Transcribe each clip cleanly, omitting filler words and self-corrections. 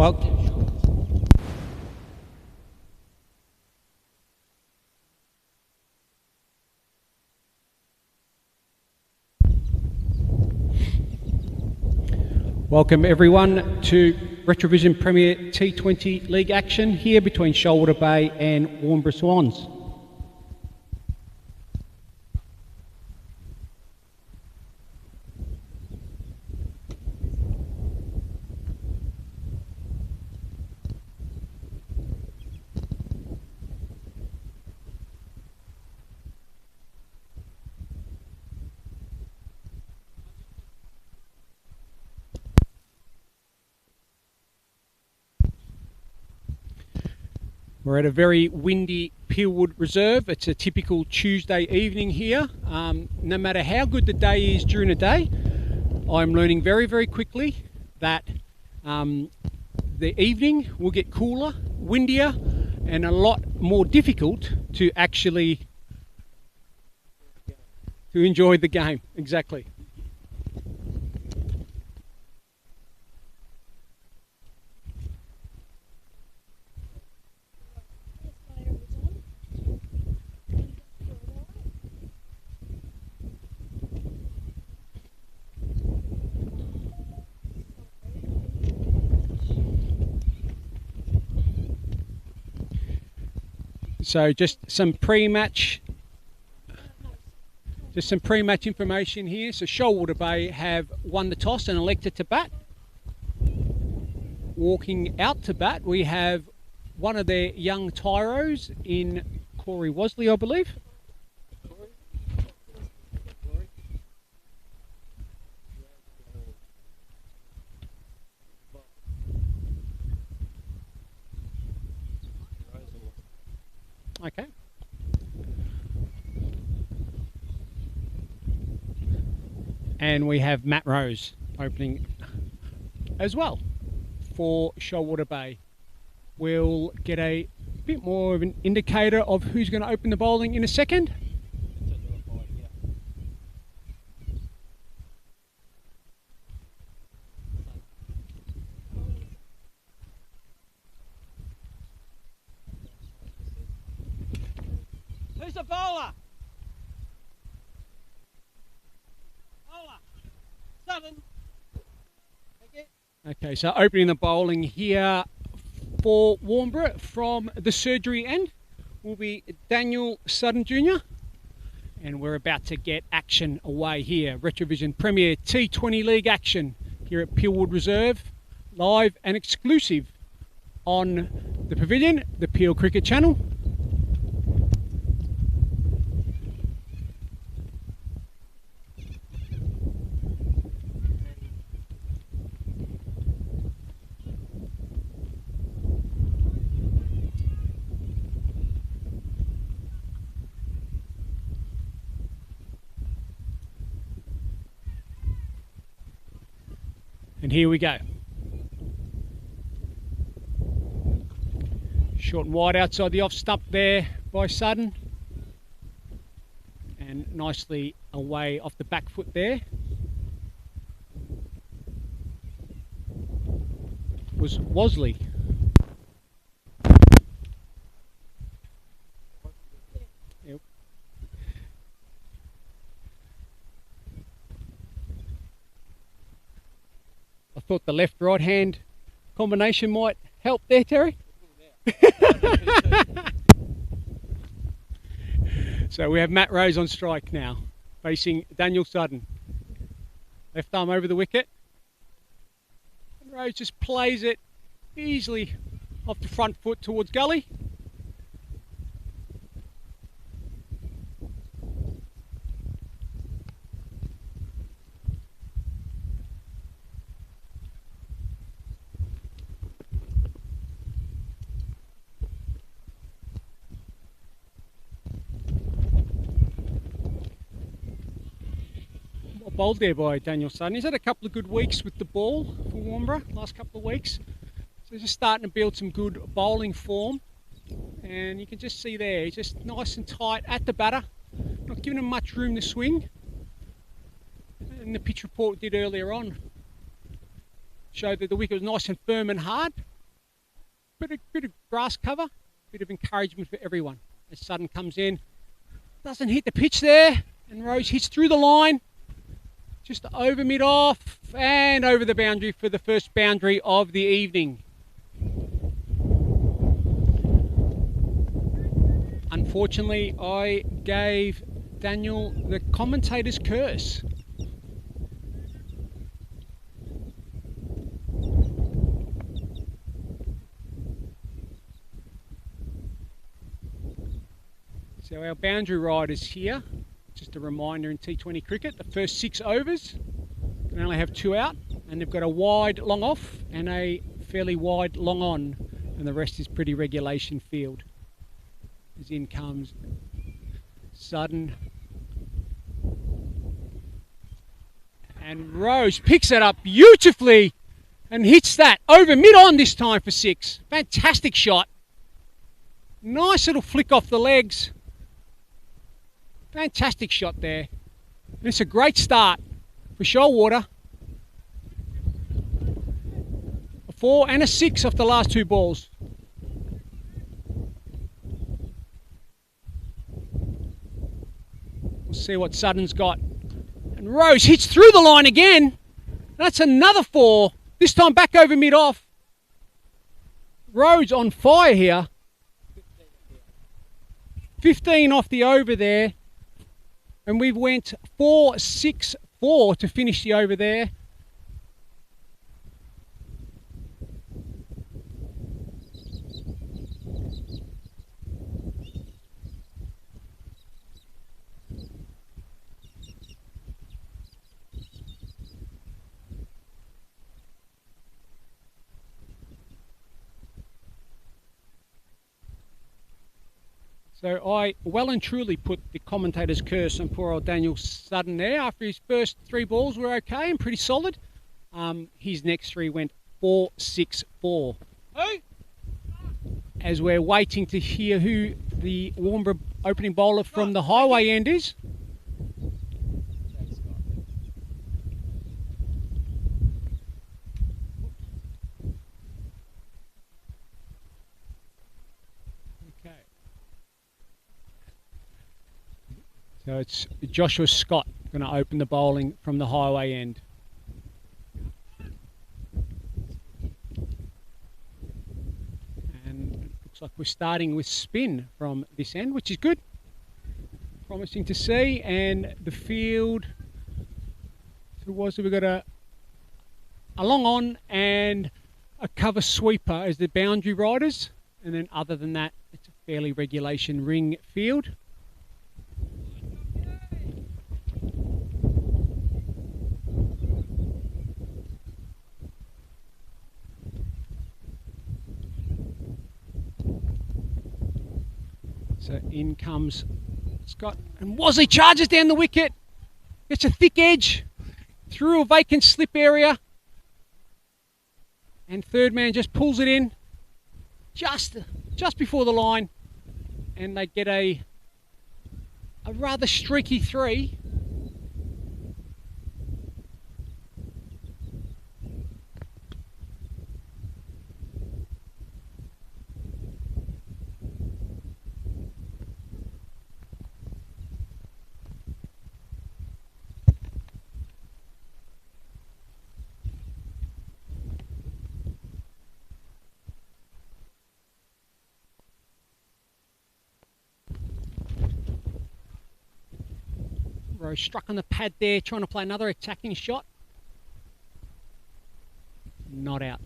Well, welcome everyone to RetraVision Premier T20 League action here between Shoalwater Bay and Warnbro Swans. We're at a very windy Peelwood Reserve. It's a typical Tuesday evening here. No matter how good the day is during the day, I'm learning very, very quickly that the evening will get cooler, windier, and a lot more difficult to actually enjoy the game. Exactly. So just some pre-match information here. So Shoalwater Bay have won the toss and elected to bat. Walking out to bat, we have one of their young tyros in Corey Wasley, I believe. Okay. And we have Matt Rose opening as well for Shoalwater Bay. We'll get a bit more of an indicator of who's going to open the bowling in a second. Who's the bowler? Bowler. Sudden. Okay, so opening the bowling here for Warnbro from the surgery end will be Daniel Sudden Jr. And we're about to get action away here. RetraVision Premier T20 League action here at Peelwood Reserve, live and exclusive on the Pavilion, the Peel Cricket Channel. And here we go. Short and wide outside the off stump there by Sudden. And nicely away off the back foot there. Was Wasley. Yep. I thought the left-right hand combination might help there, Terry. So we have Matt Rose on strike now, facing Daniel Sudden. Left arm over the wicket. And Rose just plays it easily off the front foot towards gully. Bowled there by Daniel Sudden. He's had a couple of good weeks with the ball for Warnbro, last couple of weeks. So he's just starting to build some good bowling form. And you can just see there, he's just nice and tight at the batter. Not giving him much room to swing. And the pitch report did earlier on showed that the wicket was nice and firm and hard. bit of grass cover, bit of encouragement for everyone. As Sutton comes in, doesn't hit the pitch there, and Rose hits through the line, just over mid-off and over the boundary for the first boundary of the evening. Unfortunately, I gave Daniel the commentator's curse. So our boundary riders here, just a reminder in T20 cricket, the first 6 overs can only have 2 out, and they've got a wide long off and a fairly wide long on, and the rest is pretty regulation field. As in comes Sutton. And Rose picks it up beautifully and hits that over mid-on this time for 6. Fantastic shot. Nice little flick off the legs. Fantastic shot there. And it's a great start for Shoalwater. A 4 and a 6 off the last 2 balls. We'll see what Sutton's got. And Rose hits through the line again. That's another 4. This time back over mid-off. Rose on fire here. 15 off the over there. And we went 4-6-4 to finish the over there. So I well and truly put the commentator's curse on poor old Daniel Sutton there. After his first 3 balls were okay and pretty solid. His next 3 went 4-6-4. As we're waiting to hear who the Warnbro opening bowler from the highway end is. So it's Joshua Scott going to open the bowling from the highway end. And it looks like we're starting with spin from this end, which is good. Promising to see. And the field, so we've got a long on and a cover sweeper as the boundary riders. And then other than that, it's a fairly regulation ring field. So in comes Scott, and Wosley charges down the wicket, gets a thick edge through a vacant slip area, and third man just pulls it in just before the line, and they get a rather streaky 3. Rose struck on the pad there, trying to play another attacking shot. Not out.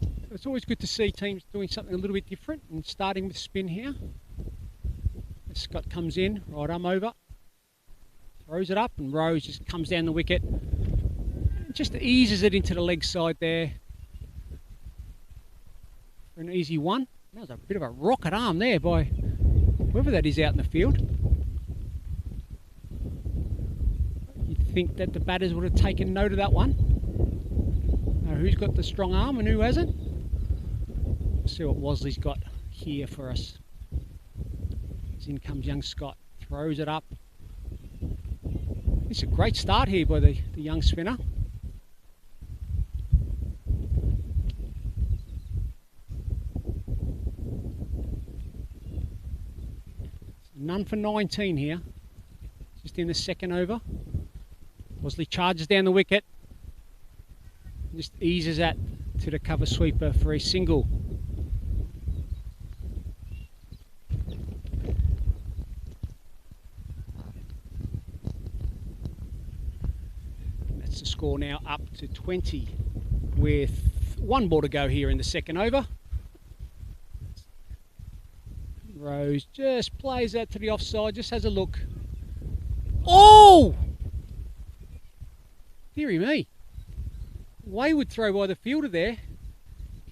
So it's always good to see teams doing something a little bit different and starting with spin here. As Scott comes in, right arm over, throws it up, and Rose just comes down the wicket. Just eases it into the leg side there for an easy 1. That was a bit of a rocket arm there by whoever that is out in the field. You'd think that the batters would have taken note of that one. Now, who's got the strong arm and who hasn't? Let's see what Wosley's got here for us. As in comes young Scott, throws it up. It's a great start here by the young spinner. None for 19 here, just in the second over. Bosley charges down the wicket, just eases that to the cover sweeper for a single. And that's the score now up to 20 with one ball to go here in the second over. Rose just plays that to the offside, just has a look. Oh! Deary me. Wayward throw by the fielder there.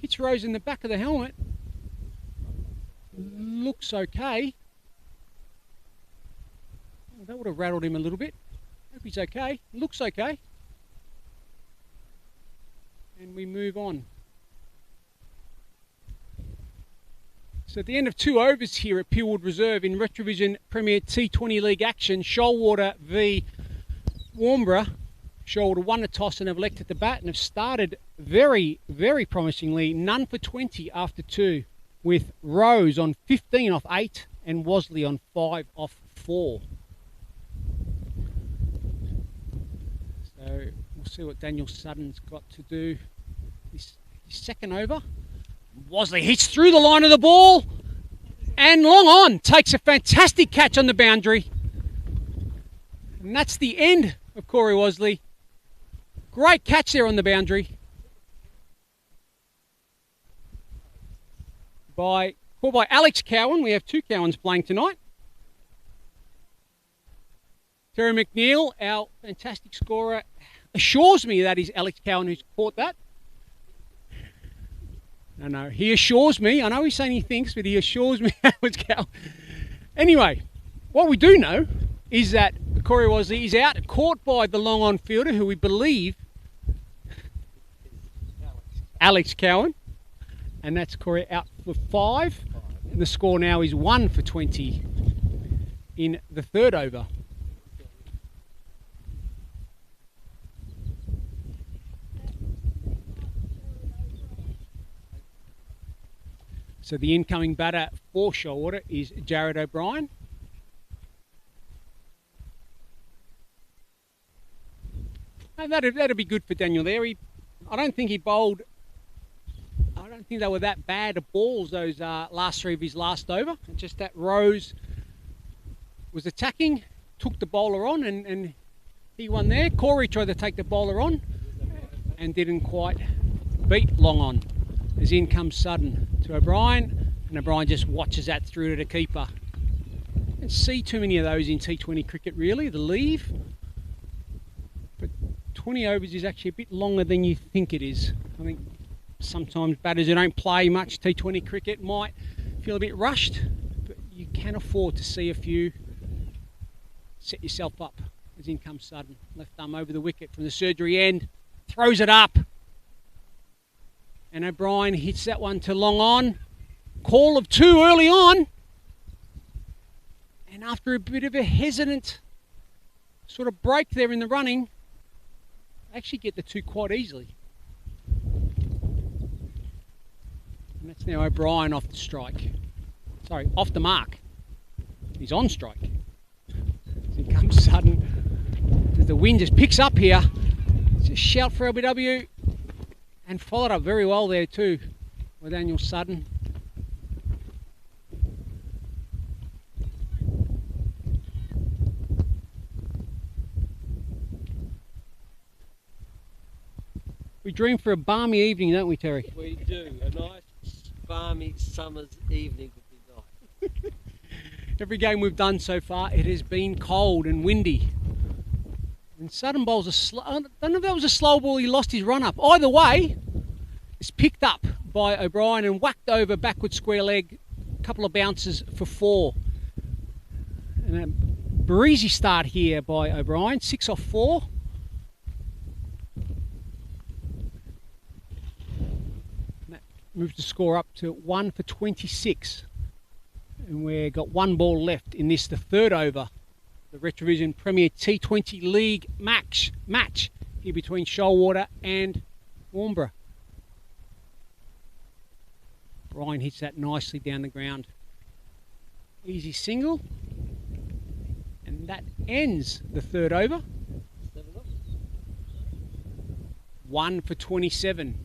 Hits Rose in the back of the helmet. Looks okay. Oh, that would have rattled him a little bit. Hope he's okay. Looks okay. And we move on. So at the end of 2 overs here at Peelwood Reserve in RetraVision Premier T20 League action, Shoalwater v Warnbro. Shoalwater won the toss and have elected to bat and have started very, very promisingly. None for 20 after 2, with Rose on 15 off 8 and Wasley on 5 off 4. So we'll see what Daniel Sutton's got to do this second over. Wasley hits through the line of the ball and long on takes a fantastic catch on the boundary. And that's the end of Corey Wasley. Great catch there on the boundary. Called by Alex Cowan. We have 2 Cowans playing tonight. Terry McNeil, our fantastic scorer, assures me that is Alex Cowan who's caught that. No, he assures me. I know he's saying he thinks, but he assures me that was Cal. Anyway, what we do know is that Corey Wasley is out, caught by the long-on fielder, who we believe Alex Cowan. And that's Corey out for 5. And the score now is 1 for 20 in the third over. So the incoming batter for Shoalwater is Jared O'Brien. And that'd be good for Daniel there. I don't think he bowled. I don't think they were that bad of balls, those last 3 of his last over. Just that Rose was attacking, took the bowler on, and he won there. Corey tried to take the bowler on and didn't quite beat long on. As in comes Sutton to O'Brien, and O'Brien just watches that through to the keeper. Don't see too many of those in T20 cricket really, the leave. But 20 overs is actually a bit longer than you think it is. I think sometimes batters who don't play much T20 cricket might feel a bit rushed, but you can afford to see a few. Set yourself up. As in comes Sutton. Left thumb over the wicket from the surgery end, throws it up. And O'Brien hits that one to long on. Call of 2 early on. And after a bit of a hesitant sort of break there in the running, actually get the 2 quite easily. And that's now O'Brien off the strike. Sorry, off the mark. He's on strike. As he comes Sutton. The wind just picks up here. It's a shout for LBW. And followed up very well there too by Daniel Sutton. We dream for a balmy evening, don't we, Terry? We do. A nice, balmy summer's evening would be nice. Every game we've done so far, it has been cold and windy. And Sutton bowls a slow. I don't know if that was a slow ball, he lost his run up. Either way, it's picked up by O'Brien and whacked over backward square leg. A couple of bounces for 4. And a breezy start here by O'Brien, 6 off 4. And that moves the score up to 1 for 26. And we've got 1 ball left in this, the third over the RetraVision Premier T20 League match here between Shoalwater and Warnbro. Brian hits that nicely down the ground. Easy single. And that ends the third over. 1 for 27.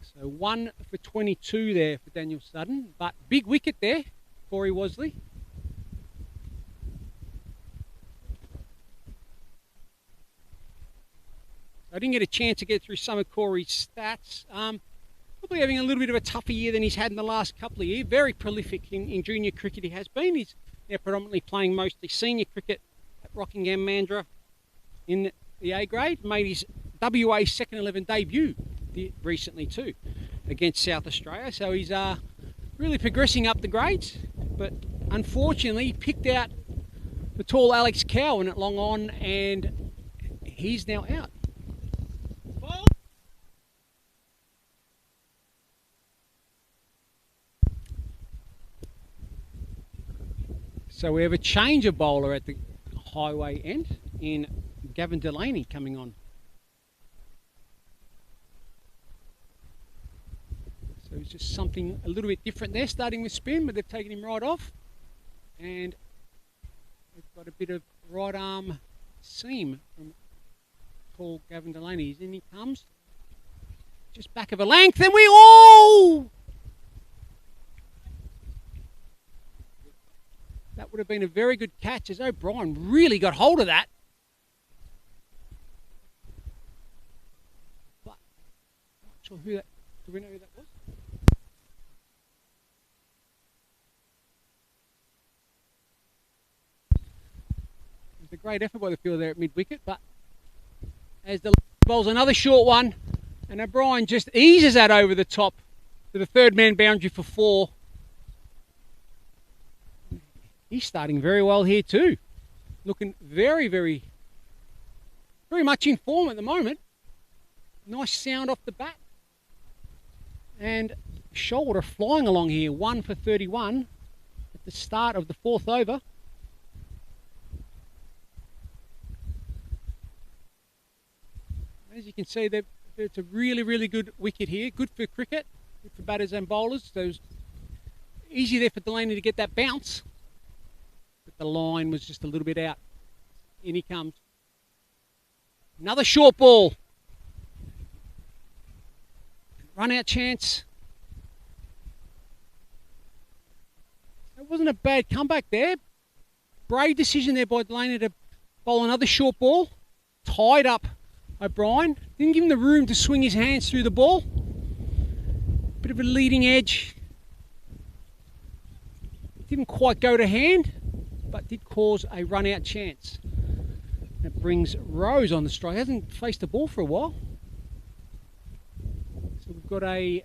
So 1 for 22 there for Daniel Sudden, but big wicket there, Corey Wasley. I didn't get a chance to get through some of Corey's stats. Probably having a little bit of a tougher year than he's had in the last couple of years. Very prolific in junior cricket he has been. He's now predominantly playing mostly senior cricket at Rockingham Mandurah in the A grade. Made his WA second 11 debut recently too against South Australia. So he's really progressing up the grades. But unfortunately he picked out the tall Alex Cowan at long on and he's now out. So we have a change of bowler at the highway end in Gavin Delaney coming on. So it's just something a little bit different there, starting with spin, but they've taken him right off. And we've got a bit of right arm seam from tall Gavin Delaney. In he comes. Just back of a length, and we all... That would have been a very good catch as O'Brien really got hold of that. But I'm not sure who that, do we know who that was? It was a great effort by the fielder there at mid-wicket, but as the bowls another short one, and O'Brien just eases that over the top to the third man boundary for 4. He's starting very well here too. Looking very, very much in form at the moment. Nice sound off the bat. And Shoalwater flying along here. 1 for 31 at the start of the 4th over. As you can see, it's a really good wicket here. Good for cricket, good for batters and bowlers. So easy there for Delaney to get that bounce. But the line was just a little bit out. In he comes. Another short ball. Run out chance. It wasn't a bad comeback there. Brave decision there by Delaney to bowl another short ball. Tied up O'Brien. Didn't give him the room to swing his hands through the ball. Bit of a leading edge. Didn't quite go to hand, but did cause a run out chance. That brings Rose on the strike. Hasn't faced the ball for a while. So we've got a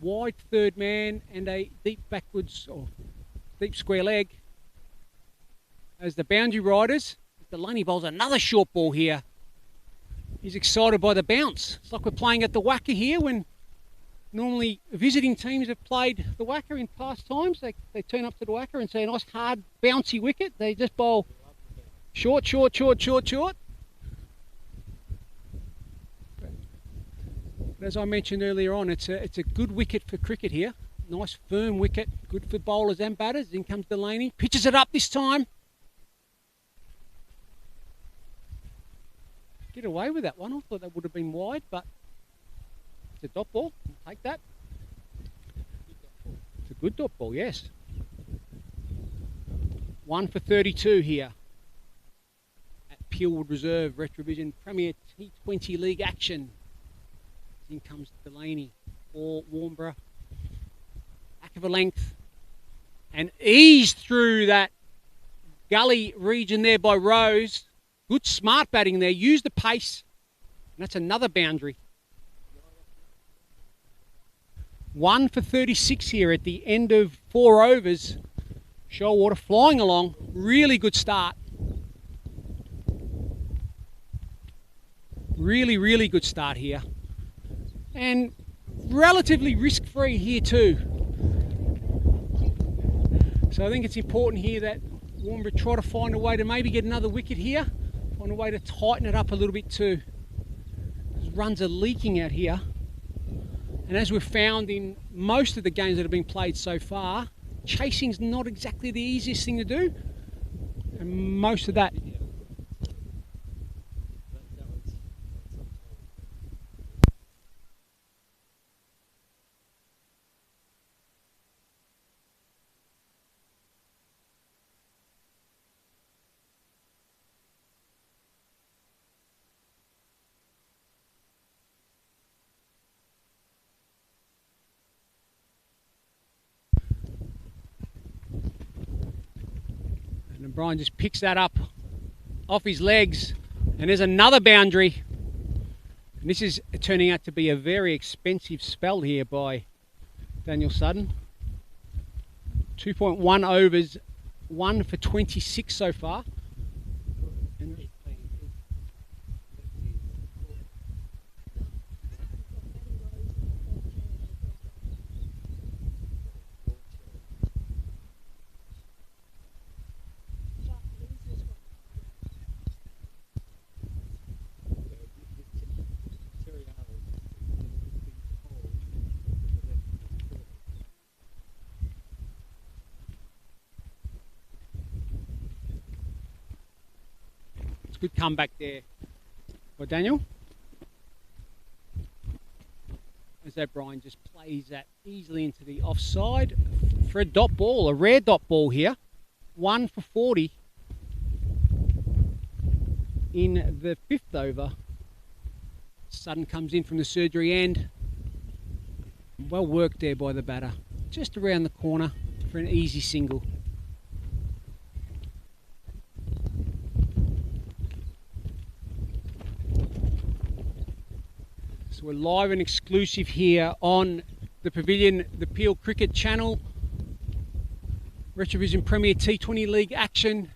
wide third man and a deep backwards or deep square leg as the boundary riders. Delaney bowls another short ball here. He's excited by the bounce. It's like we're playing at the Wacker here when normally visiting teams have played the Wacker in past times. They turn up to the Wacker and see a nice hard bouncy wicket. They just bowl short. But as I mentioned earlier on, it's a good wicket for cricket here. Nice firm wicket, good for bowlers and batters. In comes Delaney, pitches it up this time. Get away with that one. I thought that would have been wide, but it's a dot ball. I'll take that. It's a good dot ball, yes. 1 for 32 here at Peelwood Reserve RetraVision Premier T20 League action. In comes Delaney for Warnbro. Back of a length. And eased through that gully region there by Rose. Good smart batting there. Used the pace. And that's another boundary. 1 for 36 here at the end of 4 overs. Shoalwater flying along. Really good start. Really good start here. And relatively risk-free here too. So I think it's important here that Warnbro try to find a way to maybe get another wicket here, find a way to tighten it up a little bit too. Because runs are leaking out here. And as we've found in most of the games that have been played so far, chasing's not exactly the easiest thing to do. And most of that. And Brian just picks that up off his legs, and there's another boundary. And this is turning out to be a very expensive spell here by Daniel Sutton. 2.1 overs, 1 for 26 so far. Good comeback there by Daniel. As O'Brien just plays that easily into the offside for a dot ball, a rare dot ball here. 1 for 40 in the 5th over. Sutton comes in from the surgery end. Well worked there by the batter. Just around the corner for an easy single. So we're live and exclusive here on the Pavilion, the Peel Cricket Channel. RetraVision Premier T20 League action,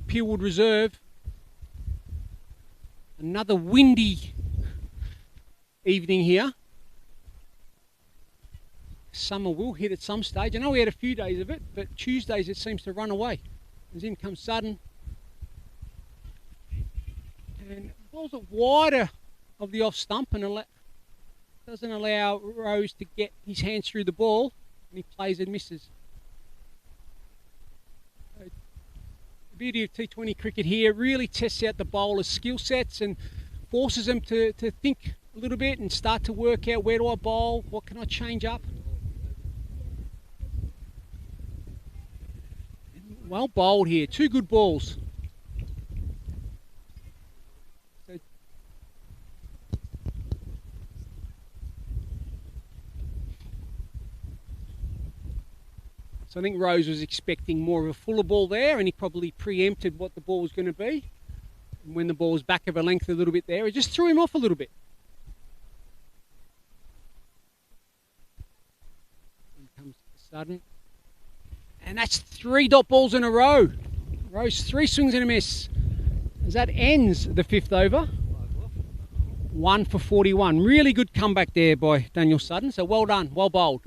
Peelwood Reserve. Another windy evening here. Summer will hit at some stage. I know we had a few days of it, but Tuesdays it seems to run away. As in comes Sutton. And balls it wider of the off stump and doesn't allow Rose to get his hands through the ball, and he plays and misses. So, the beauty of T20 cricket here really tests out the bowler's skill sets and forces them to think a little bit and start to work out, where do I bowl, what can I change up. Well bowled here, 2 good balls. So I think Rose was expecting more of a fuller ball there, and he probably preempted what the ball was going to be. And when the ball was back of a length a little bit there, it just threw him off a little bit. In comes Sutton. And that's 3 dot balls in a row. Rose 3 swings and a miss. As that ends the 5th over. 1 for 41. Really good comeback there by Daniel Sutton. So well done, well bowled.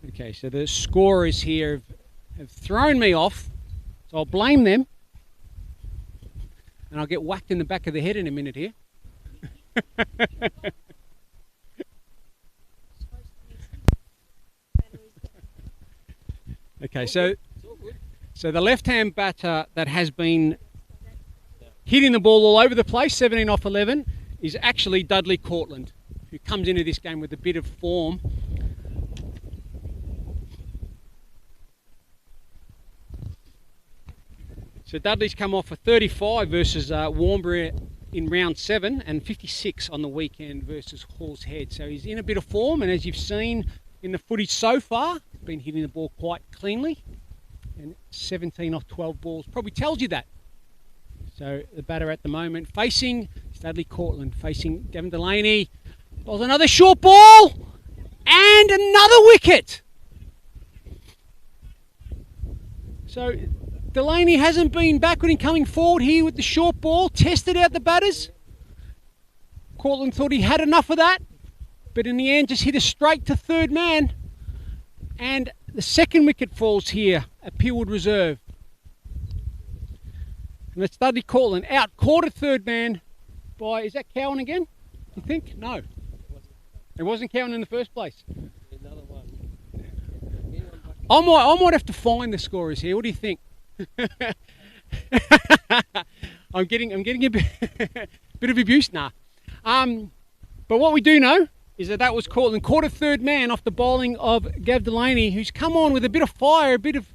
Okay, so the scorers here have thrown me off, so I'll blame them. And I'll get whacked in the back of the head in a minute here. Okay, so the left-hand batter that has been hitting the ball all over the place, 17 off 11, is actually Dudley Cortland, who comes into this game with a bit of form. So Dudley's come off for 35 versus Warnbro in round 7 and 56 on the weekend versus Hall's Head. So he's in a bit of form, and as you've seen in the footage so far, he's been hitting the ball quite cleanly. And 17 off 12 balls probably tells you that. So the batter at the moment facing Dudley Cortland, facing Devon Delaney. Bowls another short ball and another wicket. So Delaney hasn't been backward in coming forward here with the short ball. Tested out the batters. Cortland thought he had enough of that, but in the end just hit a straight to third man. And the second wicket falls here at Peelwood Reserve. And it's Dudley Cortland out, caught at third man by, is that Cowan again? You think? No. It wasn't Cowan in the first place. Another one. I might have to find the scorers here. What do you think? I'm getting a bit, bit of abuse now. But what we do know is that was Cortland caught a third man off the bowling of Gav Delaney, who's come on with a bit of fire, a bit of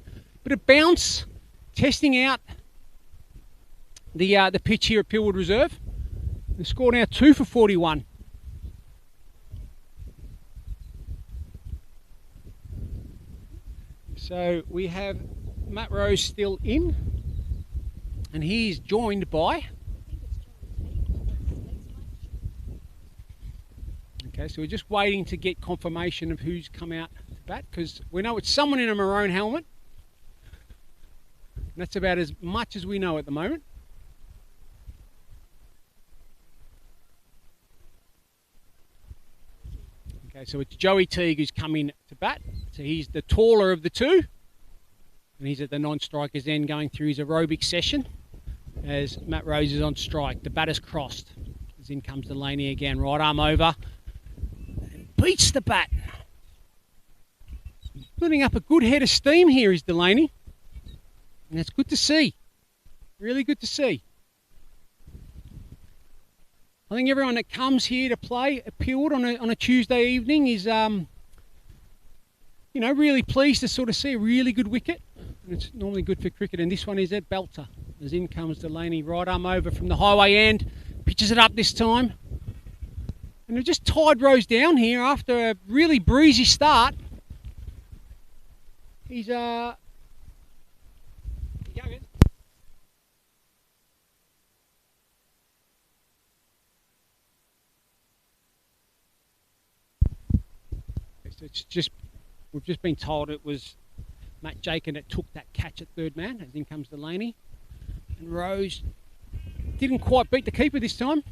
bounce, testing out the pitch here at Peelwood Reserve. The score now 2 for 41. So we have Matt Rose still in, and he's joined by... Okay, so we're just waiting to get confirmation of who's come out to bat, because we know it's someone in a maroon helmet. And that's about as much as we know at the moment. Okay, so it's Joey Teague who's come in to bat. So he's the taller of the two. And he's at the non-striker's end going through his aerobic session as Matt Rose is on strike. The batter's crossed. As in comes Delaney again. Right arm over. And beats the bat. Putting up a good head of steam here is Delaney. And that's good to see. Really good to see. I think everyone that comes here to play at Peelwood on a Tuesday evening is, really pleased to sort of see a really good wicket. And it's normally good for cricket, and this one is at belter. As in comes Delaney, right arm over from the highway end, pitches it up this time. And they've just tied Rose down here after a really breezy start. He's we've just been told it was Matt Jakin that took that catch at third man. As in comes Delaney. And Rose didn't quite beat the keeper this time.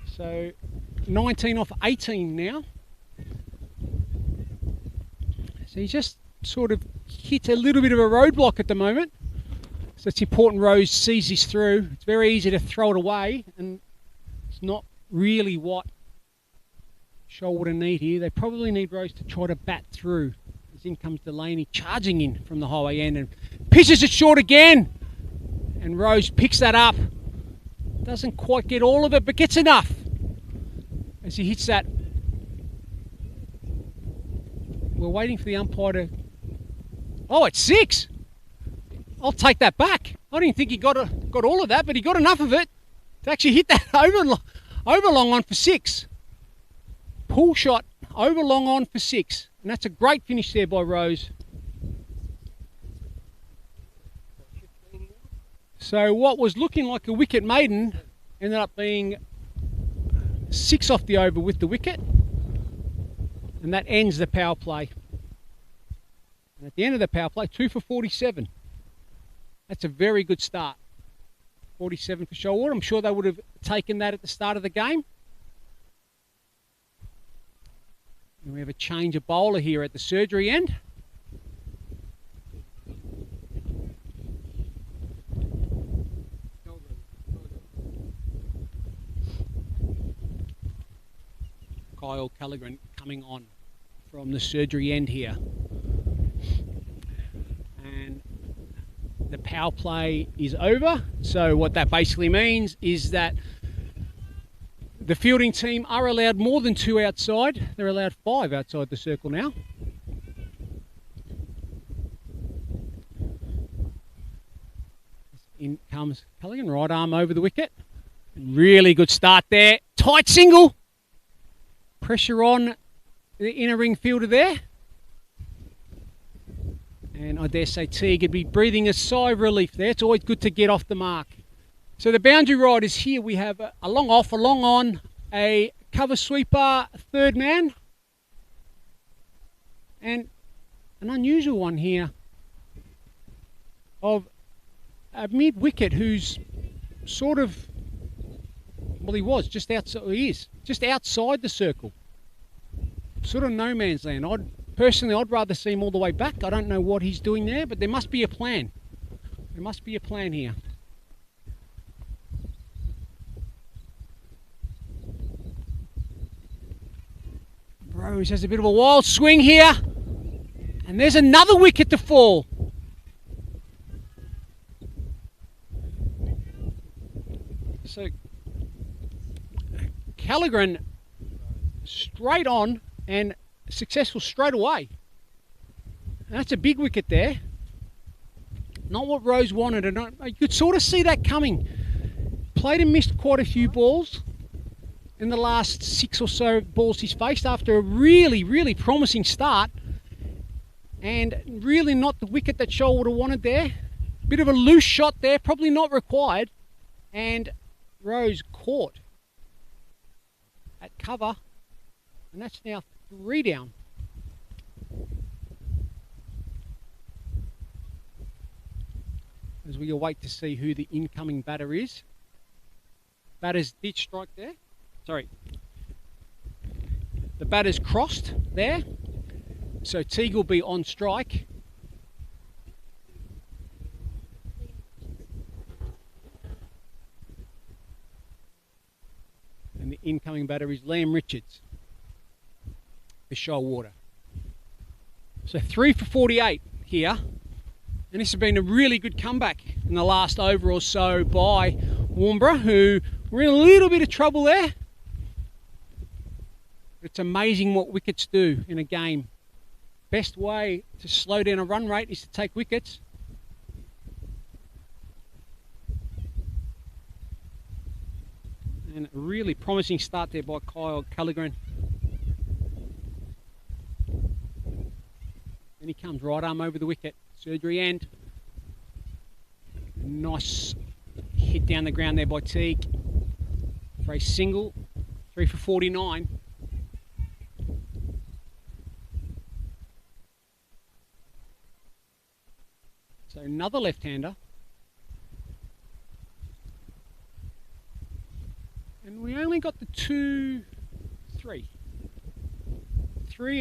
So 19 off 18 now. So he's just sort of hit a little bit of a roadblock at the moment. So it's important Rose sees this through. It's very easy to throw it away, and it's not really what Shoalwater need here. They probably need Rose to try to bat through. As in comes Delaney charging in from the highway end and pitches it short again. And Rose picks that up. Doesn't quite get all of it, but gets enough. As he hits that. We're waiting for the umpire to... Oh, it's 6. I'll take that back. I didn't think he got all of that, but he got enough of it to actually hit that over long on for 6. Pull shot over long on for 6. And that's a great finish there by Rose. So what was looking like a wicket maiden ended up being 6 off the over with the wicket. And that ends the power play. And at the end of the power play, 2 for 47. That's a very good start. 47 for Shoalwater. I'm sure they would have taken that at the start of the game. And we have a change of bowler here at the surgery end. Kyle Callaghan coming on from the surgery end here. And the power play is over. So what that basically means is that the fielding team are allowed more than 2 outside. They're allowed 5 outside the circle now. In comes Callaghan, right arm over the wicket. Really good start there. Tight single. Pressure on the inner ring fielder there. And I dare say Teague could be breathing a sigh of relief there. It's always good to get off the mark. So the boundary ride is here. We have a long off, a long on, a cover sweeper, third man. And an unusual one here of a mid-wicket who's sort of, well, he was just outside, he is just outside the circle, sort of no man's land. I'd rather see him all the way back. I don't know what he's doing there, but there must be a plan. There must be a plan here. Rose has a bit of a wild swing here, and there's another wicket to fall. So Callaghan straight on and successful straight away. And that's a big wicket there. Not what Rose wanted, and you could sort of see that coming. Played and missed quite a few balls in the last 6 or so balls he's faced after a really, really promising start. And really not the wicket that Shoalwater wanted there. Bit of a loose shot there, probably not required. And Rose caught at cover, and that's now 3 down. As we await to see who the incoming batter is. Batter's ditch strike there. Sorry. The batter's crossed there. So Teague will be on strike. And the incoming batter is Liam Richards for Shoalwater. So 3 for 48 here. And this has been a really good comeback in the last over or so by Warnbro, who were in a little bit of trouble there. It's amazing what wickets do in a game. Best way to slow down a run rate is to take wickets. And a really promising start there by Kyle Callaghan. And he comes right arm over the wicket. Surgery end. Nice hit down the ground there by Teague for a single. 3 for 49. So another left-hander. And we only got the 3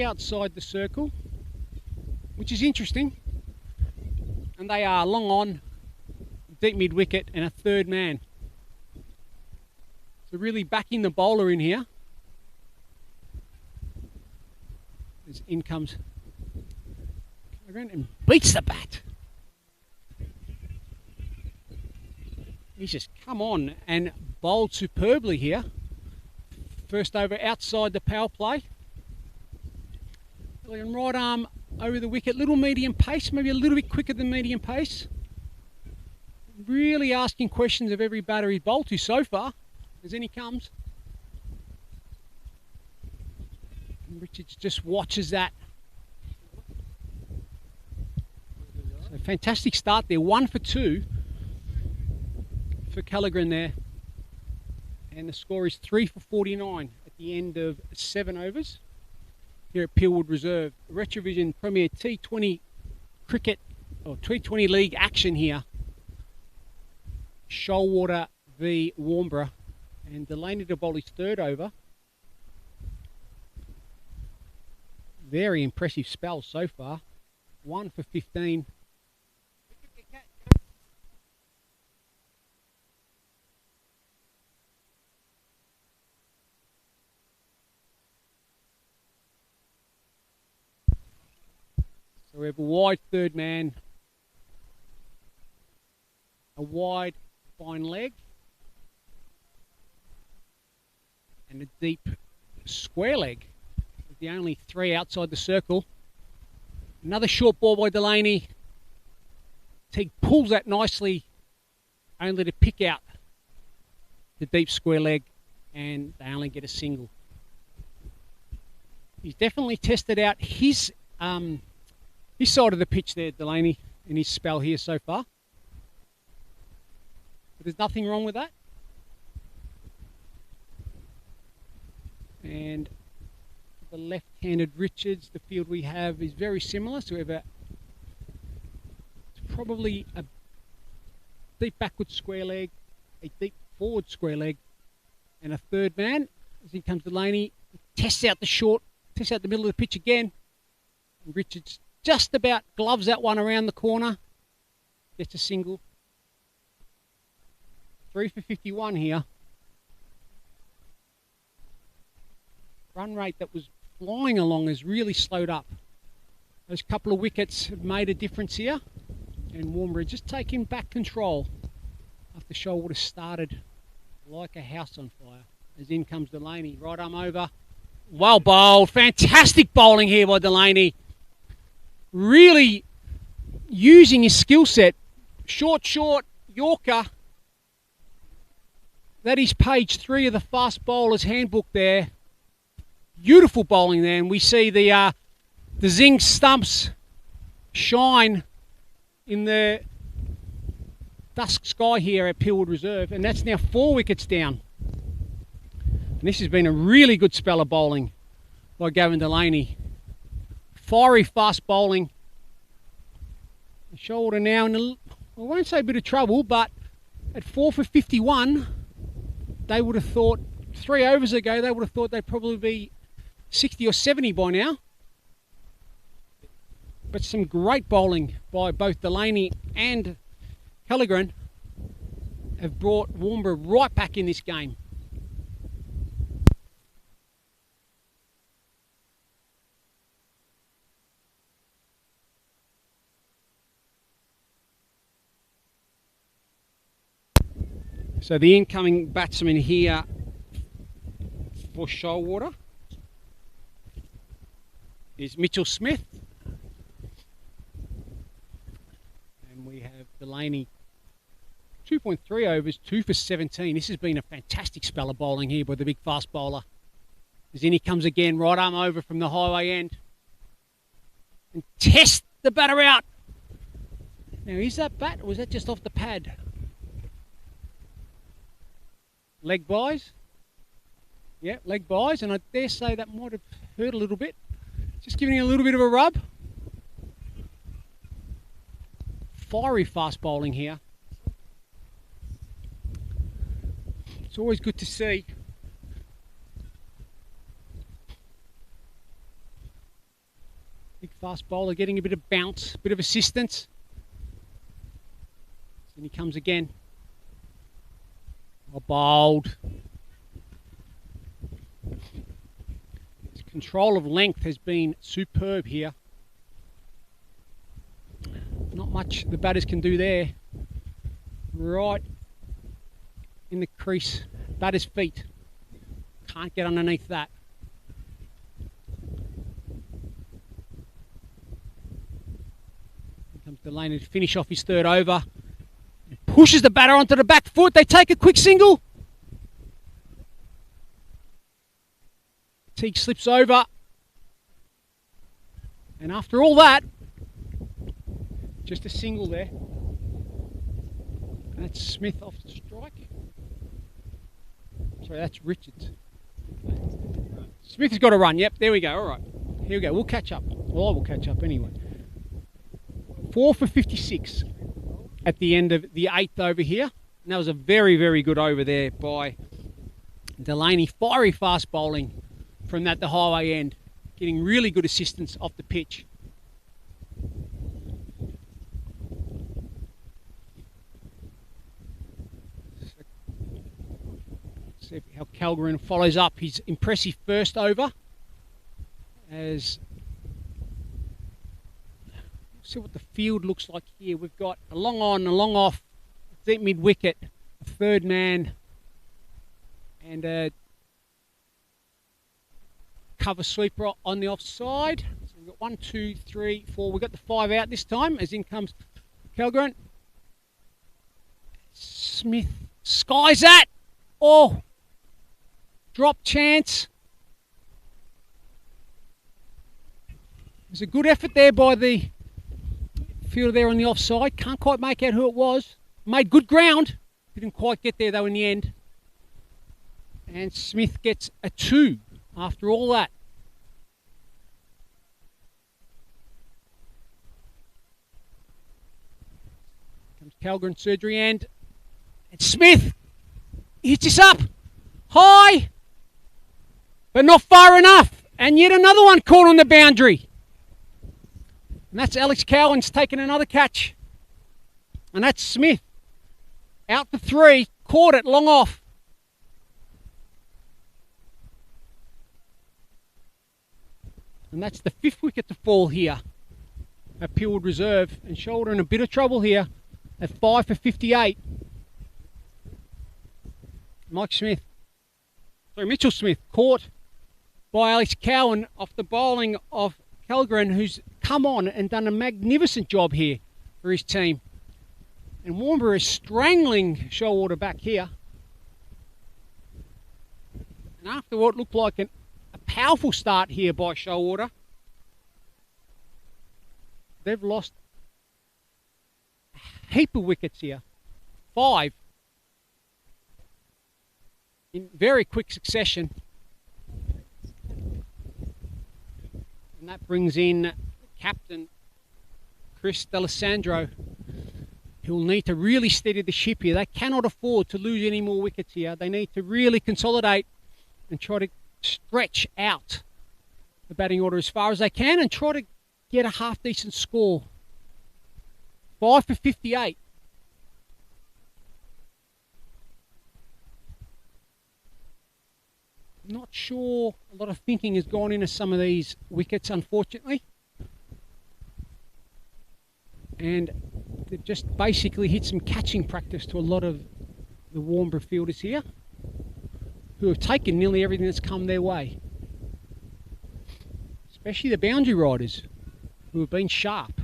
outside the circle, which is interesting. And they are long on, deep mid-wicket, and a third man. So really backing the bowler in here. As in comes Callaghan and beats the bat. He's just come on and bowled superbly here. First over outside the power play. And right arm over the wicket, little medium pace, maybe a little bit quicker than medium pace. Really asking questions of every batter he's bowled to so far, as in he comes. And Richards just watches that. So fantastic start there, 1 for 2 for Callaghan there. And the score is 3 for 49 at the end of 7 overs. Here at Peelwood Reserve. RetraVision Premier T20 cricket or T20 League action here. Shoalwater v Warnbro, and Delaney to bowl his third over. Very impressive spell so far. 1 for 15. So we have a wide third man, a wide fine leg, and a deep square leg. The only 3 outside the circle. Another short ball by Delaney. Teague pulls that nicely, only to pick out the deep square leg, and they only get a single. He's definitely tested out his side of the pitch there, Delaney, in his spell here so far. But there's nothing wrong with that. And the left-handed Richards, the field we have is very similar. So we have probably a deep backward square leg, a deep forward square leg, and a third man. As in comes Delaney, tests out the short, tests out the middle of the pitch again. And Richards just about gloves that one around the corner. Gets a single. 3 for 51 here. Run rate that was flying along has really slowed up. Those couple of wickets have made a difference here. And Warnbro just taking back control after Shoalwater started like a house on fire. As in comes Delaney, right arm over. Well bowled, fantastic bowling here by Delaney. Really using his skill set. Short, Yorker. That is page 3 of the fast bowler's handbook there. Beautiful bowling there, and we see the Zing stumps shine in the dusk sky here at Pillwood Reserve, and that's now 4 wickets down. And this has been a really good spell of bowling by Gavin Delaney. Fiery fast bowling. Shoalwater now in I won't say a bit of trouble, but at 4 for 51, they would have thought 3 overs ago they would have thought they'd probably be 60 or 70 by now. But some great bowling by both Delaney and Callaghan have brought Warnbro right back in this game. So the incoming batsman here for Shoalwater is Mitchell Smith. And we have Delaney 2.3 overs, 2 for 17. This has been a fantastic spell of bowling here by the big fast bowler. As in he comes again, right arm over from the highway end. And test the batter out. Now is that bat or was that just off the pad? Leg buys. Yeah, leg buys, and I dare say that might have hurt a little bit. Just giving it a little bit of a rub. Fiery fast bowling here. It's always good to see. Big fast bowler getting a bit of bounce, a bit of assistance. And he comes again. Well bowled. His control of length has been superb here. Not much the batters can do there. Right in the crease, batter's feet. Can't get underneath that. Here comes Delaney to finish off his third over. Pushes the batter onto the back foot. They take a quick single. Teague slips over. And after all that, just a single there. And that's Smith off the strike. Sorry, that's Richards. Smith has got a run. Yep, there we go. All right. Here we go. We'll catch up. Well, I will catch up anyway. 4 for 56 at the end of the 8th over here. And that was a very, very good over there by Delaney. Fiery fast bowling from that the highway end. Getting really good assistance off the pitch. See how Callaghan follows up his impressive first over. As see what the field looks like here. We've got a long on, a long off, deep mid wicket, a third man, and a cover sweeper on the offside. So we've got 1, 2, 3, 4. We've got the 5 out this time, as in comes Callaghan. Smith skies that. Oh, drop chance. There's a good effort there by the fielder there on the offside. Can't quite make out who it was. Made good ground. Didn't quite get there though in the end. And Smith gets a 2 after all that. Comes Calgren, surgery end. And Smith hits this up. High. But not far enough. And yet another one caught on the boundary. And that's Alex Cowan's taken another catch. And that's Smith. Out for 3. Caught it long off. And that's the 5th wicket to fall here at Pillwood Reserve. And Shoalwater in a bit of trouble here at 5 for 58. Mitchell Smith caught by Alex Cowan off the bowling of Calgren, who's come on and done a magnificent job here for his team. And Warnbro is strangling Shoalwater back here. And after what looked like a powerful start here by Shoalwater, they've lost a heap of wickets here. 5 in very quick succession. And that brings in captain Chris D'Alessandro, who'll need to really steady the ship here. They cannot afford to lose any more wickets here. They need to really consolidate and try to stretch out the batting order as far as they can and try to get a half-decent score. 5 for 58. Not sure a lot of thinking has gone into some of these wickets, unfortunately. And they've just basically hit some catching practice to a lot of the Warnbro fielders here, who have taken nearly everything that's come their way. Especially the boundary riders, who have been sharp.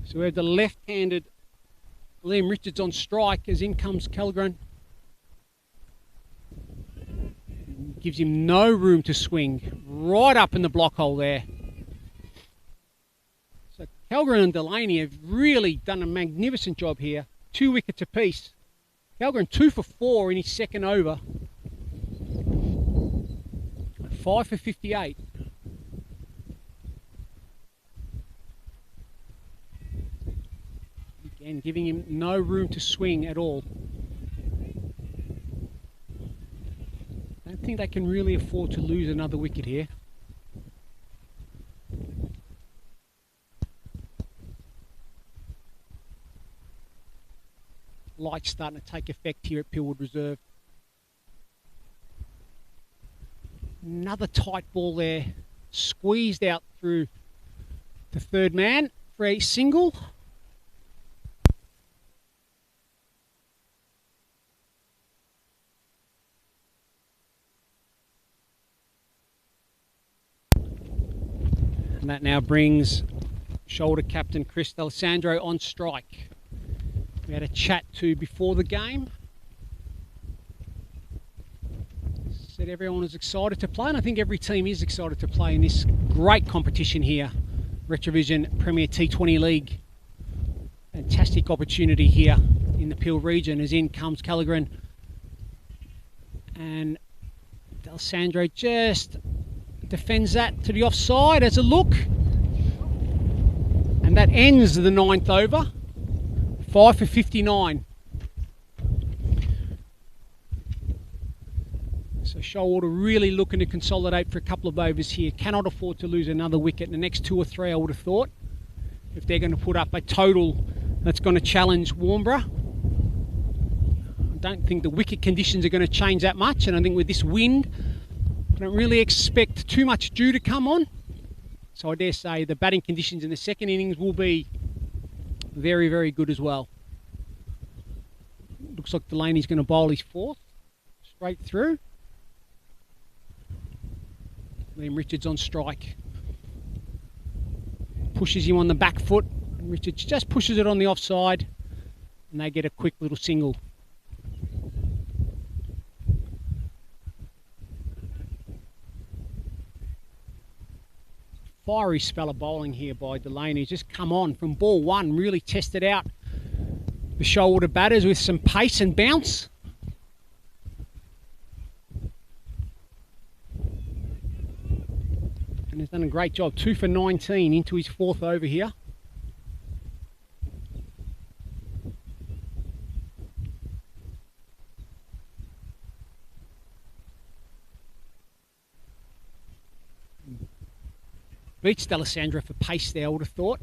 So we have the left-handed Liam Richards on strike as in comes Calgren. Gives him no room to swing, right up in the block hole there. So Calgren and Delaney have really done a magnificent job here. 2 wickets apiece. Calgren 2 for 4 in his second over. 5 for 58. Again, giving him no room to swing at all. I don't think they can really afford to lose another wicket here. Light's starting to take effect here at Pillwood Reserve. Another tight ball there, squeezed out through the third man for a single. And that now brings Shoalwater captain Chris D'Alessandro on strike. We had a chat to before the game. Said everyone was excited to play, and I think every team is excited to play in this great competition here, RetraVision Premier T20 League. Fantastic opportunity here in the Peel region, as in comes Calgren. And D'Alessandro just defends that to the offside as a look. And that ends the 9th over. 5 for 59. So Shoalwater really looking to consolidate for a couple of overs here. Cannot afford to lose another wicket in the next 2 or 3, I would have thought, if they're going to put up a total that's going to challenge Warnbro. I don't think the wicket conditions are going to change that much, and I think with this wind, I don't really expect too much dew to come on. So I dare say the batting conditions in the second innings will be very, very good as well. Looks like Delaney's going to bowl his 4th, straight through. Liam Richards on strike. Pushes him on the back foot. And Richards just pushes it on the offside. And they get a quick little single. Fiery spell of bowling here by Delaney. He's just come on from ball 1, really tested out the Shoalwater batters with some pace and bounce. And he's done a great job. 2 for 19 into his 4th over here. Beats D'Alessandro for pace there, I would have thought.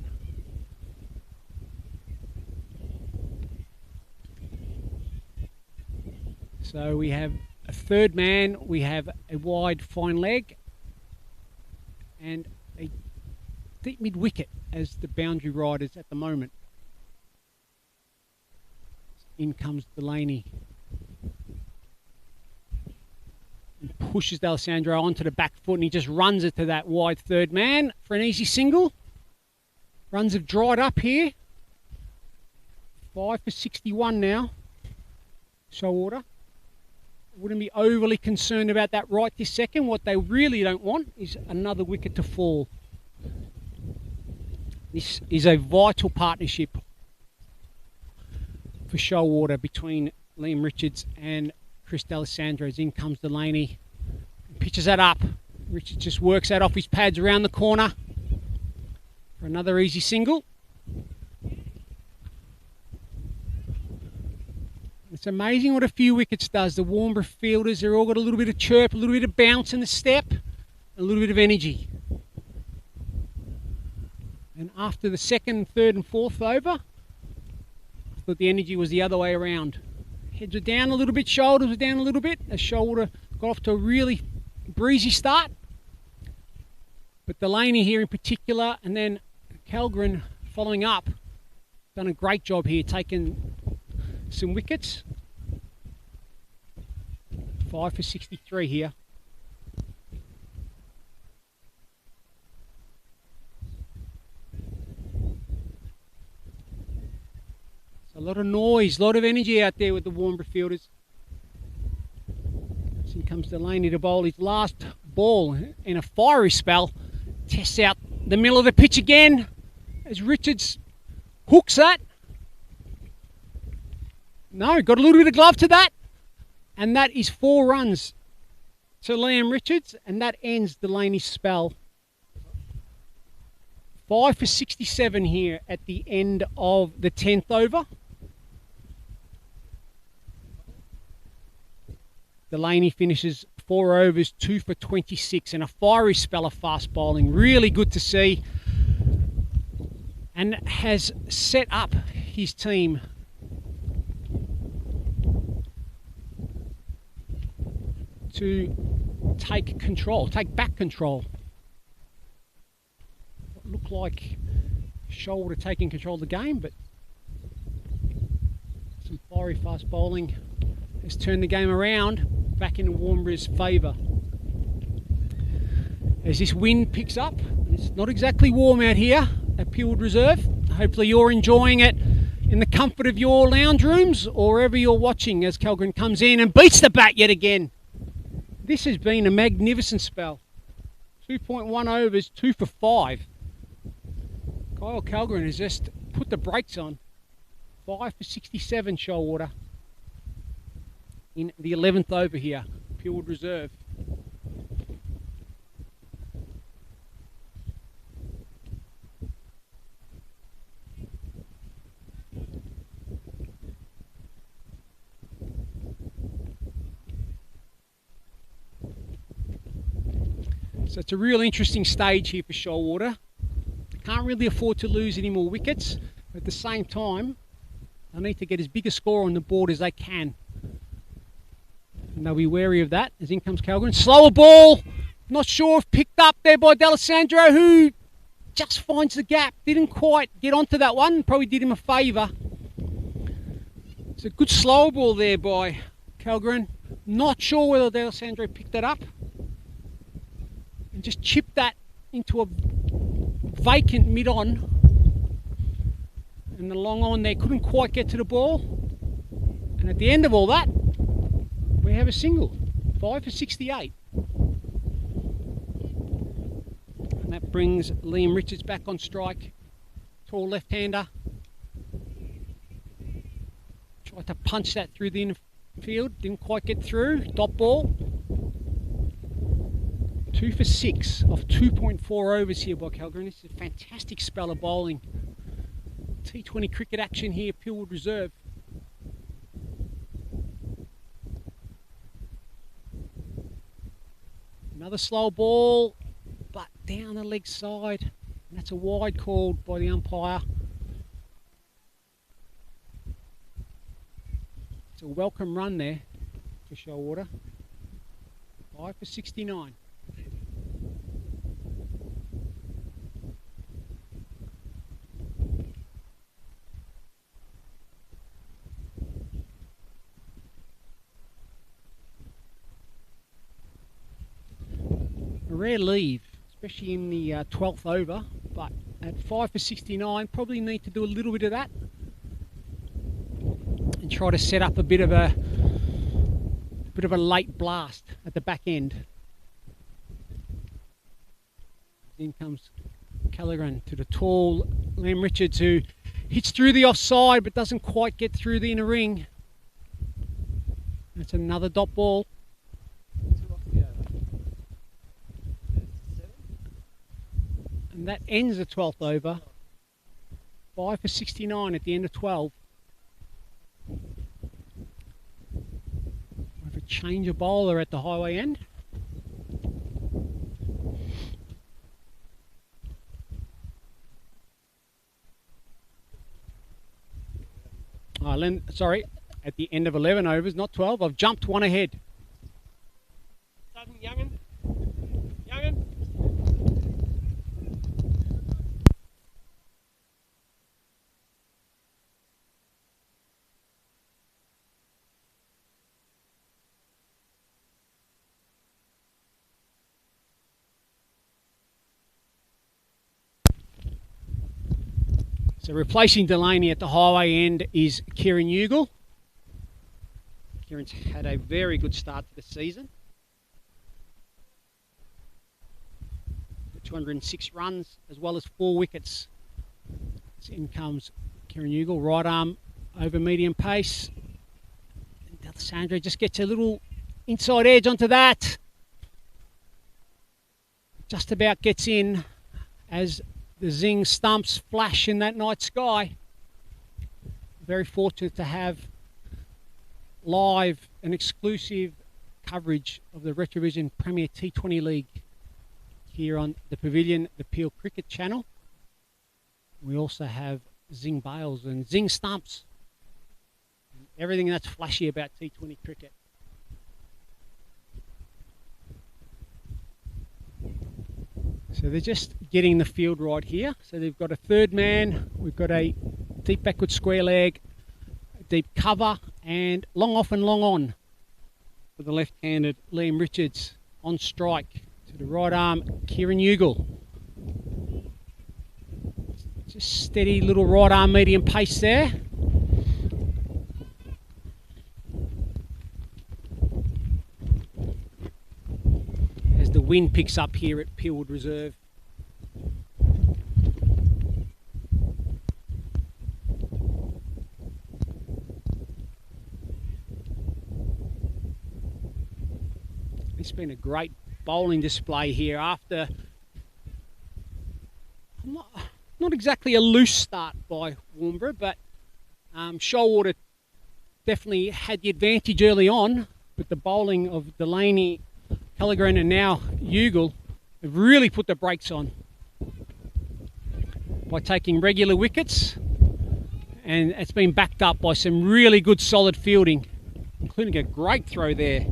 So we have a third man, we have a wide fine leg and a deep mid wicket as the boundary riders at the moment. In comes Delaney. And pushes D'Alessandro onto the back foot and he just runs it to that wide third man for an easy single. Runs have dried up here. 5 for 61 now. Shoalwater. Wouldn't be overly concerned about that right this second. What they really don't want is another wicket to fall. This is a vital partnership for Shoalwater between Liam Richards and Chris D'Alessandro. As in comes Delaney. Pitches that up. Richards just works that off his pads around the corner for another easy single. It's amazing what a few wickets does. The Warnbro fielders, they're all got a little bit of chirp, a little bit of bounce in the step, a little bit of energy. And after the second, third and fourth over, I thought the energy was the other way around. Heads were down a little bit, shoulders were down a little bit, as Shoalwater got off to a really breezy start. But Delaney here in particular, and then Calgren following up, done a great job here, taking some wickets. 5 for 63 here. A lot of noise, a lot of energy out there with the Warnbro fielders. So here comes Delaney to bowl his last ball in a fiery spell. Tests out the middle of the pitch again as Richards hooks that. No, got a little bit of glove to that. And that is 4 runs to Liam Richards, and that ends Delaney's spell. 5 for 67 here at the end of the 10th over. Delaney finishes 4 overs, 2 for 26, and a fiery spell of fast bowling. Really good to see. And has set up his team to take control, take back control. It looked like Shoalwater taking control of the game, but some fiery fast bowling has turned the game around back in Warnbro's favour. As this wind picks up, and it's not exactly warm out here at Pillwood Reserve. Hopefully you're enjoying it in the comfort of your lounge rooms or wherever you're watching as Calgren comes in and beats the bat yet again. This has been a magnificent spell. 2.1 overs, 2 for 5. Kyle Calgren has just put the brakes on. 5 for 67 Shoalwater in the 11th over here, Pillwood Reserve. So it's a real interesting stage here for Shoalwater. Can't really afford to lose any more wickets, but at the same time, they need to get as big a score on the board as they can. And they'll be wary of that as in comes Calgren. Slower ball, not sure if picked up there by D'Alessandro, who just finds the gap. Didn't quite get onto that one, probably did him a favour. It's a good slow ball there by Calgren. Not sure whether D'Alessandro picked that up. And just chipped that into a vacant mid-on. And the long on there couldn't quite get to the ball. And at the end of all that, we have a single. 5 for 68. And that brings Liam Richards back on strike. Tall left-hander. Tried to punch that through the infield. Didn't quite get through. Dot ball. 2 for 6 off 2.4 overs here by Calgren. This is a fantastic spell of bowling. T20 cricket action here, Pillwood Reserve. Another slow ball. but down the leg side. And that's a wide called by the umpire. It's a welcome run there for Shoalwater. 5 for 69. A rare leave, especially in the 12th over, but at 5 for 69, probably need to do a little bit of that and try to set up a bit of a late blast at the back end. In comes Callaghan to the tall Liam Richards, who hits through the offside but doesn't quite get through the inner ring. That's another dot ball. And that ends the 12th over. 5 for 69 at the end of 12. We have a change of bowler at the highway end. Sorry, at the end of 11 overs, not 12. I've jumped one ahead. Sudden, Young'un. Young'un. So replacing Delaney at the highway end is Kieran Ugle. Kieran's had a very good start to the season. 206 runs as well as 4 wickets. So in comes Kieran Ugle, right arm over medium pace. And D'Alessandro just gets a little inside edge onto that. Just about gets in as the Zing stumps flash in that night sky. Very fortunate to have live and exclusive coverage of the RetraVision Premier T20 League here on the Pavilion, the Peel Cricket Channel. We also have Zing bails and Zing stumps. And everything that's flashy about T20 cricket. So they're just getting the field right here. So they've got a third man, we've got a deep backward square leg, a deep cover, and long off and long on for the left-handed Liam Richards on strike to the right arm, Kieran Ugle. Just steady little right arm medium pace there. The wind picks up here at Peelwood Reserve. It's been a great bowling display here after not exactly a loose start by Warnbro, but Shoalwater definitely had the advantage early on, but the bowling of Delaney, Callaghan and now Ugle have really put the brakes on by taking regular wickets, and it's been backed up by some really good solid fielding, including a great throw there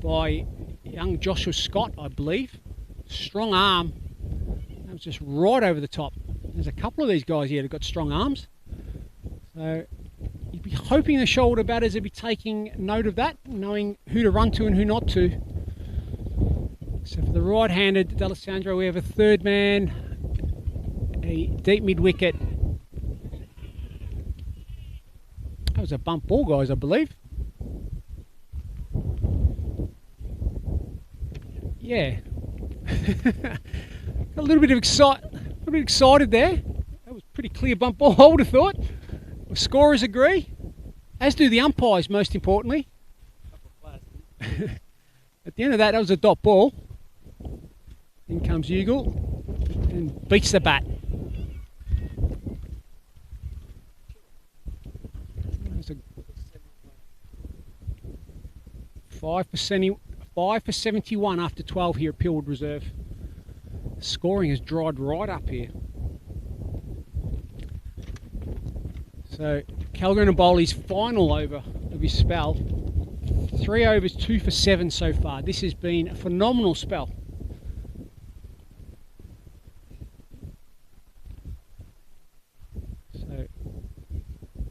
by young Joshua Scott, I believe. Strong arm. That was just right over the top. There's a couple of these guys here that have got strong arms. So you'd be hoping the Shoalwater batters would be taking note of that, knowing who to run to and who not to. So for the right-handed D'Alessandro, we have a third man, a deep mid-wicket. That was a bump ball, guys, I believe. Yeah. Got a little bit excited there. That was a pretty clear bump ball, I would have thought. The scorers agree, as do the umpires, most importantly. At the end of that, that was a dot ball. In comes Ugle and beats the bat. That's a 5 for 71 after 12 here at Peelwood Reserve. Scoring has dried right up here. So Callaghan to bowl his final over of his spell. 3 overs, 2 for 7 so far. This has been a phenomenal spell. So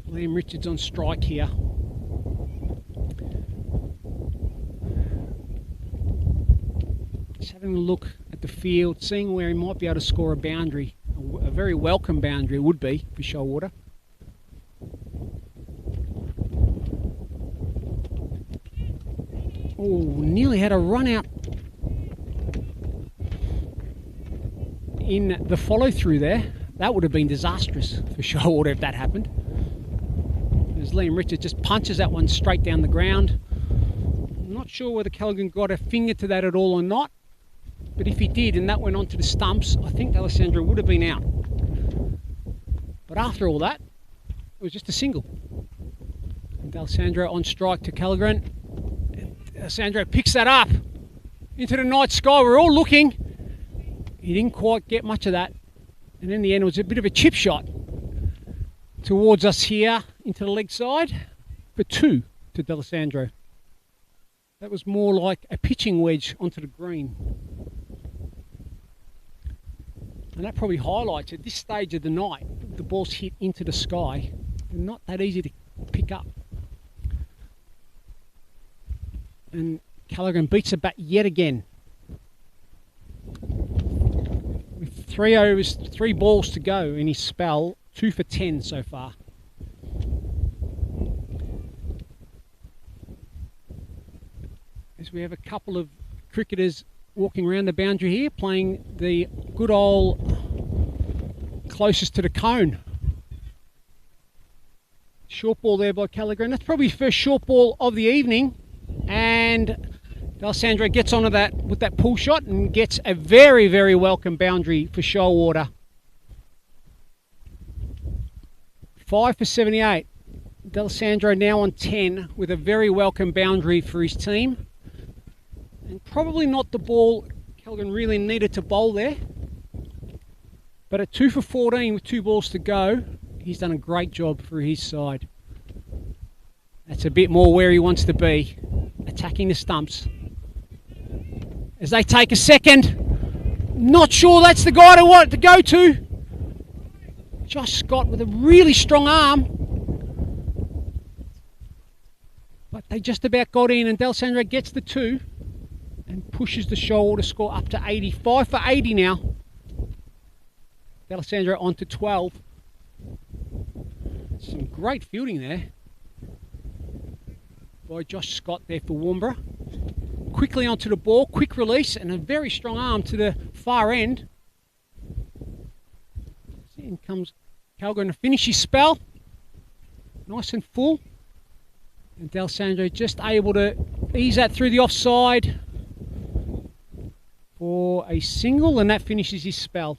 Liam Richards on strike here. Just having a look at the field, seeing where he might be able to score a boundary. A very welcome boundary it would be for Shoalwater. Oh, nearly had a run out in the follow through there. That would have been disastrous for Shoalwater if that happened. As Liam Richards just punches that one straight down the ground. I'm not sure whether Callaghan got a finger to that at all or not, but if he did and that went onto the stumps, I think Alessandro would have been out. But after all that, it was just a single. And Alessandro on strike to Callaghan. Alessandro picks that up into the night sky. We're all looking. He didn't quite get much of that. And in the end, it was a bit of a chip shot towards us here into the leg side for 2 to D'Alessandro. That was more like a pitching wedge onto the green. And that probably highlights at this stage of the night, the ball's hit into the sky. They're not that easy to pick up. And Callaghan beats the bat yet again. With 3 overs, 3 balls to go in his spell, 2 for 10 so far. As we have a couple of cricketers walking around the boundary here, playing the good old closest to the cone. Short ball there by Callaghan. That's probably his first short ball of the evening. And D'Alessandro gets onto that with that pull shot and gets a very, very welcome boundary for Shoalwater. 5 for 78. D'Alessandro now on 10 with a very welcome boundary for his team. And probably not the ball Callaghan really needed to bowl there. But at 2 for 14 with 2 balls to go, he's done a great job for his side. That's a bit more where he wants to be, attacking the stumps. As they take a second, not sure that's the guy to want to go to. Josh Scott with a really strong arm. But they just about got in, and D'Alessandro gets the 2 and pushes the Shoalwater score up to 80. 5 for 80 now. D'Alessandro on to 12. Some great fielding there by Josh Scott there for Warnbro. Quickly onto the ball, quick release, and a very strong arm to the far end. In comes Callaghan to finish his spell. Nice and full. And D'Alessandro just able to ease that through the offside for a single, and that finishes his spell.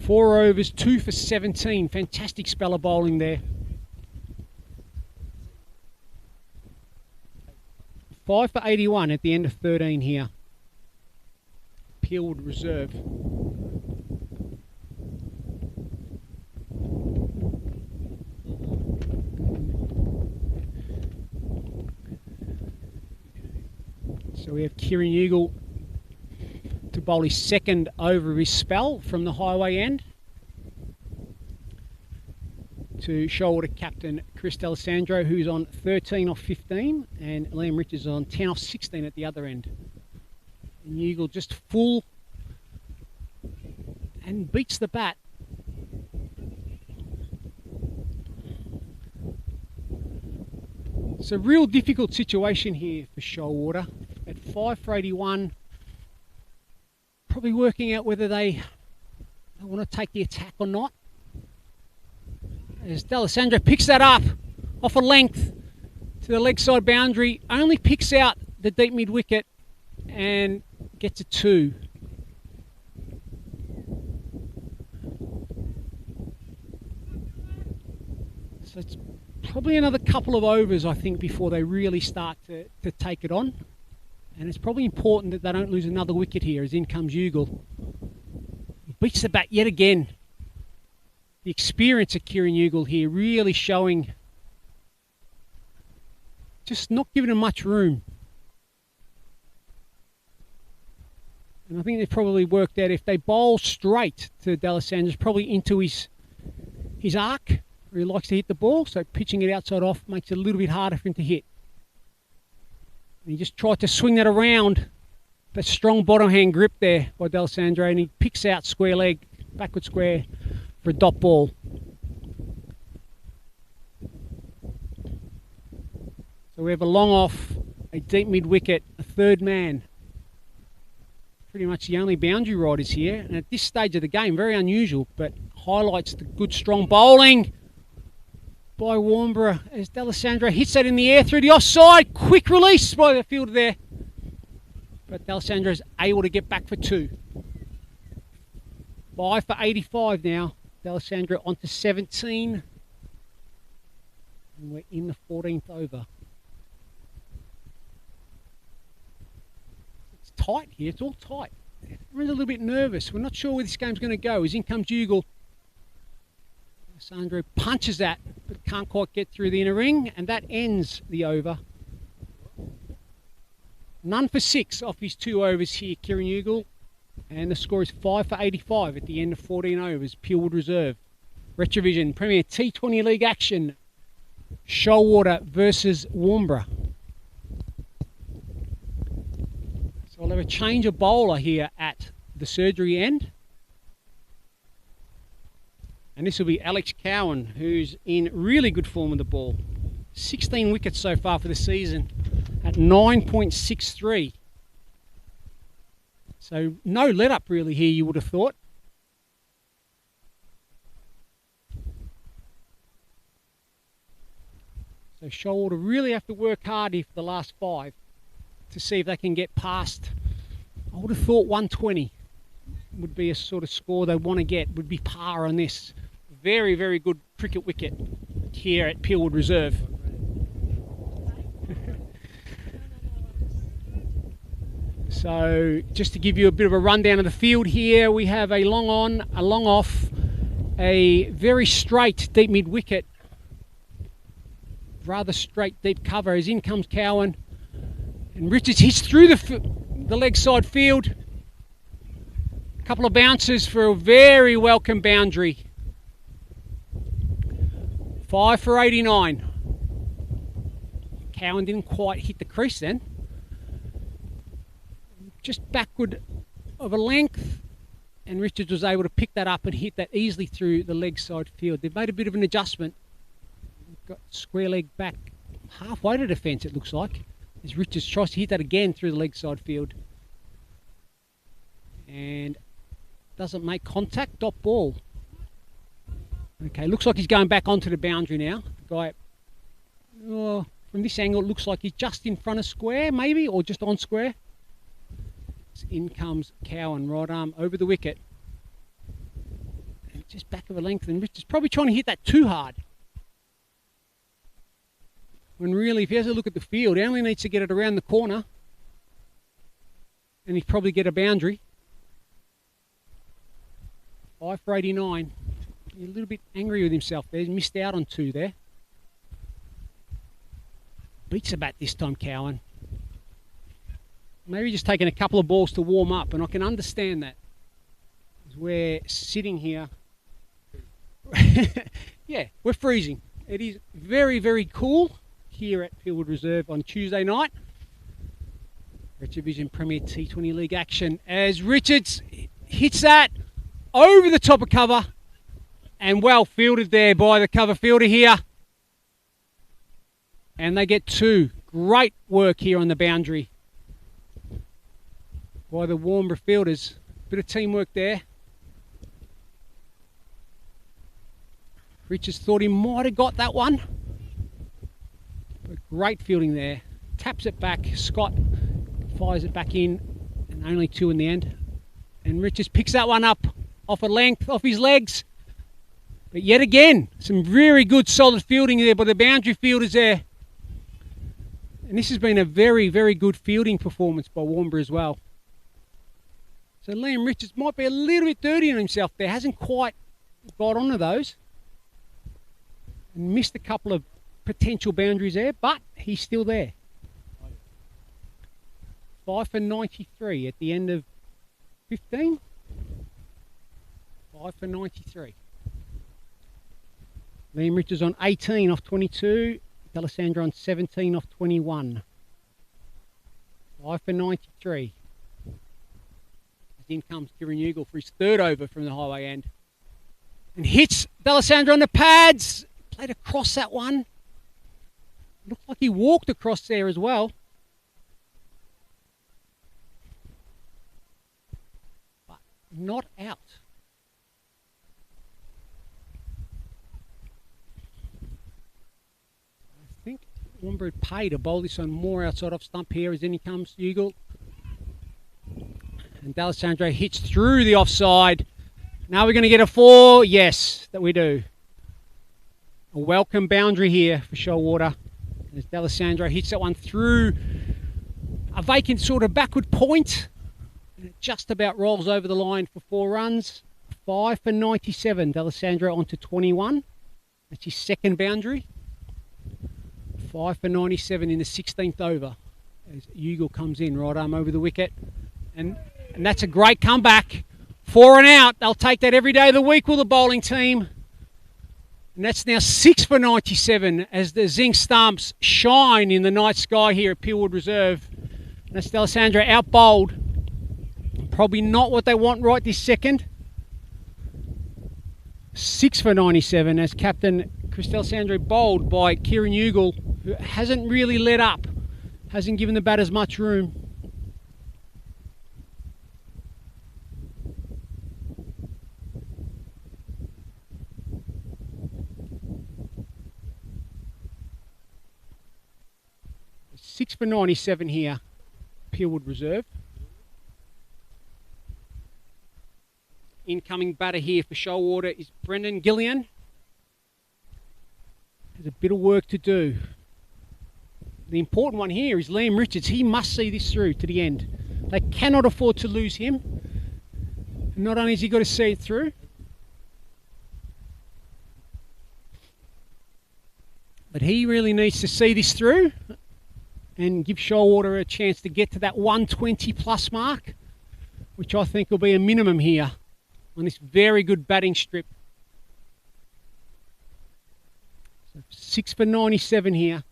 4 overs, 2 for 17. Fantastic spell of bowling there. 5 for 81 at the end of 13 here. Peelwood reserve. So we have Kieran Eagle to bowl his second over of his spell from the highway end to Shoalwater captain Chris D'Alessandro, who's on 13 off 15, and Liam Richards on 10 off 16 at the other end. And Eagle just full and beats the bat. It's a real difficult situation here for Shoalwater. At 5 for 81, probably working out whether they want to take the attack or not. As D'Alessandro picks that up off a length to the leg side boundary, only picks out the deep mid wicket and gets a 2. So it's probably another couple of overs, I think, before they really start to take it on. And it's probably important that they don't lose another wicket here, as in comes Ugle. Beats the bat yet again. The experience of Kieran Ugle here really showing, just not giving him much room. And I think they've probably worked out if they bowl straight to D'Alessandra's, probably into his arc, where he likes to hit the ball, so pitching it outside off makes it a little bit harder for him to hit. And he just tried to swing that around, that strong bottom hand grip there by D'Alessandro, and he picks out square leg, backward square for a dot ball. So we have a long off, a deep mid wicket, a third man. Pretty much the only boundary riders here, and at this stage of the game, very unusual, but highlights the good strong bowling by Warnbro as D'Alessandro hits that in the air through the offside. Quick release by the fielder there, but D'Alessandro is able to get back for 2. 5 for 85 now. D'Alessandro onto 17, and we're in the 14th over. It's tight here, it's all tight. Everyone's a little bit nervous. We're not sure where this game's going to go. As in comes Ugle. D'Alessandro punches that, but can't quite get through the inner ring, and that ends the over. None for 6 off his 2 overs here, Kieran Ugle. And the score is 5 for 85 at the end of 14 overs. Purewood Reserve. RetraVision Premier T20 League action. Shoalwater versus Warnbro. So I'll have a change of bowler here at the surgery end. And this will be Alex Cowan, who's in really good form with the ball. 16 wickets so far for the season at 9.63. So no let up really here, you would have thought. So Shoalwater really have to work hard here for the last 5 to see if they can get past. I would have thought 120 would be a sort of score they want to get, would be par on this. Very, very good cricket wicket here at Purewood Reserve. So just to give you a bit of a rundown of the field here, we have a long on, a long off, a very straight deep mid wicket, rather straight deep cover as in comes Cowan, and Richards hits through the leg side field. A couple of bounces for a very welcome boundary. 5 for 89. Cowan didn't quite hit the crease then. Just backward of a length, and Richards was able to pick that up and hit that easily through the leg side field. They've made a bit of an adjustment. Got square leg back halfway to defence, it looks like, as Richards tries to hit that again through the leg side field. And doesn't make contact, dot ball. Okay, looks like he's going back onto the boundary now. The guy, from this angle, it looks like he's just in front of square, maybe, or just on square. In comes Cowan, right arm over the wicket. And just back of a length, and Richard's probably trying to hit that too hard. When really, if he has a look at the field, he only needs to get it around the corner, and he'd probably get a boundary. 5 for 89. He's a little bit angry with himself there. He's missed out on 2 there. Beats the bat this time, Cowan. Maybe just taking a couple of balls to warm up, and I can understand that. As we're sitting here. Yeah, we're freezing. It is very, very cool here at Purewood Reserve on Tuesday night. RetraVision Premier T20 League action as Richards hits that over the top of cover, and well fielded there by the cover fielder here. And they get 2. Great work here on the boundary by the Warnbro fielders. Bit of teamwork there. Richards thought he might have got that one. But great fielding there. Taps it back. Scott fires it back in, and only 2 in the end. And Richards picks that one up off a length, off his legs. But yet again, some very good solid fielding there by the boundary fielders there. And this has been a very, very good fielding performance by Warnbro as well. So Liam Richards might be a little bit dirty on himself there. Hasn't quite got onto those. And missed a couple of potential boundaries there, but he's still there. 5 for 93 at the end of 15. 5 for 93. Liam Richards on 18 off 22. D'Alessandro on 17 off 21. 5 for 93. As in comes Kieran Ugle for his third over from the highway end. And hits D'Alessandro on the pads. Played across that one. Looked like he walked across there as well. But not out. I think Warnbro paid to bowl this on more outside off stump here as in he comes Ugle. And D'Alessandro hits through the offside. Now we're going to get a 4. Yes, that we do. A welcome boundary here for Shoalwater. As D'Alessandro hits that one through a vacant sort of backward point. And it just about rolls over the line for 4 runs. 5 for 97. D'Alessandro onto 21. That's his second boundary. 5 for 97 in the 16th over. As Ugle comes in, right arm over the wicket. And that's a great comeback. 4 and out. They'll take that every day of the week, will the bowling team. And that's now 6 for 97 as the zinc stumps shine in the night sky here at Peelwood Reserve. And that's D'Alessandro out bowled. Probably not what they want right this second. 6 for 97 as captain Chris D'Alessandro bowled by Kieran Ugle, who hasn't really let up, hasn't given the batters much room. Six for 97 here, Peelwood Reserve. Incoming batter here for Shoalwater is Brendan Gillian. There's a bit of work to do. The important one here is Liam Richards. He must see this through to the end. They cannot afford to lose him. And not only has he got to see it through, but he really needs to see this through and give Shoalwater a chance to get to that 120 plus mark, which I think will be a minimum here on this very good batting strip. So 6 for 97 here.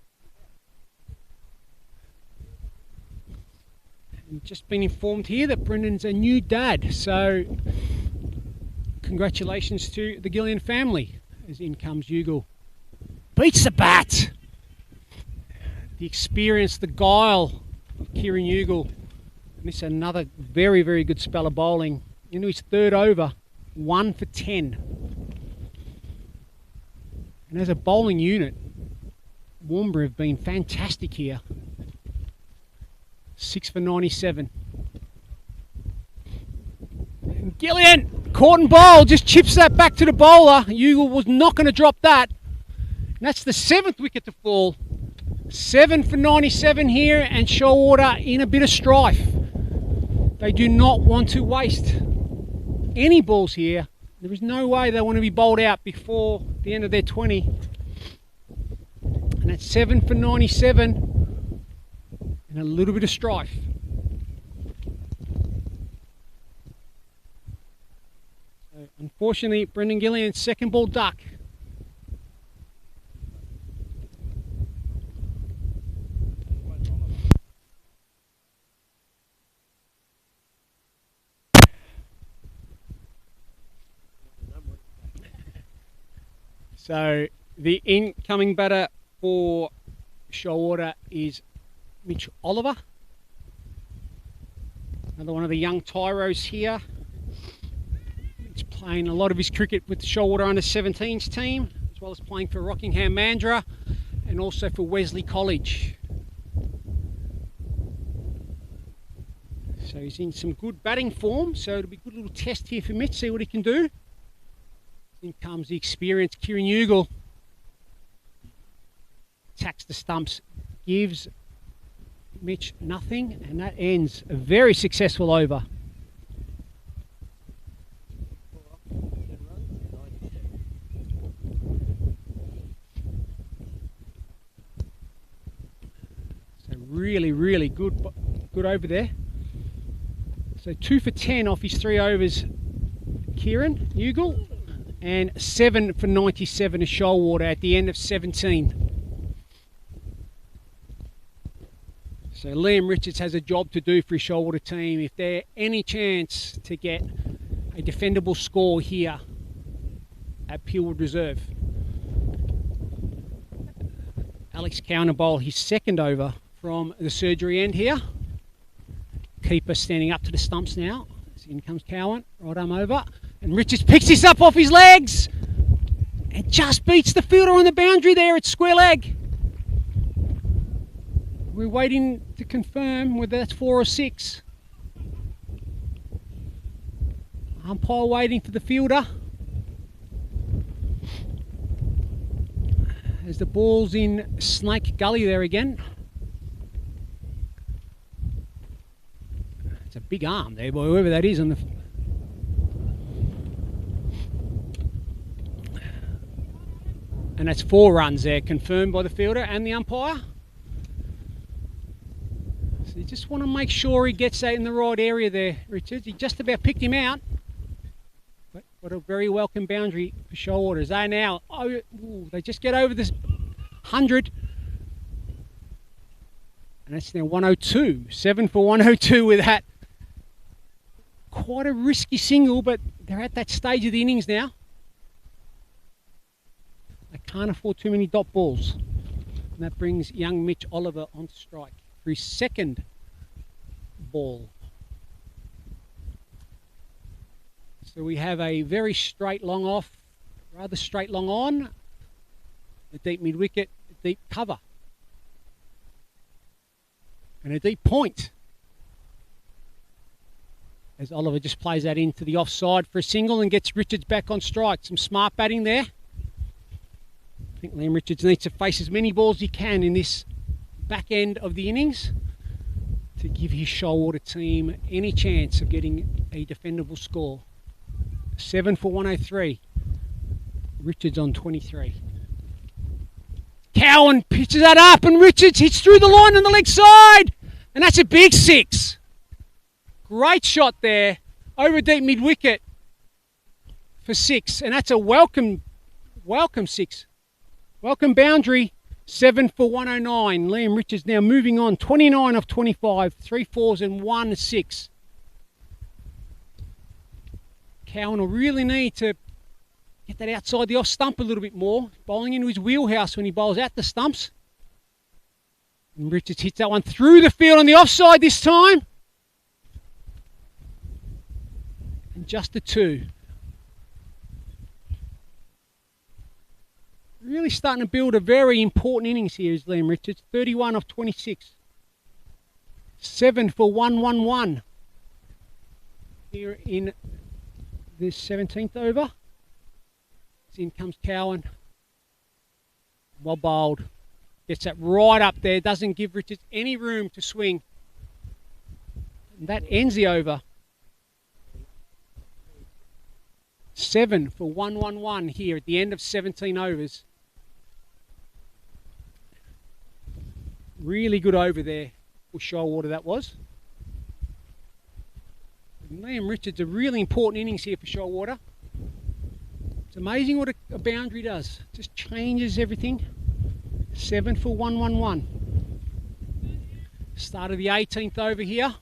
And just been informed here that Brendan's a new dad, so congratulations to the Gillian family as in comes Ugle. Beats the bat! The experience, the guile of Kieran Ugle. And this is another very, very good spell of bowling. Into his third over, 1 for 10. And as a bowling unit, Warnbro have been fantastic here. 6 for 97. And Gillian, caught and bowled, just chips that back to the bowler. Ugle was not going to drop that. And that's the 7th wicket to fall. 7 for 97 here, and Shoalwater in a bit of strife. They do not want to waste any balls here. There is no way they want to be bowled out before the end of their 20. And that's 7 for 97 and a little bit of strife. So unfortunately, Brendan Gillian's second ball duck. So the incoming batter for Shoalwater is Mitch Oliver. Another one of the young tyros here. He's playing a lot of his cricket with the Shoalwater under-17s team, as well as playing for Rockingham Mandurah and also for Wesley College. So he's in some good batting form, so it'll be a good little test here for Mitch, see what he can do. In comes the experienced Kieran Ugle. Attacks the stumps, gives Mitch nothing, and that ends a very successful over. 10 runs, 97. So really good over there. So 2 for 10 off his 3 overs, Kieran Ugle, and 7 for 97 to Shoalwater at the end of 17. So Liam Richards has a job to do for his Shoalwater team. If there's any chance to get a defendable score here at Peelwood Reserve. Alex Cowan bowl his second over from the surgery end here. Keeper standing up to the stumps now. So in comes Cowan, right arm over. And Richards picks this up off his legs and just beats the fielder on the boundary there at square leg. We're waiting to confirm whether that's 4 or 6. Umpire waiting for the fielder. As the ball's in Snake Gully there again. It's a big arm there, boy, whoever that is on the... And that's 4 runs there, confirmed by the fielder and the umpire. So you just want to make sure he gets that in the right area there, Richards. He just about picked him out. But what a very welcome boundary for Shoalwater. They now, they just get over this 100. And that's now 102. 7 for 102 with that. Quite a risky single, but they're at that stage of the innings now. They can't afford too many dot balls. And that brings young Mitch Oliver on strike for his second ball. So we have a very straight long off, rather straight long on, a deep mid wicket, a deep cover, and a deep point. As Oliver just plays that into the offside for a single and gets Richards back on strike. Some smart batting there. I think Liam Richards needs to face as many balls as he can in this back end of the innings to give his Shoalwater team any chance of getting a defendable score. 7 for 103. Richards on 23. Cowan pitches that up and Richards hits through the line on the leg side. And that's a big 6. Great shot there over deep mid wicket for 6. And that's a welcome 6. Welcome boundary. 7 for 109. Liam Richards now moving on. 29 off 25. 3 4s and 1 6. Cowan will really need to get that outside the off stump a little bit more. Bowling into his wheelhouse when he bowls out the stumps. And Richards hits that one through the field on the offside this time. And just a 2. Really starting to build a very important innings here is Liam Richards. 31 off 26. 7 for 111. Here in this 17th over. In comes Cowan. Well bowled. Gets that right up there. Doesn't give Richards any room to swing. And that ends the over. 7 for 111 here at the end of 17 overs. Really good over there for Shoalwater that was. And Liam Richards, a really important innings here for Shoalwater. It's amazing what a boundary does. Just changes everything. 7 for 111. Start of the 18th over here.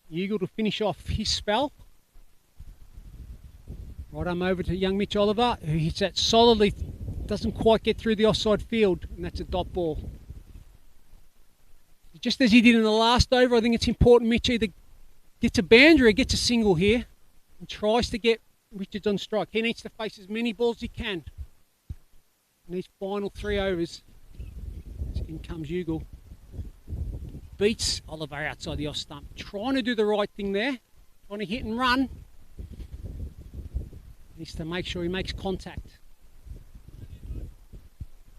Eagle to finish off his spell. Right arm over to young Mitch Oliver, who hits that solidly. Doesn't quite get through the offside field, and that's a dot ball. Just as he did in the last over, I think it's important Mitch either gets a boundary or gets a single here and tries to get Richards on strike. He needs to face as many balls as he can in these final 3 overs. In comes Ugle. Beats Oliver outside the off stump. Trying to do the right thing there. Trying to hit and run. Needs to make sure he makes contact.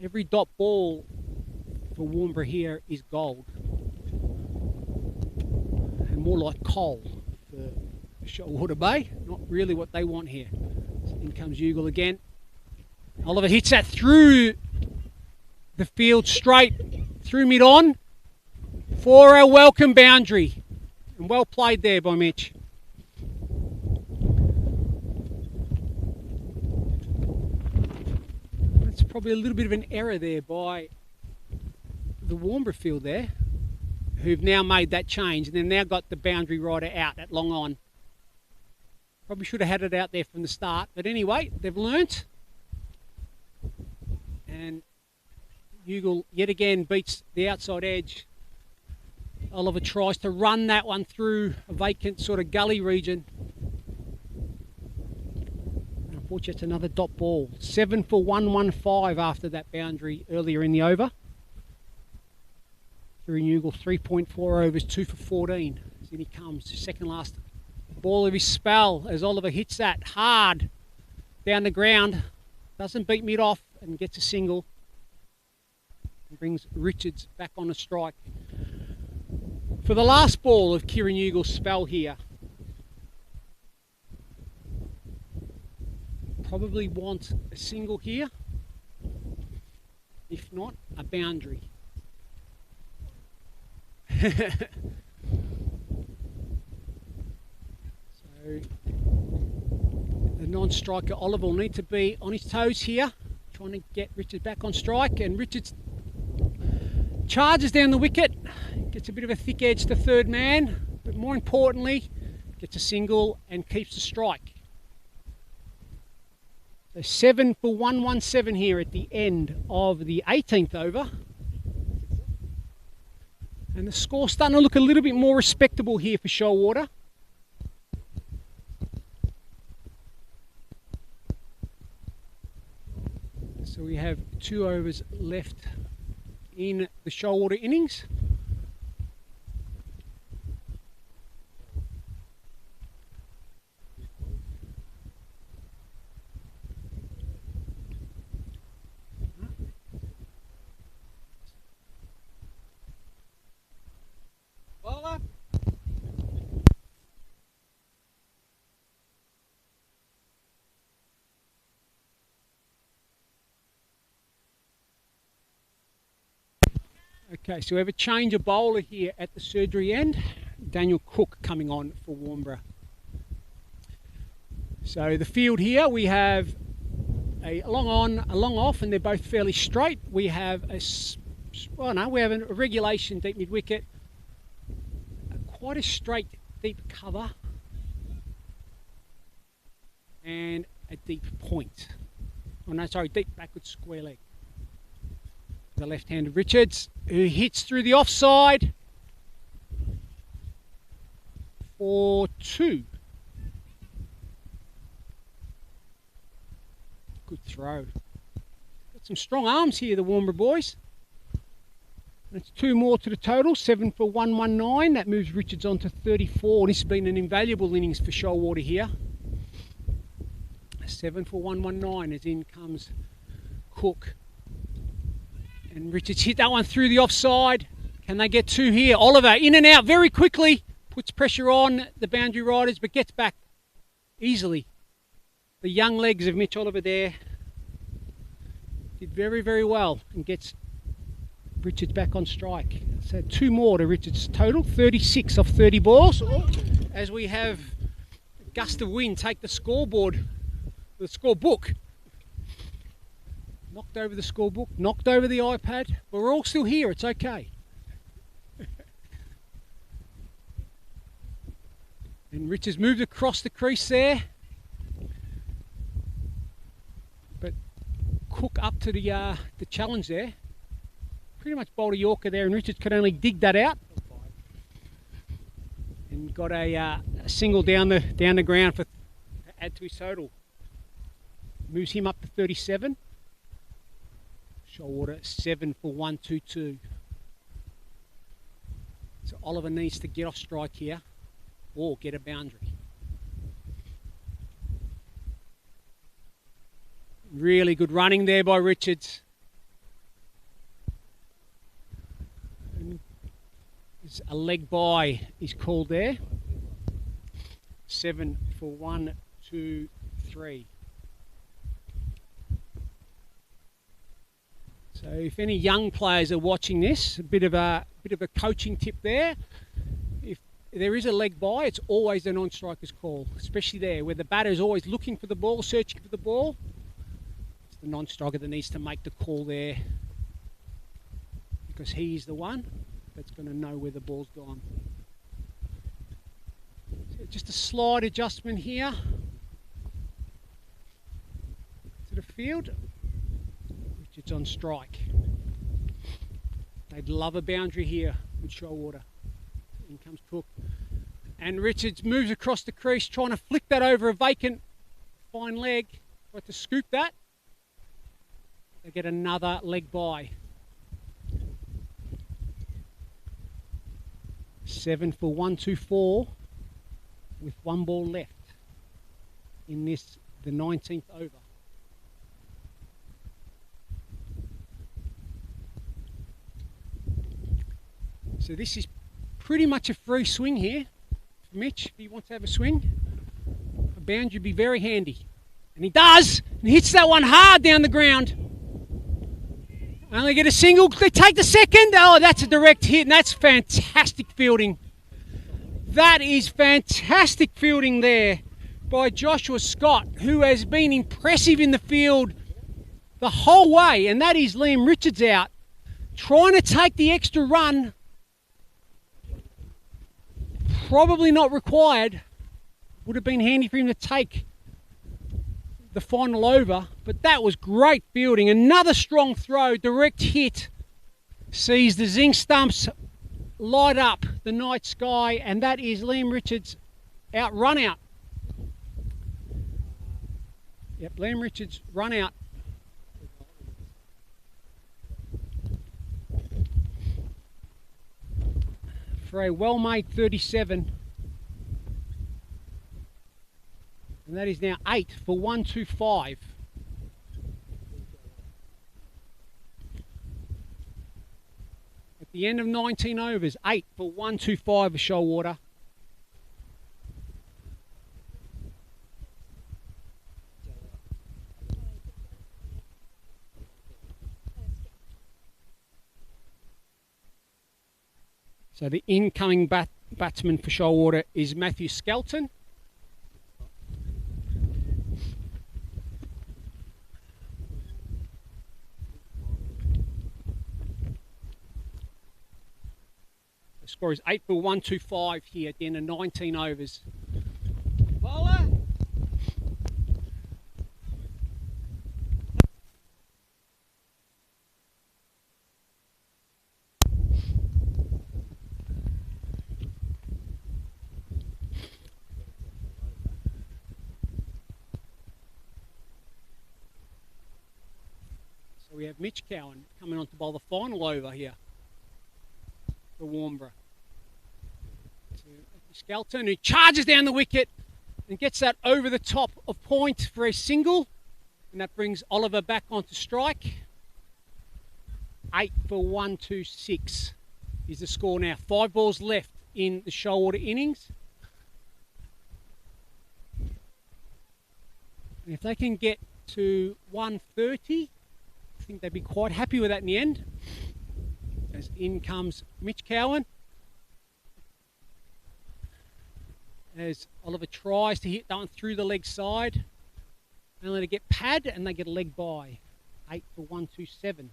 Every dot ball for Warnbro here is gold. And more like coal for Shoalwater Bay. Not really what they want here. So in comes Ugle again. Oliver hits that through the field straight through mid-on for a welcome boundary. And well played there by Mitch. That's probably a little bit of an error there by the Warnbro field there, who've now made that change, and they've now got the boundary rider out at long on. Probably should have had it out there from the start, but anyway, they've learnt. And Ugle yet again beats the outside edge. Oliver tries to run that one through a vacant sort of gully region. Unfortunately, it's another dot ball. 7 for 115 after that boundary earlier in the over. Kieran Ugle 3.4 overs, 2 for 14. So in he comes, second last ball of his spell as Oliver hits that hard down the ground. Doesn't beat mid off and gets a single. And brings Richards back on a strike. For the last ball of Kieran Ugle's spell here. Probably want a single here. If not, a boundary. So the non-striker Oliver will need to be on his toes here, trying to get Richards back on strike, and Richards charges down the wicket, gets a bit of a thick edge to third man, but more importantly gets a single and keeps the strike. So 7 for 117 here at the end of the 18th over. And the score's starting to look a little bit more respectable here for Shoalwater. So we have 2 overs left in the Shoalwater innings. Bowler. Okay, so we have a change of bowler here at the surgery end. Daniel Cook coming on for Warnbro. So the field here, we have a long on, a long off, and they're both fairly straight. We have we have a regulation deep mid wicket, quite a straight deep cover, and a deep point. Oh no, sorry, deep backward square leg. The left-handed Richards, who hits through the offside for 2. Good throw. Got some strong arms here, the Warnbro boys. That's 2 more to the total, 7 for 119. That moves Richards on to 34. This has been an invaluable innings for Shoalwater here. 7 for 119 as in comes Cook. And Richards hit that one through the offside. Can they get 2 here? Oliver in and out very quickly. Puts pressure on the boundary riders, but gets back easily. The young legs of Mitch Oliver there did very, very well and gets Richards back on strike. So 2 more to Richards' total, 36 off 30 balls. As we have a gust of wind take the scoreboard, the scorebook. Knocked over the scorebook, knocked over the iPad, but we're all still here, it's okay. And Richards moved across the crease there. But Cook up to the challenge there. Pretty much bowled a Yorker there, and Richards could only dig that out. And got a single down the ground to add to his total. Moves him up to 37. Shoalwater 7 for 122. So Oliver needs to get off strike here or get a boundary. Really good running there by Richards. There's a leg bye is called there. 7 for 1, 2, 3. So if any young players are watching this, a bit of a coaching tip there. If there is a leg bye, it's always a non-striker's call, especially there where the batter is always looking for the ball, searching for the ball. It's the non-striker that needs to make the call there, because he's the one that's going to know where the ball's gone. So just a slight adjustment here to the field. Richards on strike. They'd love a boundary here with Shoalwater. In comes Cook. And Richards moves across the crease, trying to flick that over a vacant fine leg. Try to scoop that. They get another leg bye. 7 for 1, 2, 4 with 1 ball left in this, the 19th over. So this is pretty much a free swing here for Mitch. If he wants to have a swing, a boundary would be very handy. And he does! And hits that one hard down the ground. Only get a single. They take the second. Oh, that's a direct hit, and that's fantastic fielding. That is fantastic fielding there by Joshua Scott, who has been impressive in the field the whole way. And that is Liam Richards out, trying to take the extra run. Probably not required. Would have been handy for him to take the final over, but that was great fielding. Another strong throw, direct hit, sees the zinc stumps light up the night sky, and that is Liam Richards out, run out. Yep, Liam Richards run out. For a well-made 37. And that is now 8 for 1, 2, 5. At the end of 19 overs, 8 for 1, 2, 5 for Shoalwater. So the incoming batsman for Shoalwater is Matthew Skelton. The score is 8 for 1, 2, 5 here at the end of 19 overs. Bowler. So we have Mitch Cowan coming on to bowl the final over here for Warnbro. Skelton, who charges down the wicket and gets that over the top of point for a single, and that brings Oliver back onto strike. 8 for 1, 2, 6 is the score now. 5 balls left in the Shoalwater innings. And if they can get to 130, I think they'd be quite happy with that in the end. As in comes Mitch Cowan. As Oliver tries to hit that one through the leg side. Only to get pad, and they get a leg bye. 8 for 1, 2, 7.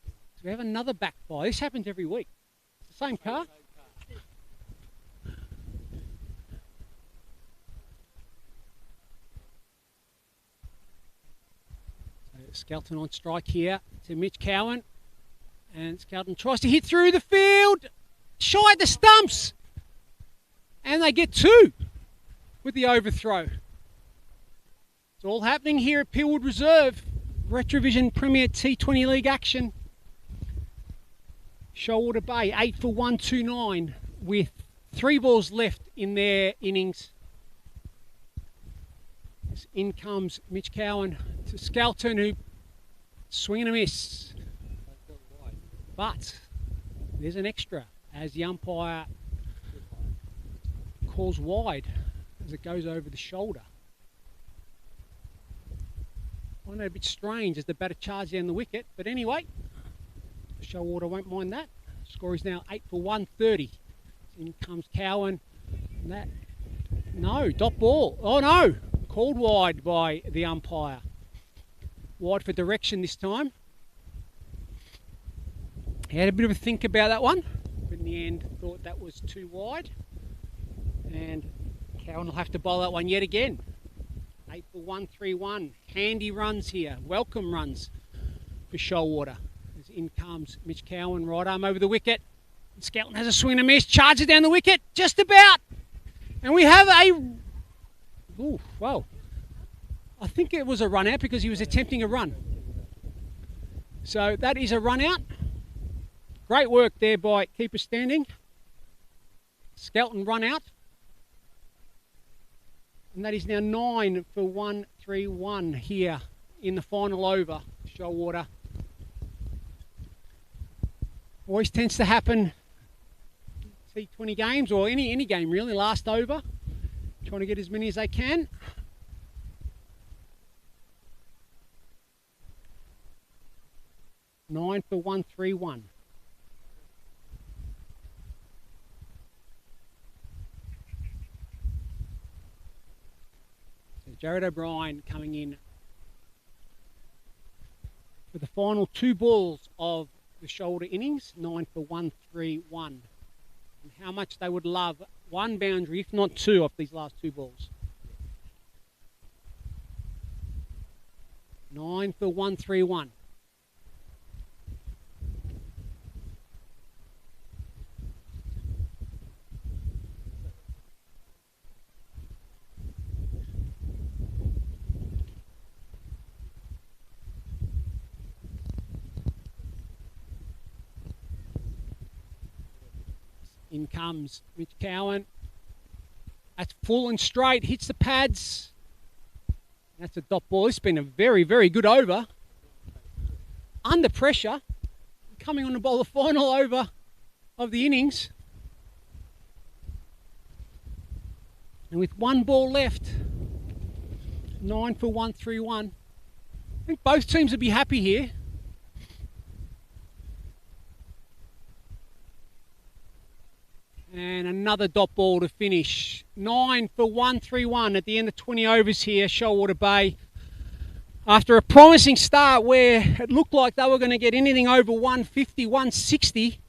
So we have another back bye. This happens every week. It's the same car. So Skelton on strike here to Mitch Cowan. And Skelton tries to hit through the field. Shy the stumps. And they get 2 with the overthrow. It's all happening here at Pillwood Reserve. RetraVision Premier T20 League action. Shoalwater Bay, 8 for 1, 2, 9 with 3 balls left in their innings. In comes Mitch Cowan to Skelton, who swing and a miss. But there's an extra. as the umpire calls wide as it goes over the shoulder. I know, a bit strange as the batter charged down the wicket, but anyway, Shoalwater won't mind that. Score is now 8 for 130. In comes Cowan. And that, no, dot ball. Oh no, called wide by the umpire. Wide for direction this time. He had a bit of a think about that one, but in the end thought that was too wide. And Cowan will have to bowl that one yet again. 8 for 131. Handy runs here. Welcome runs for Shoalwater. As in comes Mitch Cowan, right arm over the wicket. Skelton has a swing and a miss. Charges down the wicket. Just about. And we have a... Ooh, well, I think it was a run out because he was attempting a run. So that is a run out. Great work there by keeper standing. Skelton run out. And that is now 9 for 131 here in the final over. Shoalwater. Always tends to happen T20 games or any game really, last over. Trying to get as many as they can. Nine for 131. Jared O'Brien coming in for the final 2 balls of the shoulder innings, 9 for 131. And how much they would love 1 boundary, if not 2, off these last 2 balls. 9 for 131. In comes Mitch Cowan. That's full and straight. Hits the pads. That's a dot ball. It's been a very, very good over. Under pressure. Coming on to bowl the final over of the innings. And with 1 ball left. 9 for 131. I think both teams would be happy here. And another dot ball to finish. 9 for 131 at the end of 20 overs here, Shoalwater Bay. After a promising start where it looked like they were going to get anything over 150, 160,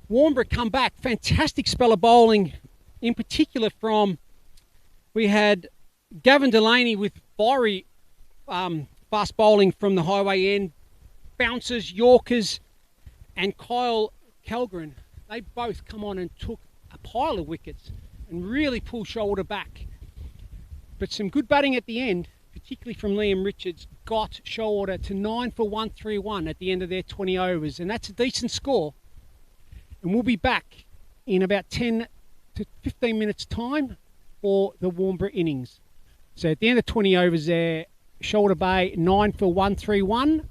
Warnbro come back. Fantastic spell of bowling, in particular from, we had Gavin Delaney with fiery fast bowling from the highway end, bouncers, Yorkers, and Kyle Kelgren. They both come on and took a pile of wickets and really pulled Shoalwater back. But some good batting at the end, particularly from Liam Richards, got Shoalwater to 9 for 131 at the end of their 20 overs. And that's a decent score. And we'll be back in about 10 to 15 minutes time for the Warnbro innings. So at the end of 20 overs there, Shoalwater Bay 9 for 131.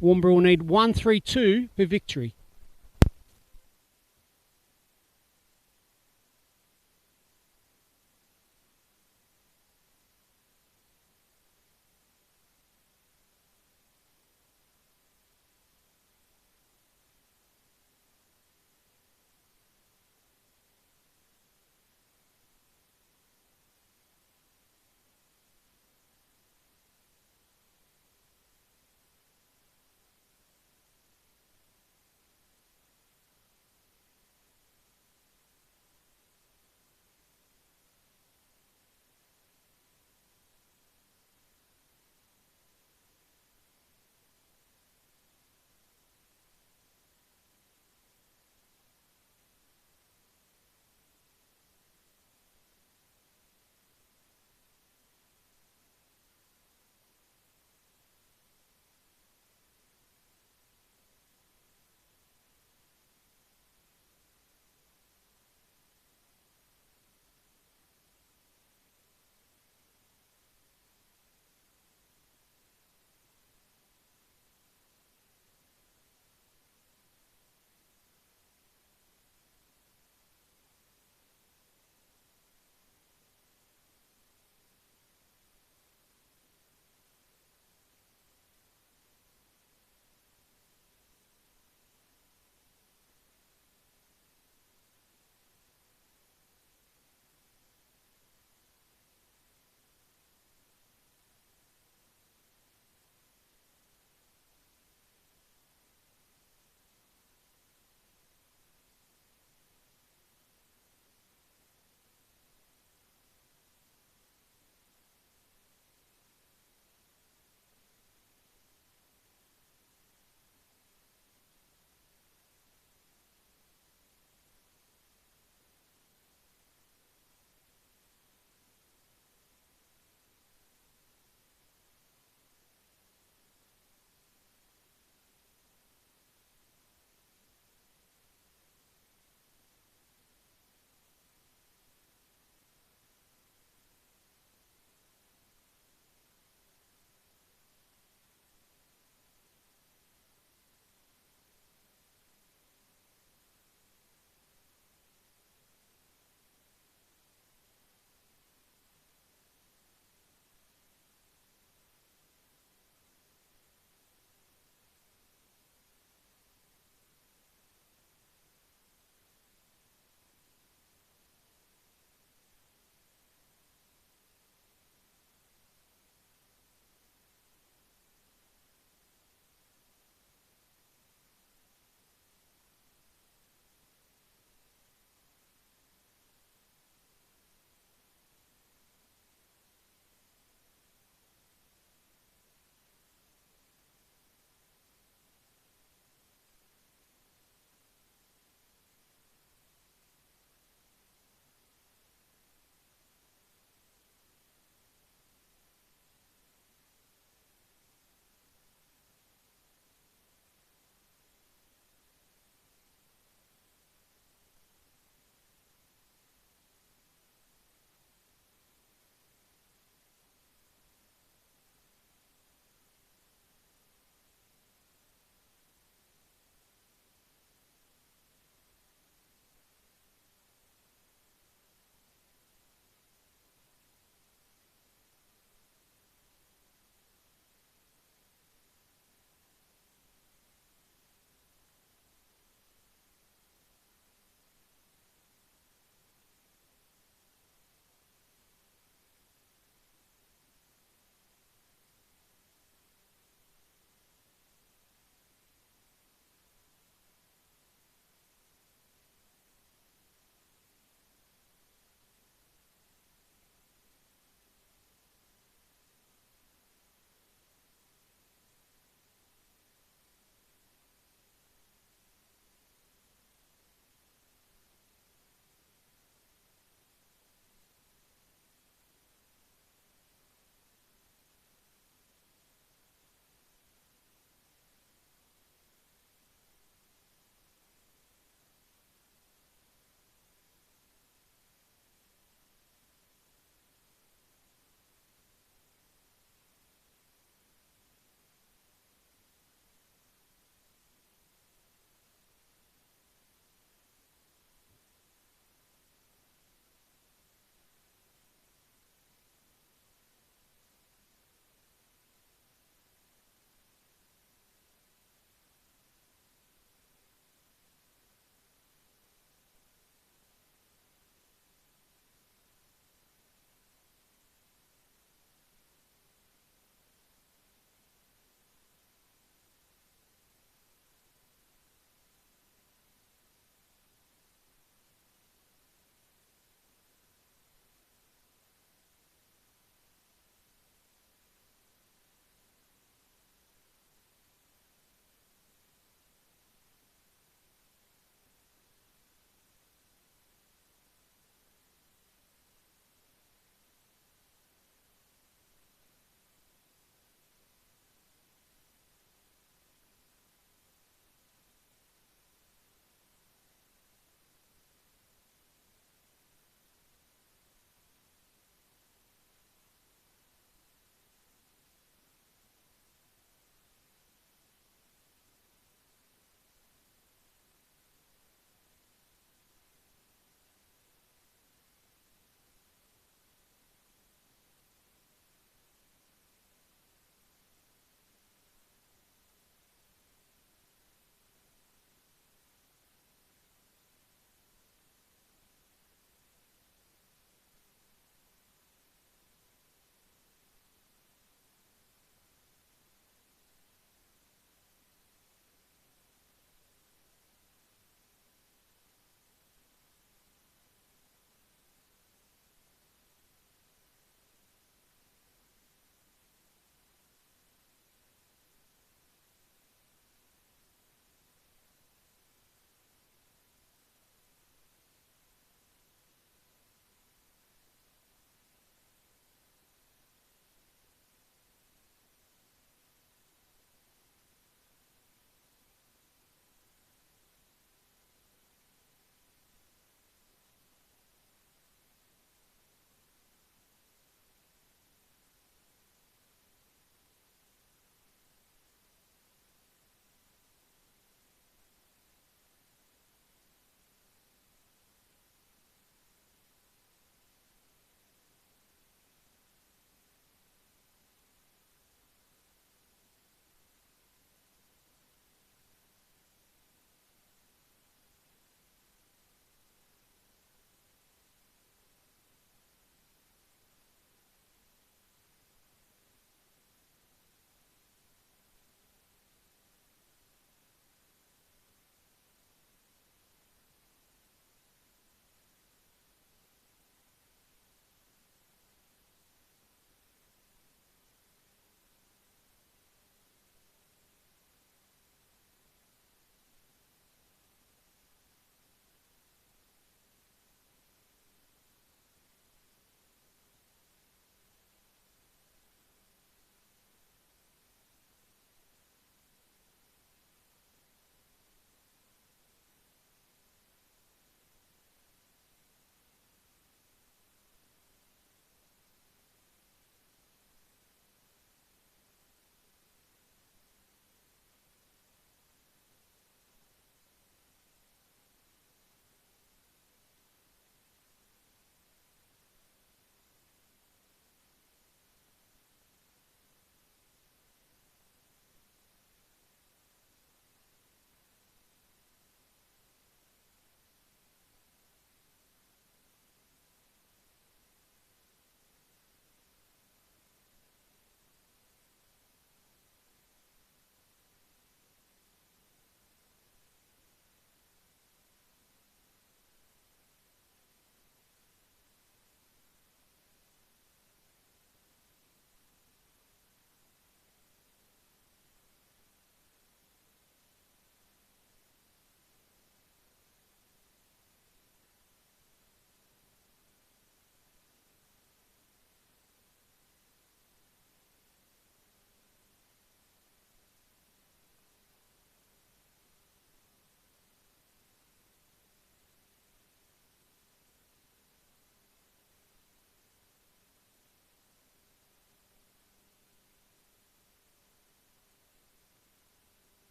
Warnbro will need 132 for victory.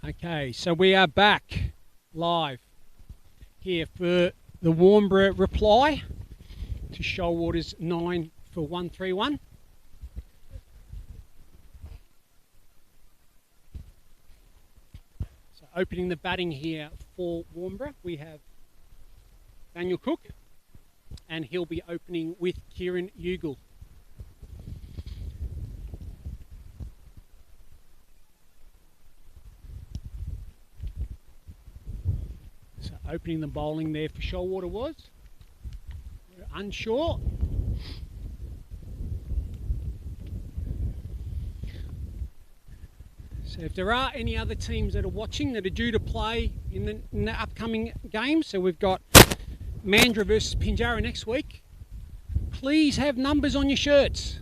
Okay, so we are back live here for the Warnbro reply to Shoalwater's 9 for 131. So opening the batting here for Warnbro, we have Daniel Cook, and he'll be opening with Kieran Ugle. So opening the bowling there for Shoalwater was, we're unsure. So if there are any other teams that are watching that are due to play in the upcoming games, so we've got Mandurah versus Pinjarra next week, please have numbers on your shirts.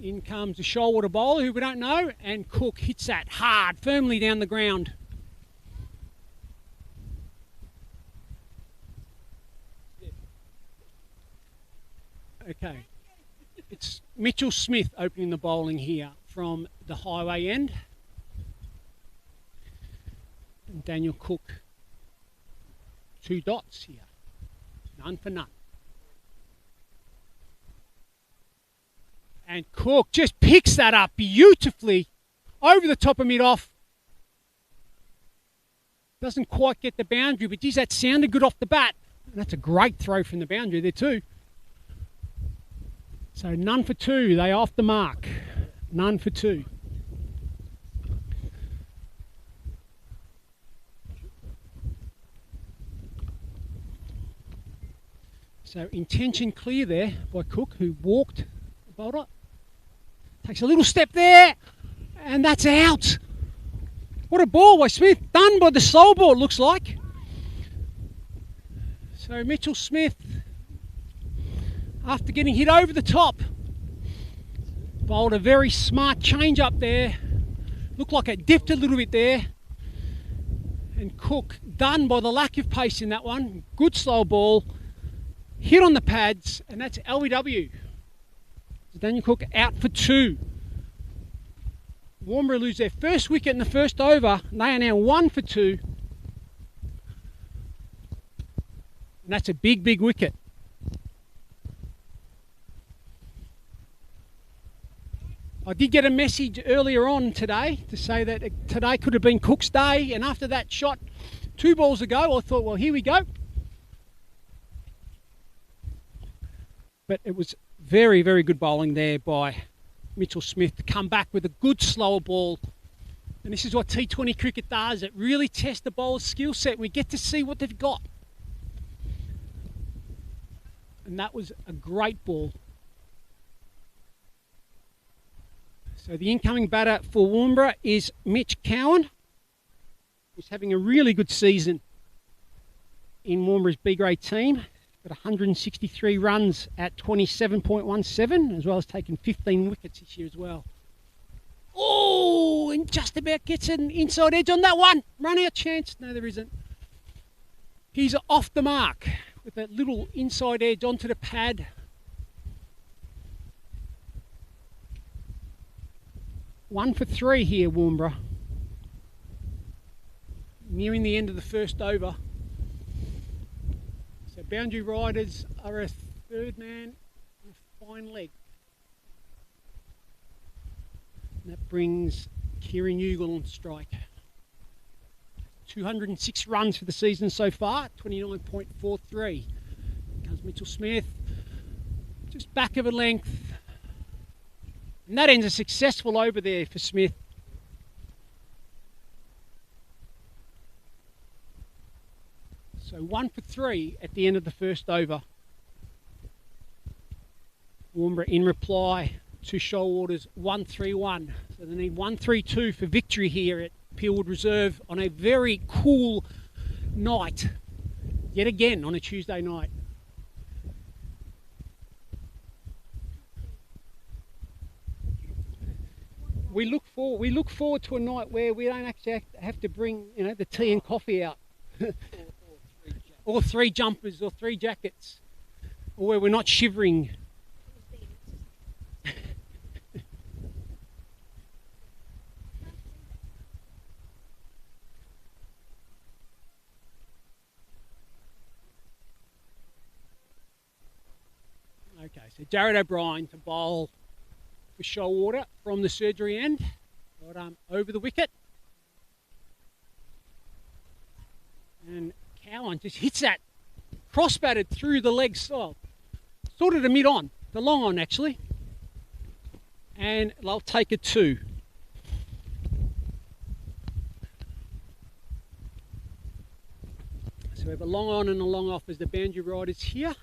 In comes the Shoalwater bowler, who we don't know, and Cook hits that hard, firmly down the ground. Okay, it's Mitchell Smith opening the bowling here from the highway end. And Daniel Cook, 2 dots here, none for none. And Cook just picks that up beautifully over the top of mid-off. Doesn't quite get the boundary, but geez, that sounded good off the bat. And that's a great throw from the boundary there too. So none for 2, they off the mark. None for 2. So intention clear there by Cook, who walked the bowler. Takes a little step there, and that's out. What a ball by Smith, done by the slow ball, it looks like. So Mitchell Smith, after getting hit over the top, bowled a very smart change up there. Looked like it dipped a little bit there. And Cook, done by the lack of pace in that one. Good slow ball. Hit on the pads, and that's LBW. Daniel Cook out for 2. Warnbro lose their first wicket in the first over. And they are now 1 for 2. And that's a big, big wicket. I did get a message earlier on today to say that today could have been Cook's day, and after that shot 2 balls ago, I thought, well, here we go. But it was very, very good bowling there by Mitchell Smith to come back with a good slower ball. And this is what T20 cricket does. It really tests the bowler's skill set. We get to see what they've got. And that was a great ball. So the incoming batter for Warnbro is Mitch Cowan, who's having a really good season in Warnbro's B-grade team. Got 163 runs at 27.17, as well as taking 15 wickets this year as well. Oh, and just about gets an inside edge on that one. Run out chance. No, there isn't. He's off the mark with that little inside edge onto the pad. One for 3 here, Warnbro. Nearing the end of the first over. So boundary riders are a 3rd man and a fine leg. And that brings Kieran Ugle on strike. 206 runs for the season so far, 29.43. Comes Mitchell Smith, just back of a length. And that ends a successful over there for Smith. So 1 for 3 at the end of the first over. Warnbro in reply to Shoalwater's 131. So they need 132 for victory here at Peelwood Reserve on a very cool night. Yet again on a Tuesday night. We look forward to a night where we don't actually have to bring, you know, the tea and coffee out. Or 3 jumpers or 3 jackets. Or where we're not shivering. So Jared O'Brien to bowl for Shoalwater from the surgery end. Right arm over the wicket. And Cowan just hits that cross-batted through the leg side. Sort of the mid-on, the long on actually. And they'll take a 2. So we have a long on and a long off as the boundary riders here.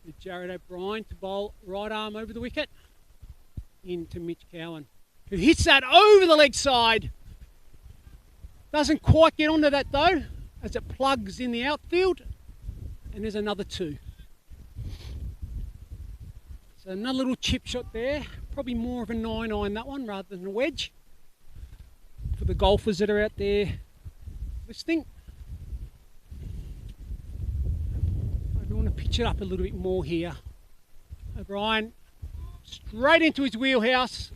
With Jared O'Brien to bowl right arm over the wicket. Into Mitch Cowan, who hits that over the leg side. Doesn't quite get onto that though, as it plugs in the outfield. And there's another 2. So another little chip shot there. Probably more of a 9-iron that one rather than a wedge. For the golfers that are out there listening. I want to pitch it up a little bit more here. O'Brien straight into his wheelhouse.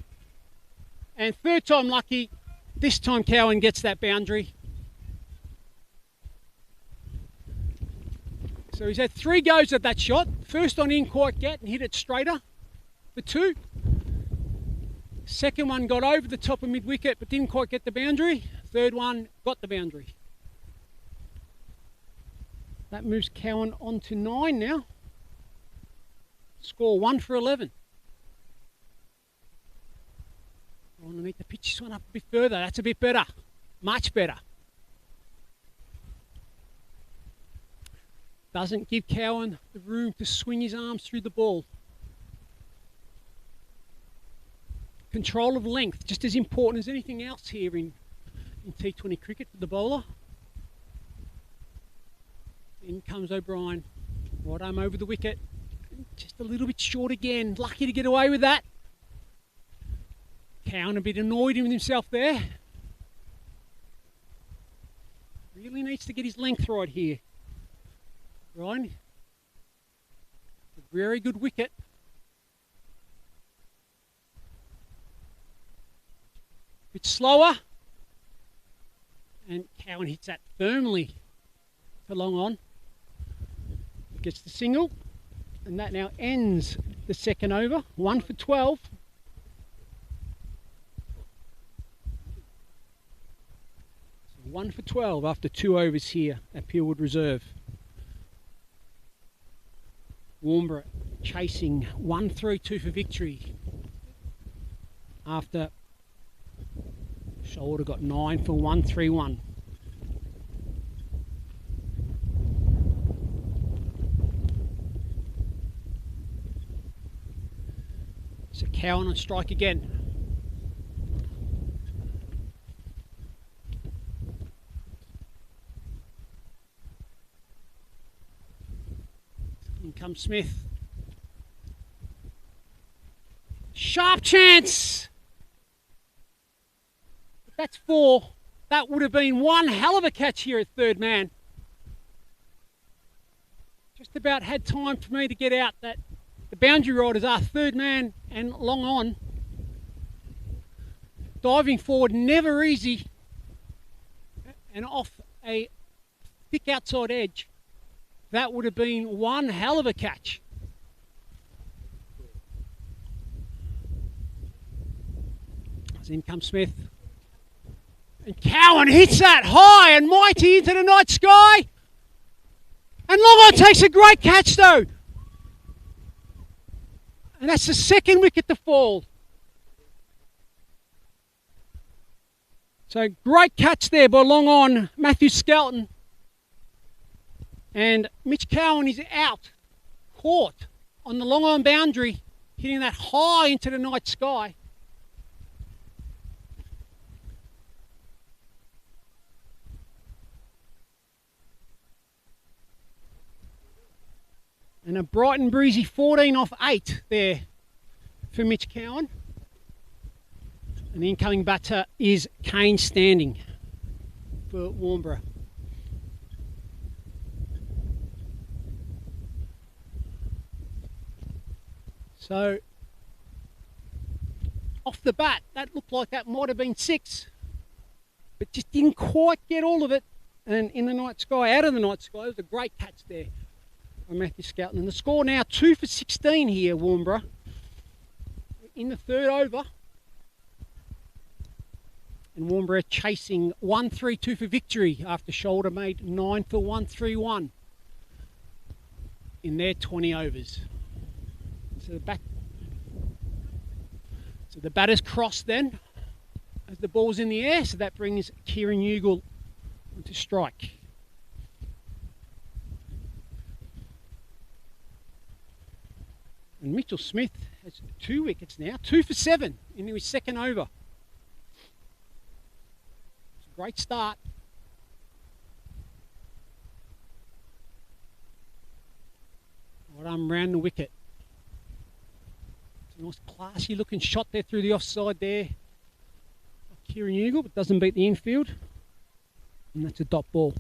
And third time lucky. This time Cowan gets that boundary. So he's had 3 goes at that shot. First one didn't quite get and hit it straighter for 2. Second one got over the top of mid-wicket but didn't quite get the boundary. Third one got the boundary. That moves Cowan on to 9 now. Score 1 for 11. I want to need to pitch this one up a bit further. That's a bit better. Much better. Doesn't give Cowan the room to swing his arms through the ball. Control of length, just as important as anything else here in T20 cricket for the bowler. In comes O'Brien. Right arm over the wicket. Just a little bit short again. Lucky to get away with that. Cowan a bit annoyed with himself there. Really needs to get his length right here. Right. A very good wicket. Bit slower. And Cowan hits that firmly for long on. Gets the single. And that now ends the second over. 1 for 12. So 1 for 12 after 2 overs here at Peelwood Reserve. Warnbro chasing 1-3-2 for victory after Shoalwater got 9 for 1-3-1. So Cowan on strike again. In comes Smith. Sharp chance! That's 4. That would have been one hell of a catch here at third man. Just about had time for me to get out that the boundary riders are third man and long on. Diving forward, never easy. And off a thick outside edge. That would have been one hell of a catch. As in comes Smith. And Cowan hits that high and mighty into the night sky. And Longo takes a great catch though. And that's the second wicket to fall. So great catch there by long on Matthew Skelton. And Mitch Cowan is out, caught on the long on boundary, hitting that high into the night sky. And a bright and breezy 14 off 8 there for Mitch Cowan. And the incoming batter is Kane Standing for Warnbro. So, off the bat, that looked like that might have been 6, but just didn't quite get all of it. And in the night sky, out of the night sky, it was a great catch there by Matthew Skelton. And the score now 2 for 16 here, Warnbro. In the third over. And Warnbro chasing 1-3-2 for victory after Shoalwater made 9 for 1-3-1 in their 20 overs. So the batters cross then as the ball's in the air, so that brings Kieran Ugle to strike. And Mitchell Smith has 2 wickets now, 2 for 7 into his second over. It's a great start. Well done round the wicket. It's a nice classy looking shot there through the offside there. Kieran Ugle, but doesn't beat the infield. And that's a dot ball.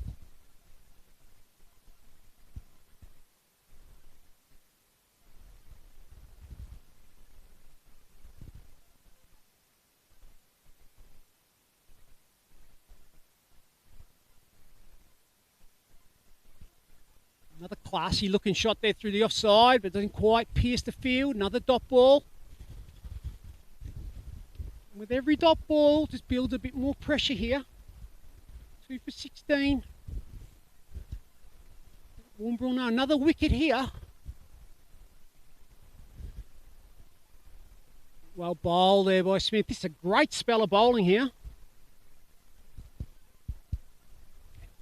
Another classy looking shot there through the offside, but doesn't quite pierce the field. Another dot ball. And with every dot ball, just builds a bit more pressure here. 2 for 16. Warnbro now another wicket here. Well bowled there by Smith. This is a great spell of bowling here.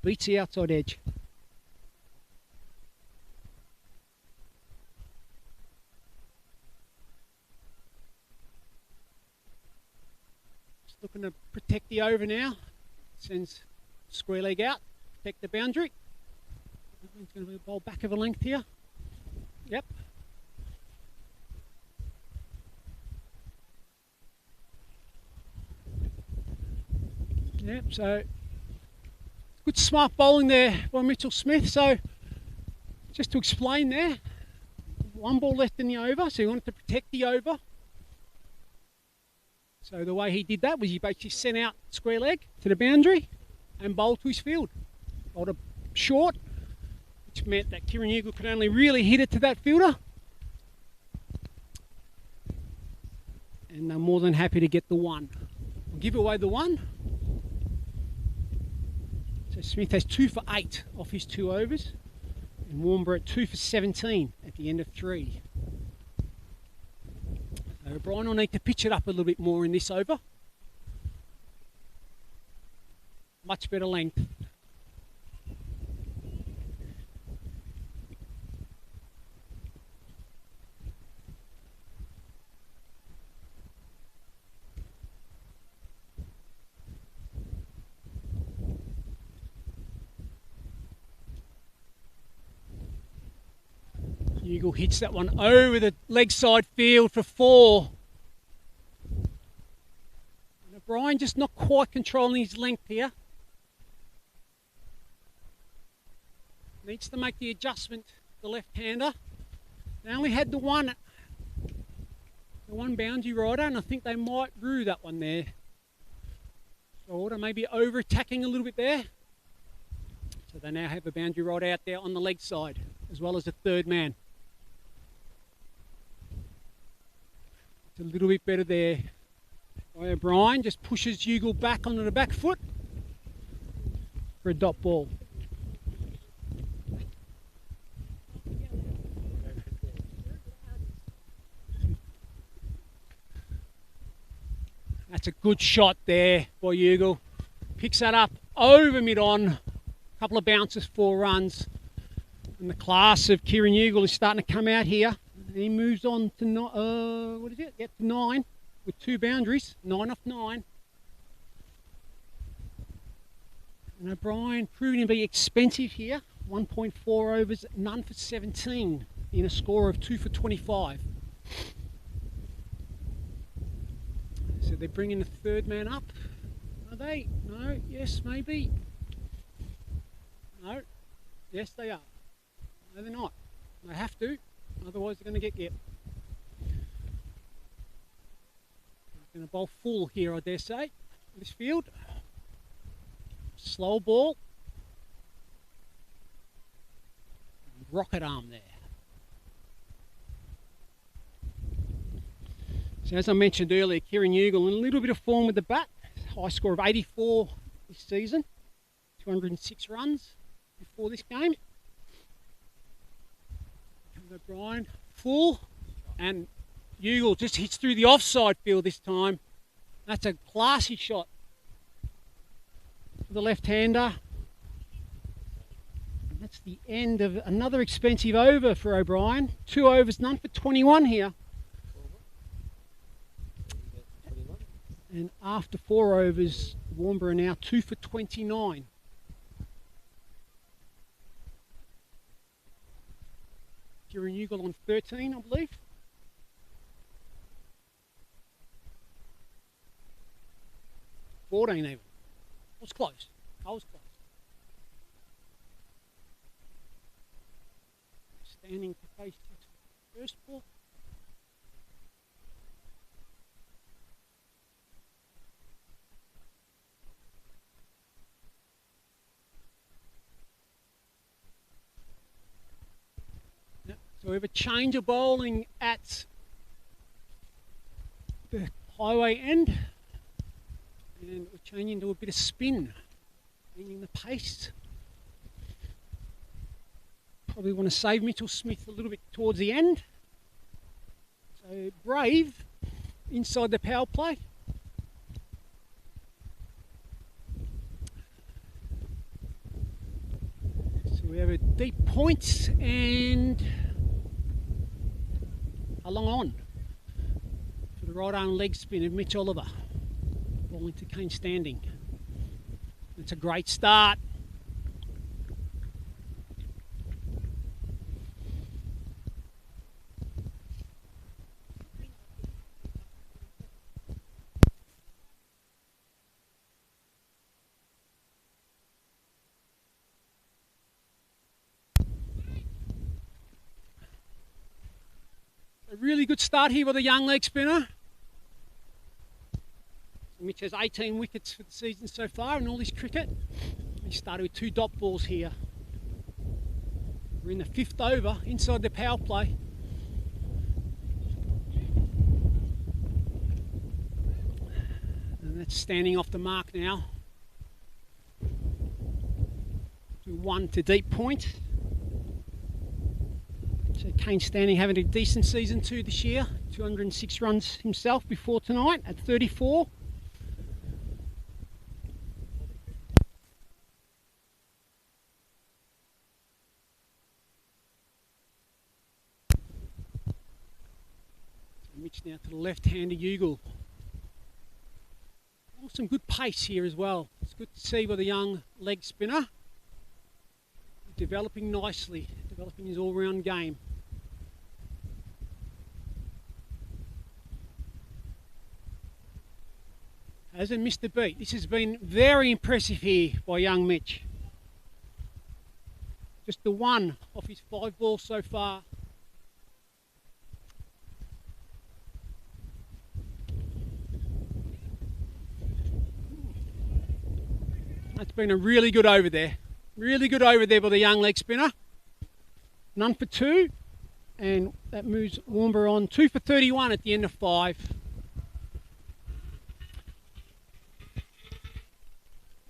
Beats the outside edge. Looking to protect the over now. Sends square leg out, protect the boundary. It's going to be a bowl back of a length here. Yep. Yep, so good smart bowling there by Mitchell Smith. So just to explain there, 1 ball left in the over, so he wanted to protect the over. So the way he did that was he basically sent out square leg to the boundary and bowled to his field. Bowled a short, which meant that Kieran Ugle could only really hit it to that fielder. And they're more than happy to get the 1. We'll give away the 1. So Smith has 2 for 8 off his 2 overs. And Warnbro at 2 for 17 at the end of 3. So Brian will need to pitch it up a little bit more in this over. Much better length. Ugle hits that one over the leg side field for 4. And O'Brien just not quite controlling his length here. Needs to make the adjustment, the left-hander. They only had the one boundary rider, and I think they might rue that one there. So maybe over-attacking a little bit there. So they now have a boundary rider out there on the leg side, as well as a third man. It's a little bit better there by O'Brien. Just pushes Ugle back onto the back foot for a dot ball. That's a good shot there by Ugle. Picks that up over mid-on. A couple of bounces, 4 runs. And the class of Kieran Ugle is starting to come out here. He moves on to, to 9 with 2 boundaries. 9 off 9. And O'Brien proving to be expensive here. 1.4 overs, none for 17 in a score of 2 for 25. So they're bringing the third man up. Are they? No. Yes, maybe. No. Yes, they are. No, they're not. They have to. Otherwise, they're going to get He's going to bowl full here, I dare say. This field. Slow ball. rocket arm there. So as I mentioned earlier, Kieran Ugle in a little bit of form with the bat. High score of 84 this season. 206 runs before this game. O'Brien full, and Ugle just hits through the offside field this time. That's a classy shot for the left-hander. And that's the end of another expensive over for O'Brien. 2 overs, none for 21 here. And after 4 overs, Warnbro are now 2 for 29. Kieran Ugle on 13, I believe. $14 even. It was close. I was close. Standing to face first ball. So we have a change of bowling at the highway end, and we're changing to a bit of spin, changing the pace. Probably want to save Mitchell Smith a little bit towards the end. So Brave inside the power play. So we have a deep point and a long on for the right arm leg spin of Mitch Oliver. Ball into Kane Standing. It's a great start. A really good start here with a young leg spinner. Mitch has 18 wickets for the season so far in all his cricket. He started with 2 dot balls here. We're in the 5th over inside the power play. And that's standing off the mark now. 1 to deep point. So Kane Standing having a decent season too this year. 206 runs himself before tonight at 34. Mitch now to the left-hander Ugle. Oh, some good pace here as well. It's good to see with a young leg spinner. Developing nicely, developing his all-round game. Hasn't missed a beat. This has been very impressive here by young Mitch. Just the 1 off his 5 balls so far. That's been a really good over there. Really good over there by the young leg spinner. None for 2. And that moves Warnbro on 2 for 31 at the end of 5.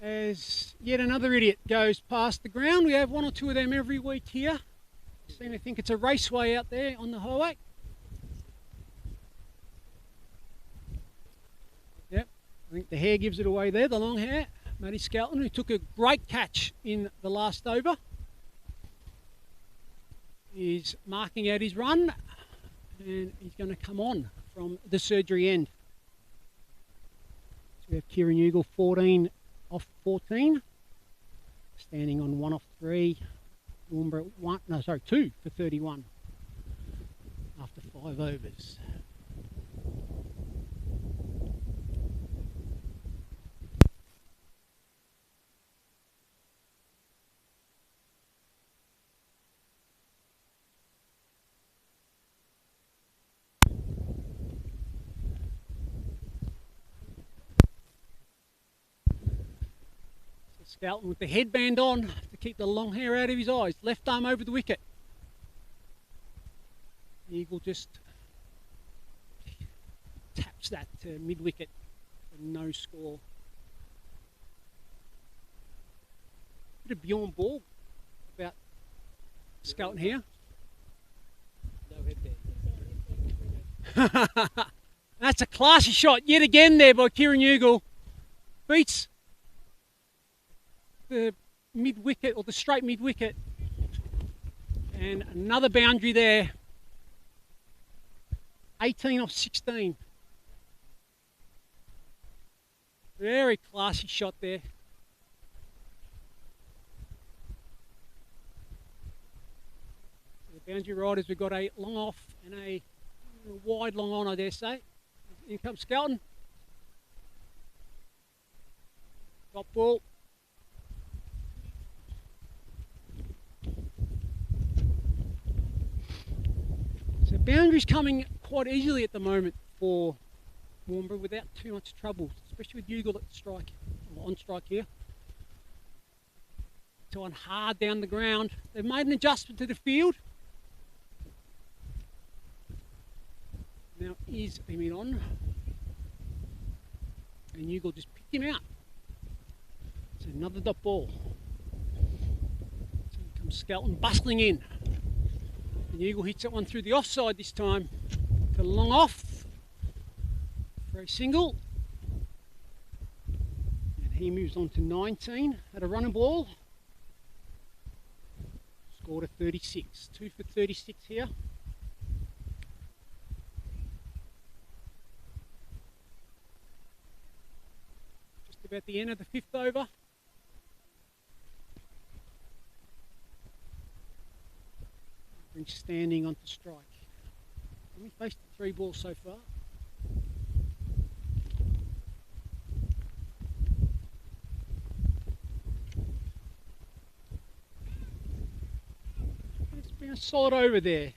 As yet another idiot goes past the ground. We have 1 or 2 of them every week here. Seem to think it's a raceway out there on the highway. Yep, I think the hair gives it away there, the long hair. Matty Skelton, who took a great catch in the last over. He's marking out his run, and he's going to come on from the surgery end. So we have Kieran Ugle 14 off 14, standing on 1 off 3. Warnbro 2 for 31 after 5 overs. Skelton with the headband on to keep the long hair out of his eyes. Left arm over the wicket. Ugle just taps that to mid-wicket for no score. Bit of beyond ball about Skelton here. No headband. That's a classy shot yet again there by Kieran Ugle. Beats the mid-wicket or the straight mid-wicket. And another boundary there. 18 off 16. Very classy shot there. The boundary riders, we've got a long off and a wide long on, I dare say. In comes Skelton. Top ball. So boundaries coming quite easily at the moment for Warnbro without too much trouble, especially with Ugle at strike, or on strike here. It's on hard down the ground. They've made an adjustment to the field. Now is Emil on, and Ugle just picked him out. It's another dot ball. So here comes Skelton bustling in, and Ugle hits that one through the offside this time to long off for a single, and he moves on to 19 at a running ball. Scored a 36, 2 for 36 here. At the end of the fifth over. Brings Standing onto strike. We faced the 3 balls so far. It's been a solid over there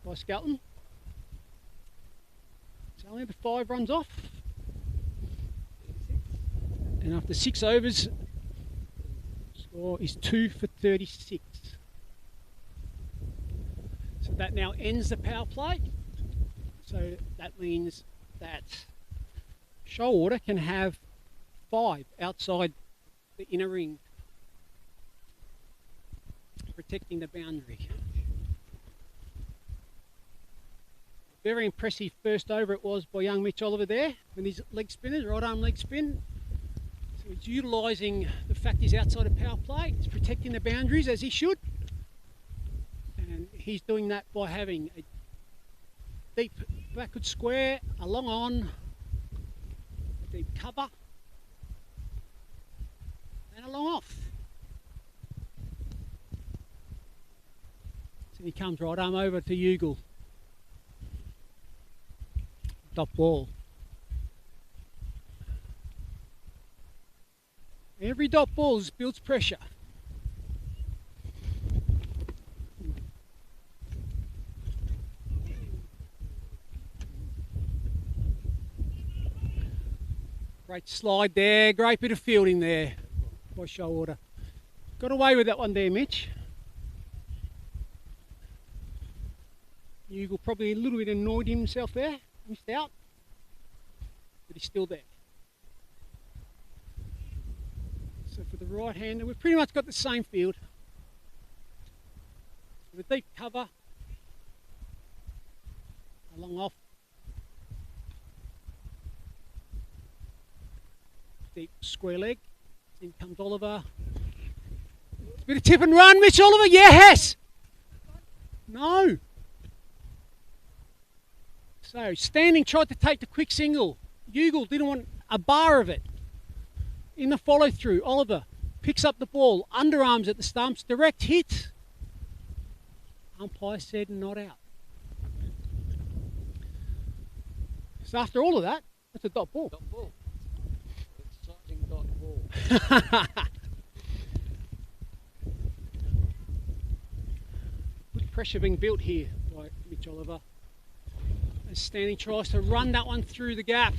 by Skelton. It's only the 5 runs off. And after 6 overs, score is 2 for 36. So that now ends the power play. So that means that Shoalwater can have 5 outside the inner ring, protecting the boundary. Very impressive first over it was by young Mitch Oliver there with his leg spinners, right arm leg spin. He's utilising the fact he's outside of power play. He's protecting the boundaries as he should. And he's doing that by having a deep backward square, a long on, a deep cover, and a long off. So he comes right arm over to Ugle. Top ball. Every dot ball builds pressure. Great slide there, great bit of fielding there by Shoalwater. Got away with that one there, Mitch. Ugle probably a little bit annoyed himself there, missed out, but he's still there. So for the right hander, we've pretty much got the same field. With a deep cover, a long off, deep square leg. In comes Oliver. It's a bit of tip and run, Mitch Oliver, yes! No. So Standing tried to take the quick single. Ugle didn't want a bar of it. In the follow through, Oliver picks up the ball, underarms at the stumps, direct hit. Umpire said not out. So after all of that, that's a dot ball. Dot ball. Exciting dot ball. Good pressure being built here by Mitch Oliver. As Standing tries to run that one through the gap.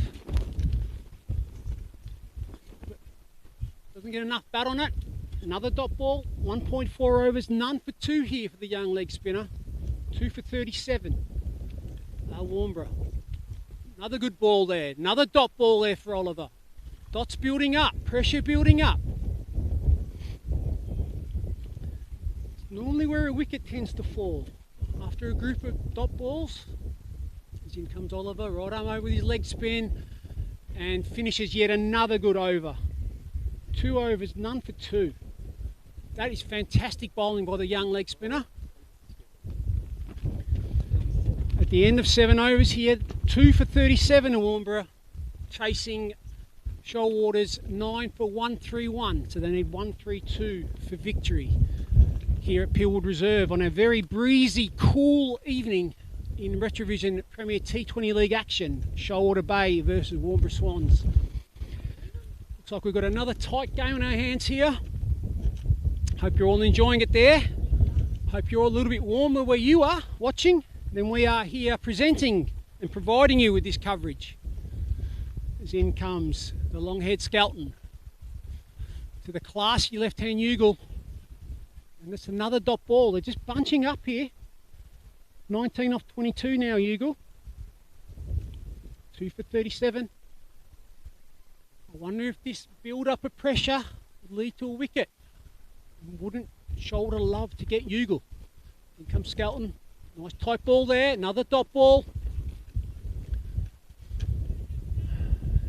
Doesn't get enough bat on it. Another dot ball. 1.4 overs, none for 2 here for the young leg spinner. 2 for 37. Warnbro. Another good ball there. Another dot ball there for Oliver. Dots building up. Pressure building up. It's normally where a wicket tends to fall. After a group of dot balls. As in comes Oliver. Right arm over with his leg spin. And finishes yet another good over. 2 overs, none for 2. That is fantastic bowling by the young leg spinner. At the end of 7 overs he had 2 for 37 in Warnbro, chasing Shoalwater's 9 for 131. So they need 132 for victory here at Pillwood Reserve on a very breezy, cool evening in RetraVision Premier T20 League action. Shoalwater Bay versus Warnbro Swans. Looks like we've got another tight game on our hands here. Hope you're all enjoying it there. Hope you're all a little bit warmer where you are watching than we are here presenting and providing you with this coverage. As in comes the long head skeleton to the classy left hand Ugle. And it's another dot ball. They're just bunching up here. 19 off 22 now, Ugle. 2 for 37. I wonder if this build up of pressure would lead to a wicket. Wouldn't Shoulder love to get Ugle? In comes Skeleton. Nice tight ball there. Another dot ball.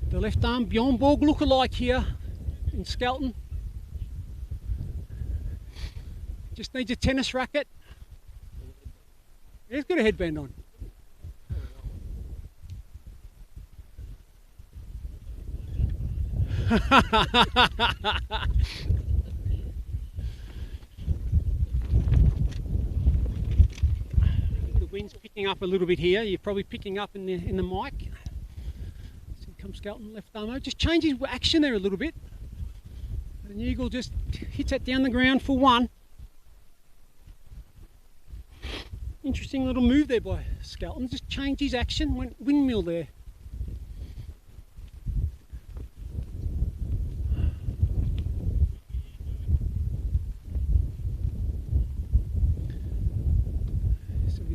The left arm Bjorn Borg look-alike here in Skeleton. Just needs a tennis racket. He's got a headband on. The wind's picking up a little bit here. You're probably picking up in the mic. So comes Skeleton left arm out. Just changes action there a little bit. And Eagle just hits that down the ground for 1. Interesting little move there by Skeleton. Just changed his action. Went windmill there.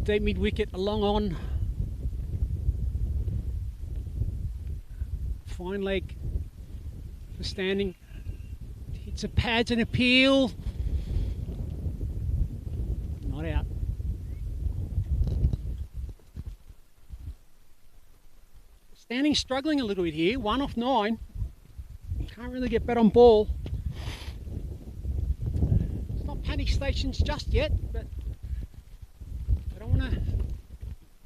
Deep mid wicket along on. Fine leg for standing. Hits the pads and appeal. Not out. Standing struggling a little bit here. 1 off 9. Can't really get bat on ball. It's not panic stations just yet, but I don't want to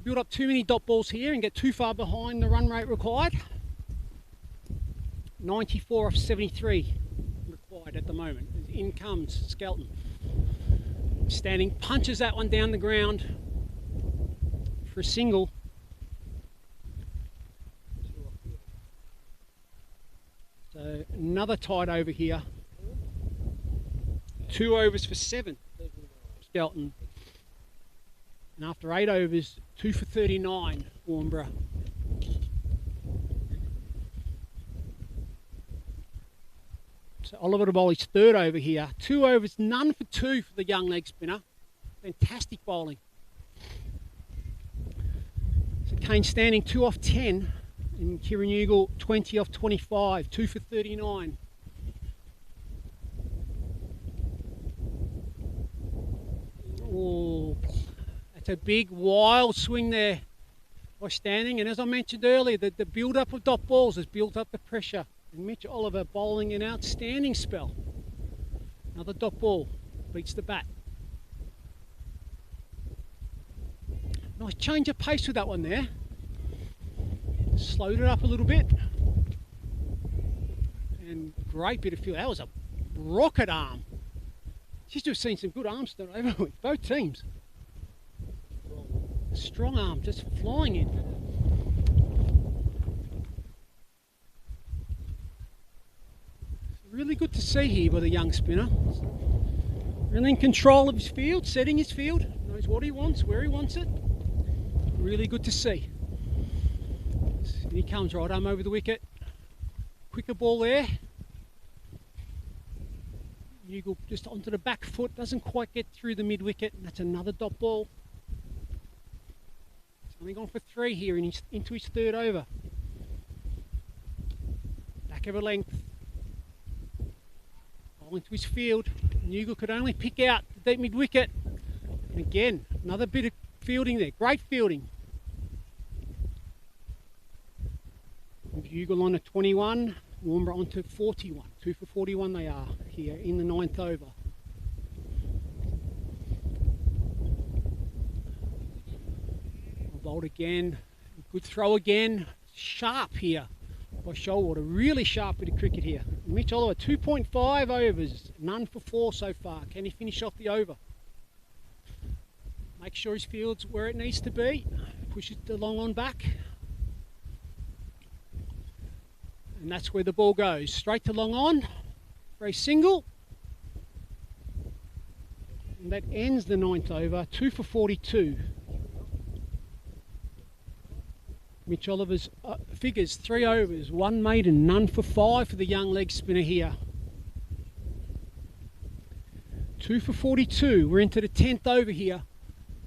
build up too many dot balls here and get too far behind the run rate required. 94 off 73 required at the moment. In comes Skeleton. Standing, punches that one down the ground for a single. So another tight over here. 2 overs for 7. Skeleton. And after 8 overs, 2 for 39, Warnbro. So Oliver to bowl his 3rd over here. 2 overs, none for 2 for the young leg spinner. Fantastic bowling. So Kane standing 2 off 10. And Kieran Ugle 20 off 25, 2 for 39. Oh. It's a big wild swing there by Standing, and as I mentioned earlier, the build up of dot balls has built up the pressure, and Mitch Oliver bowling an outstanding spell. Another dot ball beats the bat. Nice change of pace with that one there. Slowed it up a little bit, and great bit of feel. That was a rocket arm. Just to have seen some good arms tonight, haven't we? Both teams. Strong arm just flying in. Really good to see here by the young spinner. Really in control of his field, setting his field, knows what he wants, where he wants it. Really good to see. And he comes right home over the wicket. Quicker ball there. Ugle just onto the back foot, doesn't quite get through the mid wicket, and that's another dot ball. Only gone for 3 here into his 3rd over. Back of a length. Ball into his field. Newgle could only pick out the deep mid wicket. And again, another bit of fielding there. Great fielding. Bugle on to 21. Warnbro on to 41. 2 for 41 they are here in the 9th over. Bowled again. Good throw again. Sharp here by Shoalwater. Really sharp bit of cricket here. Mitch Oliver, 2.5 overs. None for 4 so far. Can he finish off the over? Make sure his field's where it needs to be. Push it the long on back. And that's where the ball goes. Straight to long on for a single. And that ends the 9th over. 2 for 42. Mitch Oliver's figures 3 overs, 1 maiden, none for 5 for the young leg spinner here. 2 for 42. We're into the 10th over here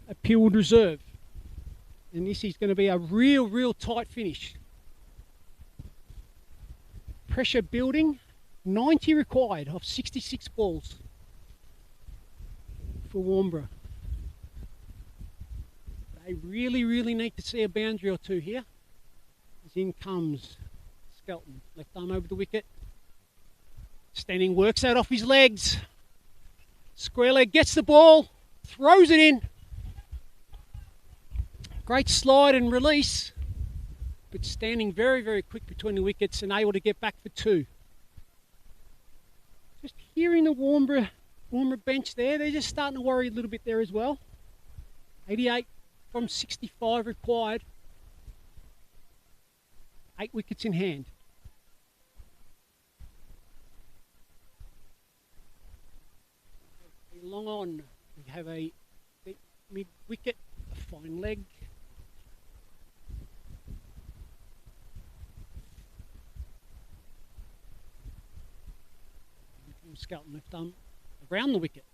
at Peelwood Reserve. And this is going to be a real tight finish. Pressure building, 90 required of 66 balls for Warnbro. They really need to see a boundary or 2 here. As in comes Skelton, left arm over the wicket. Standing works out off his legs. Square leg gets the ball, throws it in. Great slide and release, but Standing very quick between the wickets and able to get back for 2. Just hearing the Warnbro bench there, they're just starting to worry a little bit there as well. 88 from 65 required. 8 wickets in hand. Long on, we have a mid wicket, a fine leg. Skelton left arm around the wicket.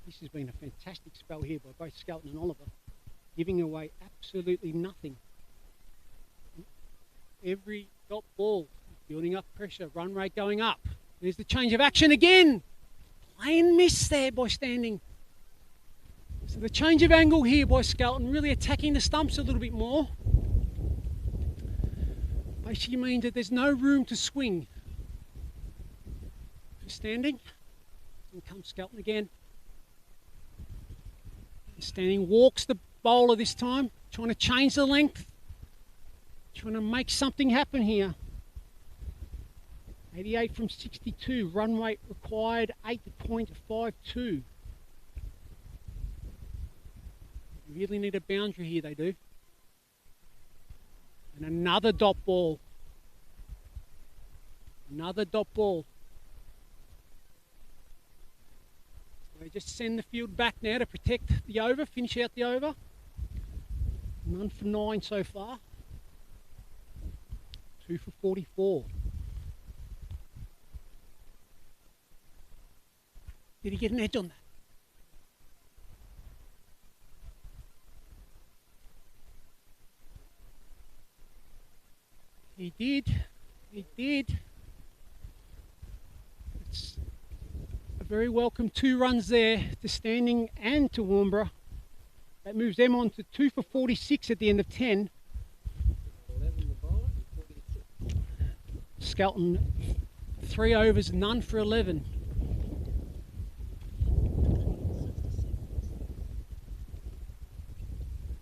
This has been a fantastic spell here by both Skelton and Oliver, giving away absolutely nothing. Every dot ball, building up pressure, run rate going up. There's the change of action again. Plain miss there by Standing. So the change of angle here by Skelton, really attacking the stumps a little bit more. Basically means that there's no room to swing for Standing. In comes Skelton again. Standing walks the bowler this time, trying to change the length, trying to make something happen here. 88 from 62, run rate required 8.52. Really need a boundary here, they do. And another dot ball. Another dot ball. They just send the field back now to protect the over, finish out the over. None for 9 so far. 2 for 44. Did he get an edge on that? He did. He did. It's a very welcome 2 runs there to Standing and to Warnbro. That moves them on to 2 for 46 at the end of 10. Skelton, 3 overs, none for 11.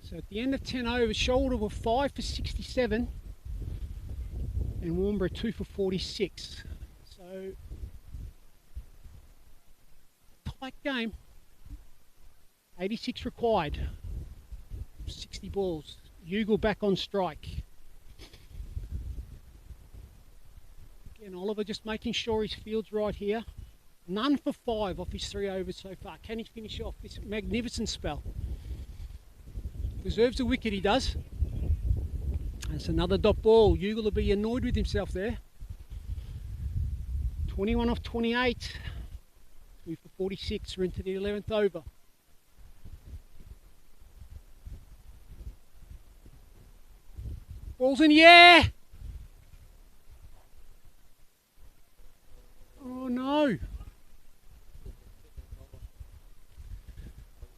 So at the end of 10 overs, Shoulder were 5 for 67 and Warnbro 2 for 46. So tight game. 86 required. 60 balls. Ugle back on strike. Again, Oliver just making sure his field's right here. None for 5 off his 3 overs so far. Can he finish off this magnificent spell? Deserves a wicket, he does. That's another dot ball. Ugle will be annoyed with himself there. 21 off 28. 2 for 46. We're into the 11th over. Ball's in the air. Oh no.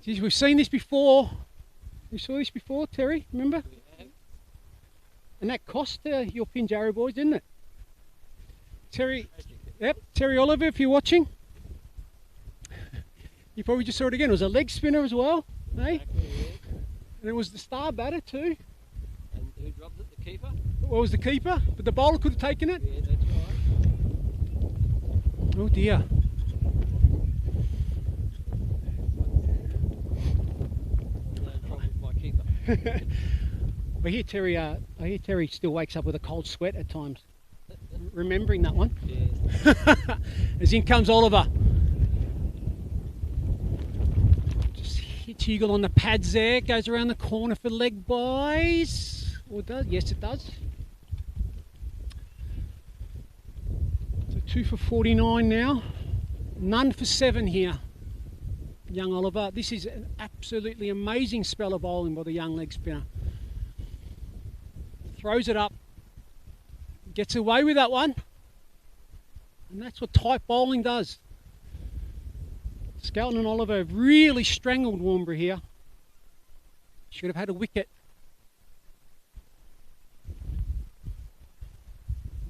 Geez, we've seen this before. We saw this before, Terry, remember? And that cost your Pinjarra boys, didn't it? Terry, yep, Terry Oliver, if you're watching. You probably just saw it again. It was a leg spinner as well, eh? Exactly, yeah. And it was the star batter too. And who dropped it? The keeper? Well, it was the keeper, but the bowler could have taken it. Yeah, that's right. Oh dear. No problem with my keeper. I hear Terry still wakes up with a cold sweat at times. Remembering that one. Yes. As in comes Oliver. Just hits Eagle on the pads there. Goes around the corner for leg buys. Or it does? Yes, it does. So 2 for 49 now. None for 7 here. Young Oliver. This is an absolutely amazing spell of bowling by the young leg spinner. Throws it up. Gets away with that one. And that's what tight bowling does. Skelton and Oliver have really strangled Warnbro here. Should have had a wicket.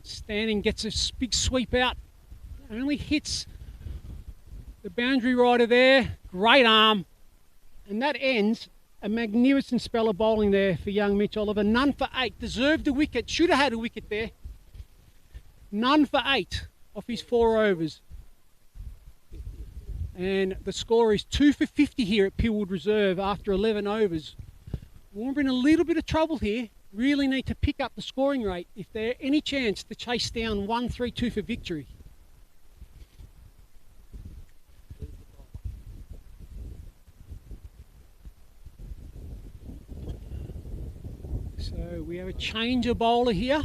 Standing gets a big sweep out. Only hits the boundary rider there. Great arm. And that ends a magnificent spell of bowling there for young Mitch Oliver. None for 8. Deserved a wicket. Should have had a wicket there. None for 8 off his 4 overs. And the score is 2 for 50 here at Pillwood Reserve after 11 overs. Warnbro in a little bit of trouble here. Really need to pick up the scoring rate if there's any chance to chase down 1-3-2 for victory. So we have a change of bowler here.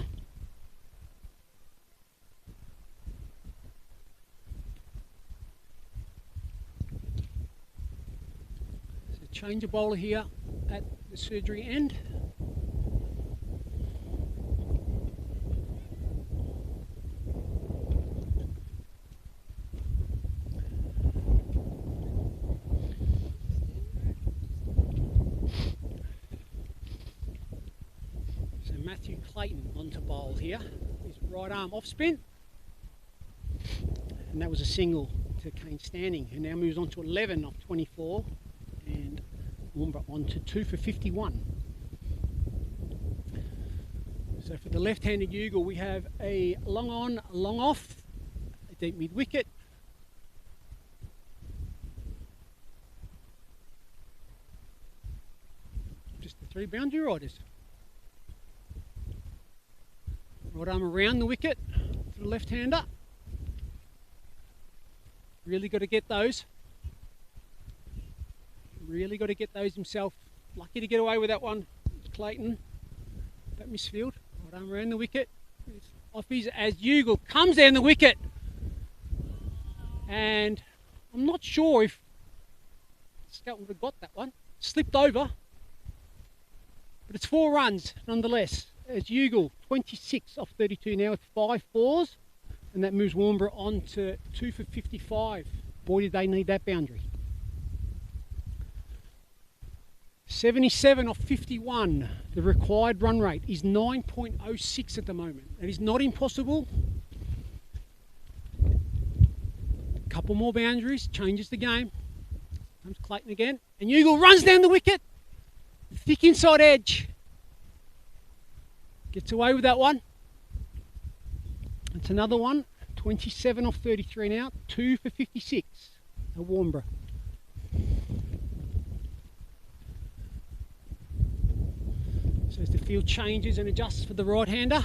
So change of bowler here at the surgery end. Clayton onto bowl here. His right arm off spin. And that was a single to Kane Standing, who now moves on to 11 off 24. And Warnbro on to 2 for 51. So for the left-handed Ugle, we have a long on, long off, a deep mid wicket. Just the 3 boundary riders. Right arm around the wicket for the left-hander. Really got to get those. Really got to get those himself. Lucky to get away with that one. Clayton. That misfield. Right arm around the wicket. Off his as Ugle comes down the wicket. And I'm not sure if Skelton would have got that one. Slipped over. But it's 4 runs nonetheless. As Ugle, 26 off 32 now with 5 fours, and that moves Warnbro on to 2 for 55. Boy, did they need that boundary. 77 off 51. The required run rate is 9.06 at the moment. That is not impossible. A couple more boundaries, changes the game. Comes Clayton again, and Ugle runs down the wicket. Thick inside edge. Gets away with that one. It's another one. 27 off 33 now. 2 for 56. A Warnbro. So as the field changes and adjusts for the right-hander.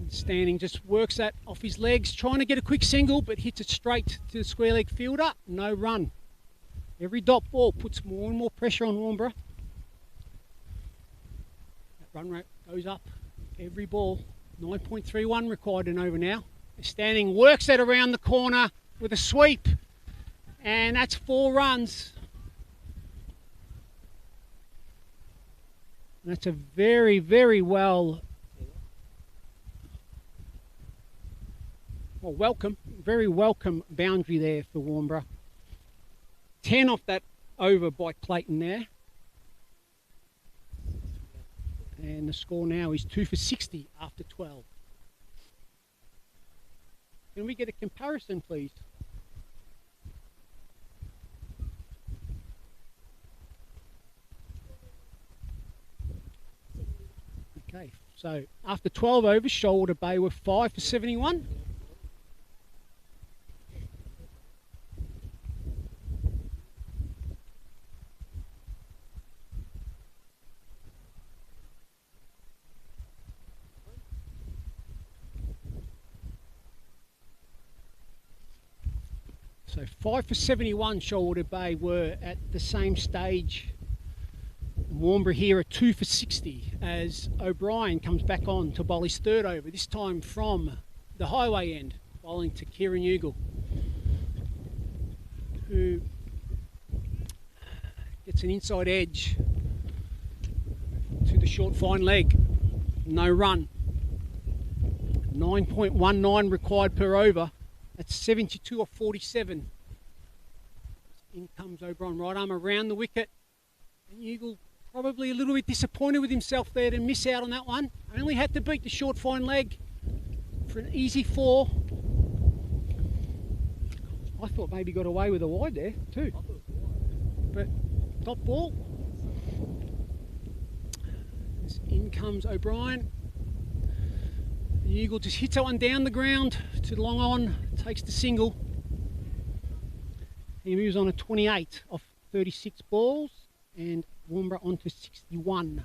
Standing just works that off his legs, trying to get a quick single, but hits it straight to the square leg fielder. No run. Every dot ball puts more and more pressure on Warnbro. That run rate goes up every ball. 9.31 required and over now. Standing works that around the corner with a sweep, and that's 4 runs. That's a very, very very welcome boundary there for Warnbro. 10 off that over by Clayton there. And the score now is 2 for 60 after 12. Can we get a comparison, please? Okay, so after 12 overs, Shoalwater Bay were 5 for 71. So 5 for 71 Shoalwater Bay were at the same stage. Warnbro here are 2 for 60 as O'Brien comes back on to bowl his 3rd over, this time from the highway end, bowling to Kieran Ugle, who gets an inside edge to the short fine leg. No run. 9.19 required per over. That's 72 or 47. In comes O'Brien, right arm around the wicket. And Ugle probably a little bit disappointed with himself there to miss out on that one. Only had to beat the short fine leg for an easy 4. I thought maybe got away with a wide there too. But top ball. In comes O'Brien. The Eagle just hits that one down the ground to long on, takes the single. He moves on to 28 off 36 balls, and Warnbro on to 61.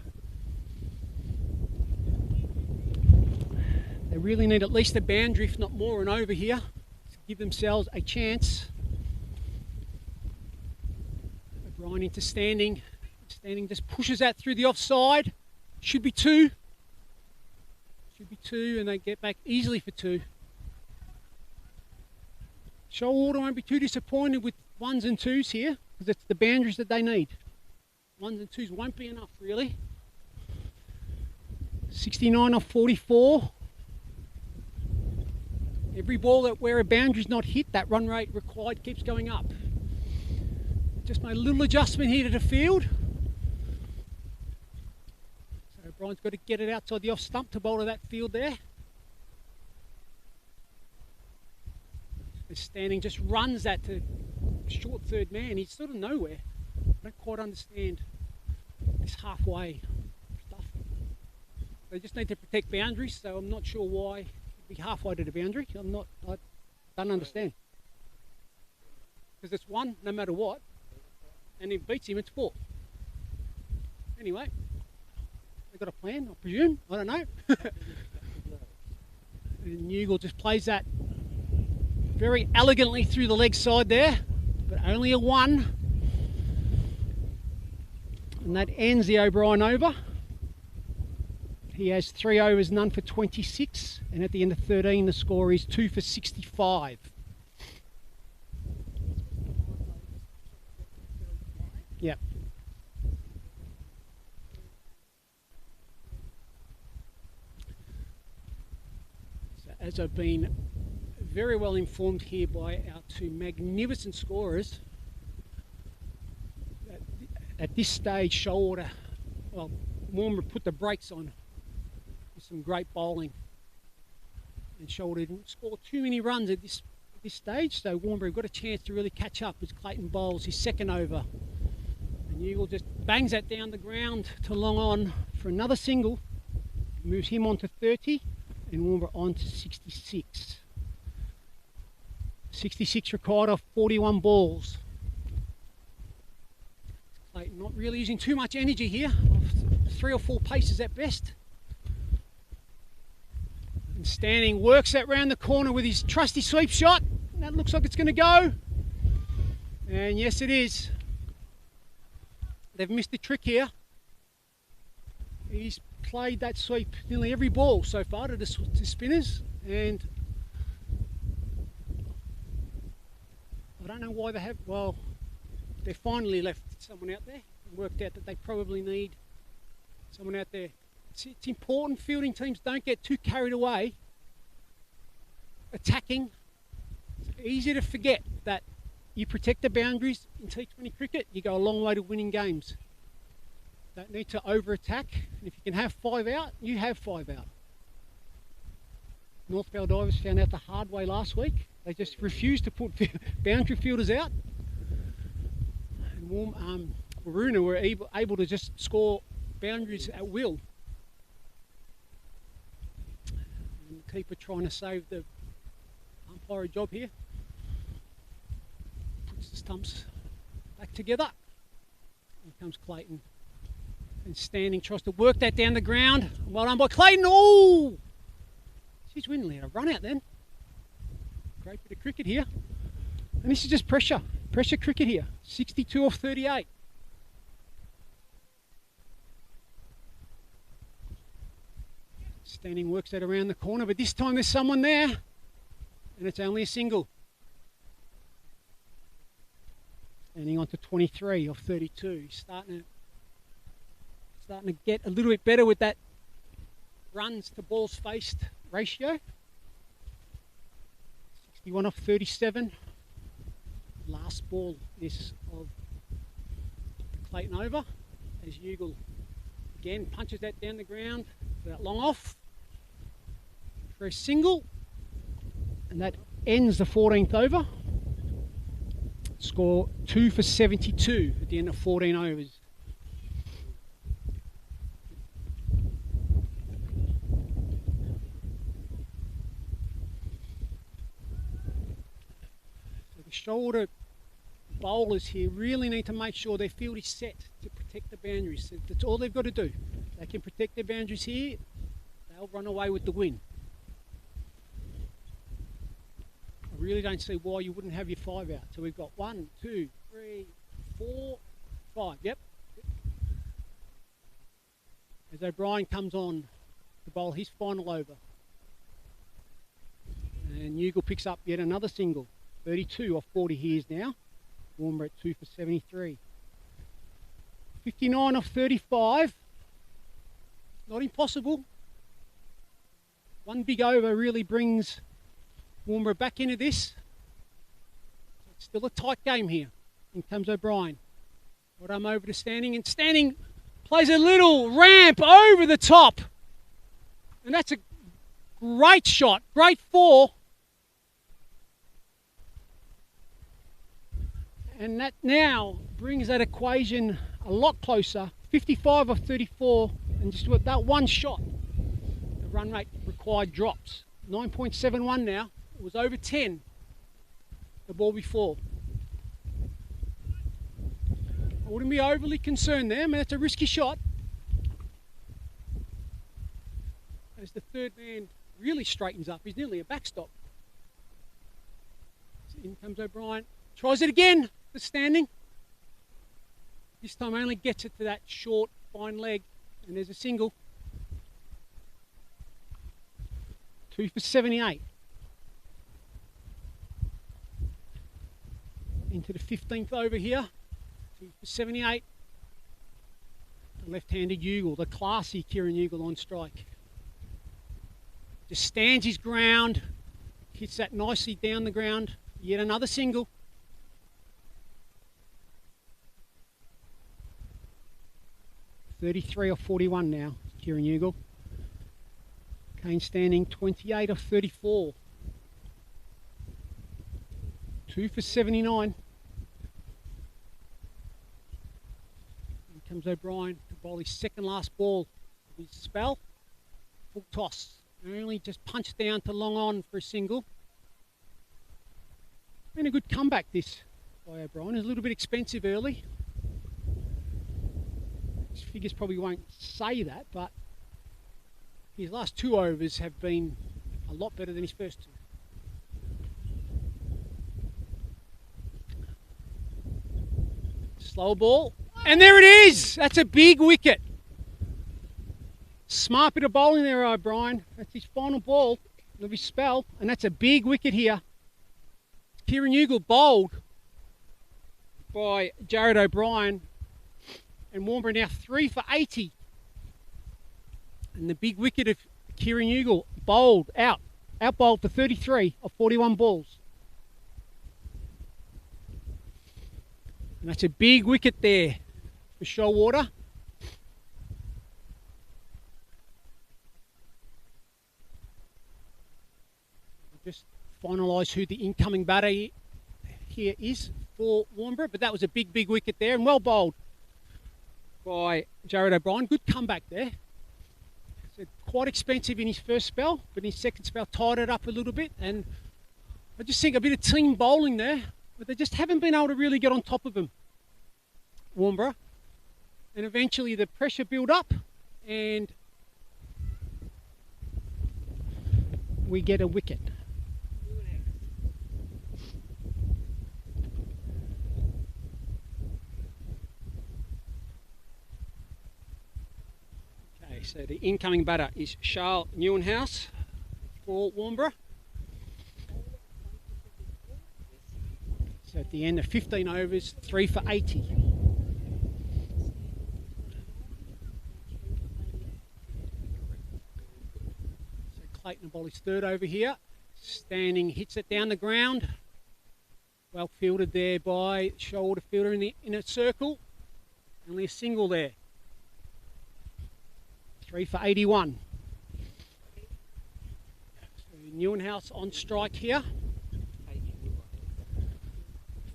They really need at least a boundary, if not more, and over here to give themselves a chance. O'Brien into standing. Standing just pushes that through the offside. Should be 2. Should be 2, and they get back easily for 2. Shoalwater won't be too disappointed with 1s and 2s here, because it's the boundaries that they need. 1s and 2s won't be enough, really. 69 off 44. Every ball that where a boundary's not hit, that run rate required keeps going up. Just made a little adjustment here to the field. Brian's got to get it outside the off stump to bowl to that field there. Standing just runs that to short 3rd man. He's sort of nowhere. I don't quite understand this halfway stuff. They just need to protect boundaries, so I'm not sure why he'd be halfway to the boundary. I don't understand. Because it's 1 no matter what, and if it beats him, it's 4. Anyway. Got a plan, I presume. I don't know. And Ugle just plays that very elegantly through the leg side there, but only a 1. And that ends the O'Brien over. He has 3 overs, none for 26, and at the end of 13 the score is 2 for 65. Yep. As I've been very well informed here by our 2 magnificent scorers, at this stage Shoalwater, well, Warnbro put the brakes on with some great bowling, and Shoalwater didn't score too many runs at this stage, so Warnbro got a chance to really catch up as Clayton bowls his 2nd over, and Ugle just bangs that down the ground to long on for another single, moves him on to 30. And Warnbro on to 66. 66 required off 41 balls. Clayton not really using too much energy here, 3 or 4 paces at best. And Standing works that round the corner with his trusty sweep shot. That looks like it's going to go. And yes, it is. They've missed the trick here. He's played that sweep nearly every ball so far to the spinners, and I don't know why they have. Well, they finally left someone out there and worked out that they probably need someone out there. It's important fielding teams don't get too carried away attacking. It's easy to forget that you protect the boundaries in T20 cricket, you go a long way to winning games. Don't need to over-attack. And if you can have 5 out, you have 5 out. North Divers found out the hard way last week. They just refused to put boundary fielders out. And Waruna were able to just score boundaries at will. And the keeper trying to save the umpire job here. Puts the stumps back together. Here comes Clayton. And Standing tries to work that down the ground. Well done by Clayton. Oh! She's winning a run out then. Great bit of cricket here. And this is just pressure. Pressure cricket here. 62 off 38. Standing works that around the corner, but this time there's someone there. And it's only a single. Standing on to 23 off 32. He's starting to get a little bit better with that runs to balls faced ratio. 61 off 37. Last ball is of the Clayton over as Ugle again punches that down the ground for that long off for a single, and that ends the 14th over. Score 2 for 72 at the end of 14 overs. Shoalwater bowlers here really need to make sure their field is set to protect the boundaries. That's all they've got to do. They can protect their boundaries here, they'll run away with the win. I really don't see why you wouldn't have your 5 out. So we've got 1, 2, 3, 4, 5. Yep. As O'Brien comes on to bowl his final over. And Ugle picks up yet another single. 32 off 40 he is now. Warnbro at 2 for 73. 59 off 35. Not impossible. One big over really brings Warnbro back into this. It's still a tight game here. In comes O'Brien. Well done over to Standing, and Standing plays a little ramp over the top. And that's a great shot. Great 4. And that now brings that equation a lot closer. 55 off 34, and just with that one shot, the run rate required drops. 9.71 now. It was over 10 the ball before. I wouldn't be overly concerned there. I mean, it's a risky shot. As the third man really straightens up, he's nearly a backstop. So in comes O'Brien. Tries it again. Standing. This time only gets it to that short, fine leg, and there's a single. 2 for 78. Into the 15th over here. 2 for 78. The left-handed Ugle, the classy Kieran Ugle on strike. Just stands his ground, hits that nicely down the ground. Yet another single. 33 off 41 now, Kieran Ugle. Kane Standing 28 off 34. 2 for 79. Here comes O'Brien to bowl his second last ball of his spell. Full toss. Only just punched down to long on for a single. Been a good comeback this by O'Brien. It's a little bit expensive early. Figures probably won't say that, but his last 2 overs have been a lot better than his first 2. Slow ball, and there it is! That's a big wicket. Smart bit of bowling there, O'Brien. That's his final ball of his spell, and that's a big wicket here. Kieran Ugle bowled by Jared O'Brien, and Warnbro now 3 for 80. And the big wicket of Kieran Ugle bowled out bowled for 33 of 41 balls. And that's a big wicket there for Shoalwater. Just finalise who the incoming batter here is for Warnbro, but that was a big wicket there, and well bowled by Jared O'Brien. Good comeback there. So quite expensive in his first spell, but in his second spell tied it up a little bit, and I just think a bit of team bowling there, but they just haven't been able to really get on top of him, Warnbro. And eventually the pressure built up, and we get a wicket. Okay, so the incoming batter is Charles Neuenhouse for Warnbro. So at the end of 15 overs, 3 for 80. So Clayton ball his third over here. Standing hits it down the ground. Well fielded there by Shoalwater fielder in a circle. Only a single there. 3 for 81. So Neuenhouse on strike here.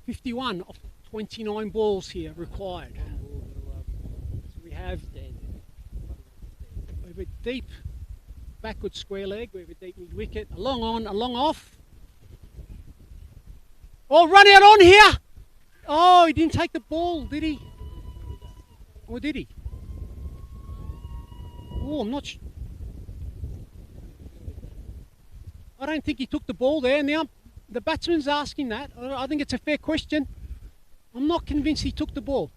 51 of 29 balls here required. So we have a deep backward square leg, we have a deep mid wicket, a long on, a long off. Oh, run out on here! Oh, he didn't take the ball, did he? Or did he? Oh, I'm not sure. I don't think he took the ball there. Now, the batsman's asking that. I think it's a fair question. I'm not convinced he took the ball.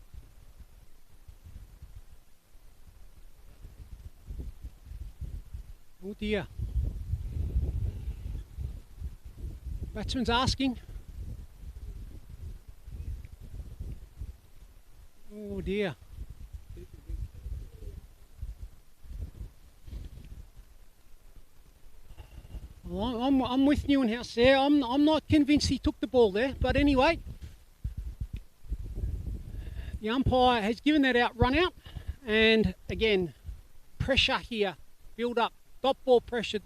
Oh dear. Batsman's asking. Oh dear. Well, I'm with Neuenhouse there. I'm not convinced he took the ball there, but anyway, the umpire has given that run out, and again, pressure here, build up, dot ball pressure.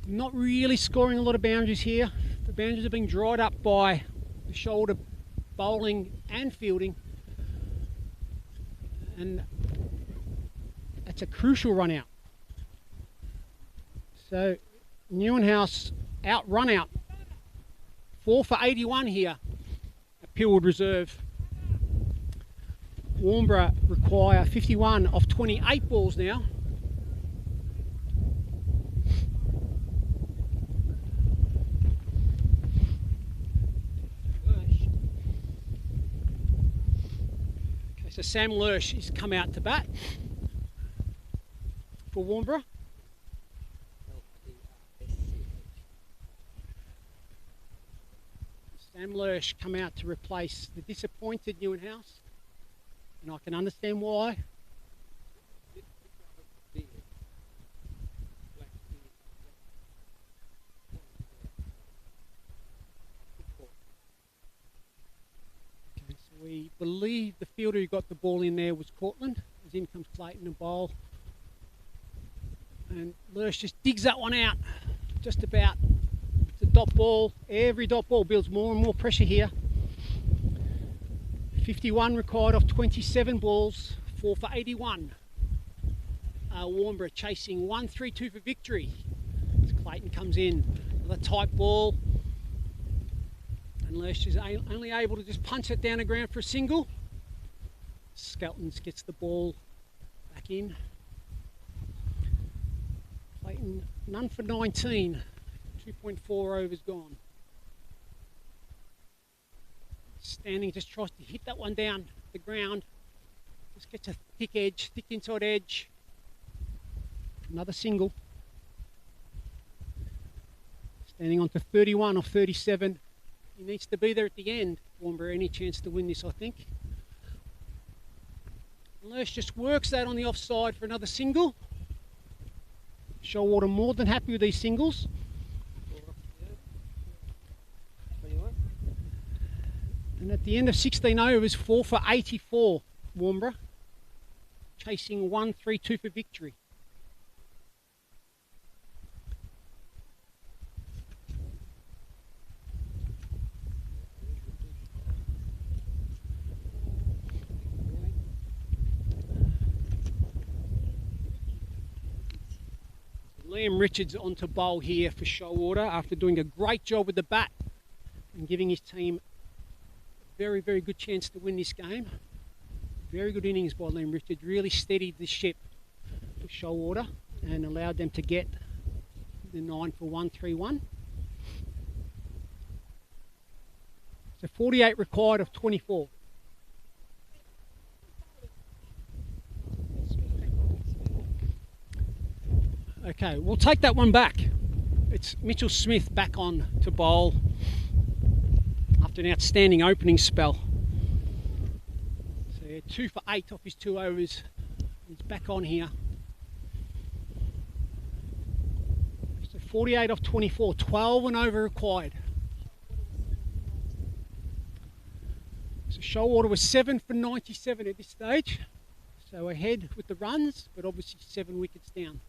Not really scoring a lot of boundaries here. The boundaries are being dried up by the shoulder bowling and fielding, and that's a crucial run out. So Neuenhouse run out. 4 for 81 here at Pillwood Reserve. Warnbro require 51 of 28 balls now. Okay, so Sam Lersch has come out to bat for Warnbro. Sam Lersch come out to replace the disappointed Neuenhouse, and I can understand why. Okay, so we believe the fielder who got the ball in there was Cortland, as in comes Clayton and bowl. And Lersch just digs that one out, just about. The dot ball, every dot ball builds more and more pressure here. 51 required off 27 balls, 4 for 81. Warnbro chasing 1-3-2 for victory. As Clayton comes in with a tight ball, and Lersch is only able to just punch it down the ground for a single. Skeltons gets the ball back in. Clayton none for 19. 2.4 overs gone. Standing just tries to hit that one down the ground. Just gets a thick edge, thick inside edge. Another single. Standing on to 31 off 37. He needs to be there at the end. Warnbro any chance to win this, I think. Lurch just works that on the offside for another single. Shoalwater more than happy with these singles. 21. And at the end of 16 overs, 4 for 84, Warnbro. Chasing 1-3-2 for victory. Liam Richards on to bowl here for Shoalwater after doing a great job with the bat and giving his team a very, very good chance to win this game. Very good innings by Liam Richards, really steadied the ship for Shoalwater and allowed them to get the 9 for 1-3-1. So 48 required of 24. Okay, we'll take that one back. It's Mitchell Smith back on to bowl after an outstanding opening spell. So 2 for 8 off his 2 overs. He's back on here. So 48 off 24, 12 and over required. So Shoalwater was 7 for 97 at this stage. So ahead with the runs, but obviously 7 wickets down.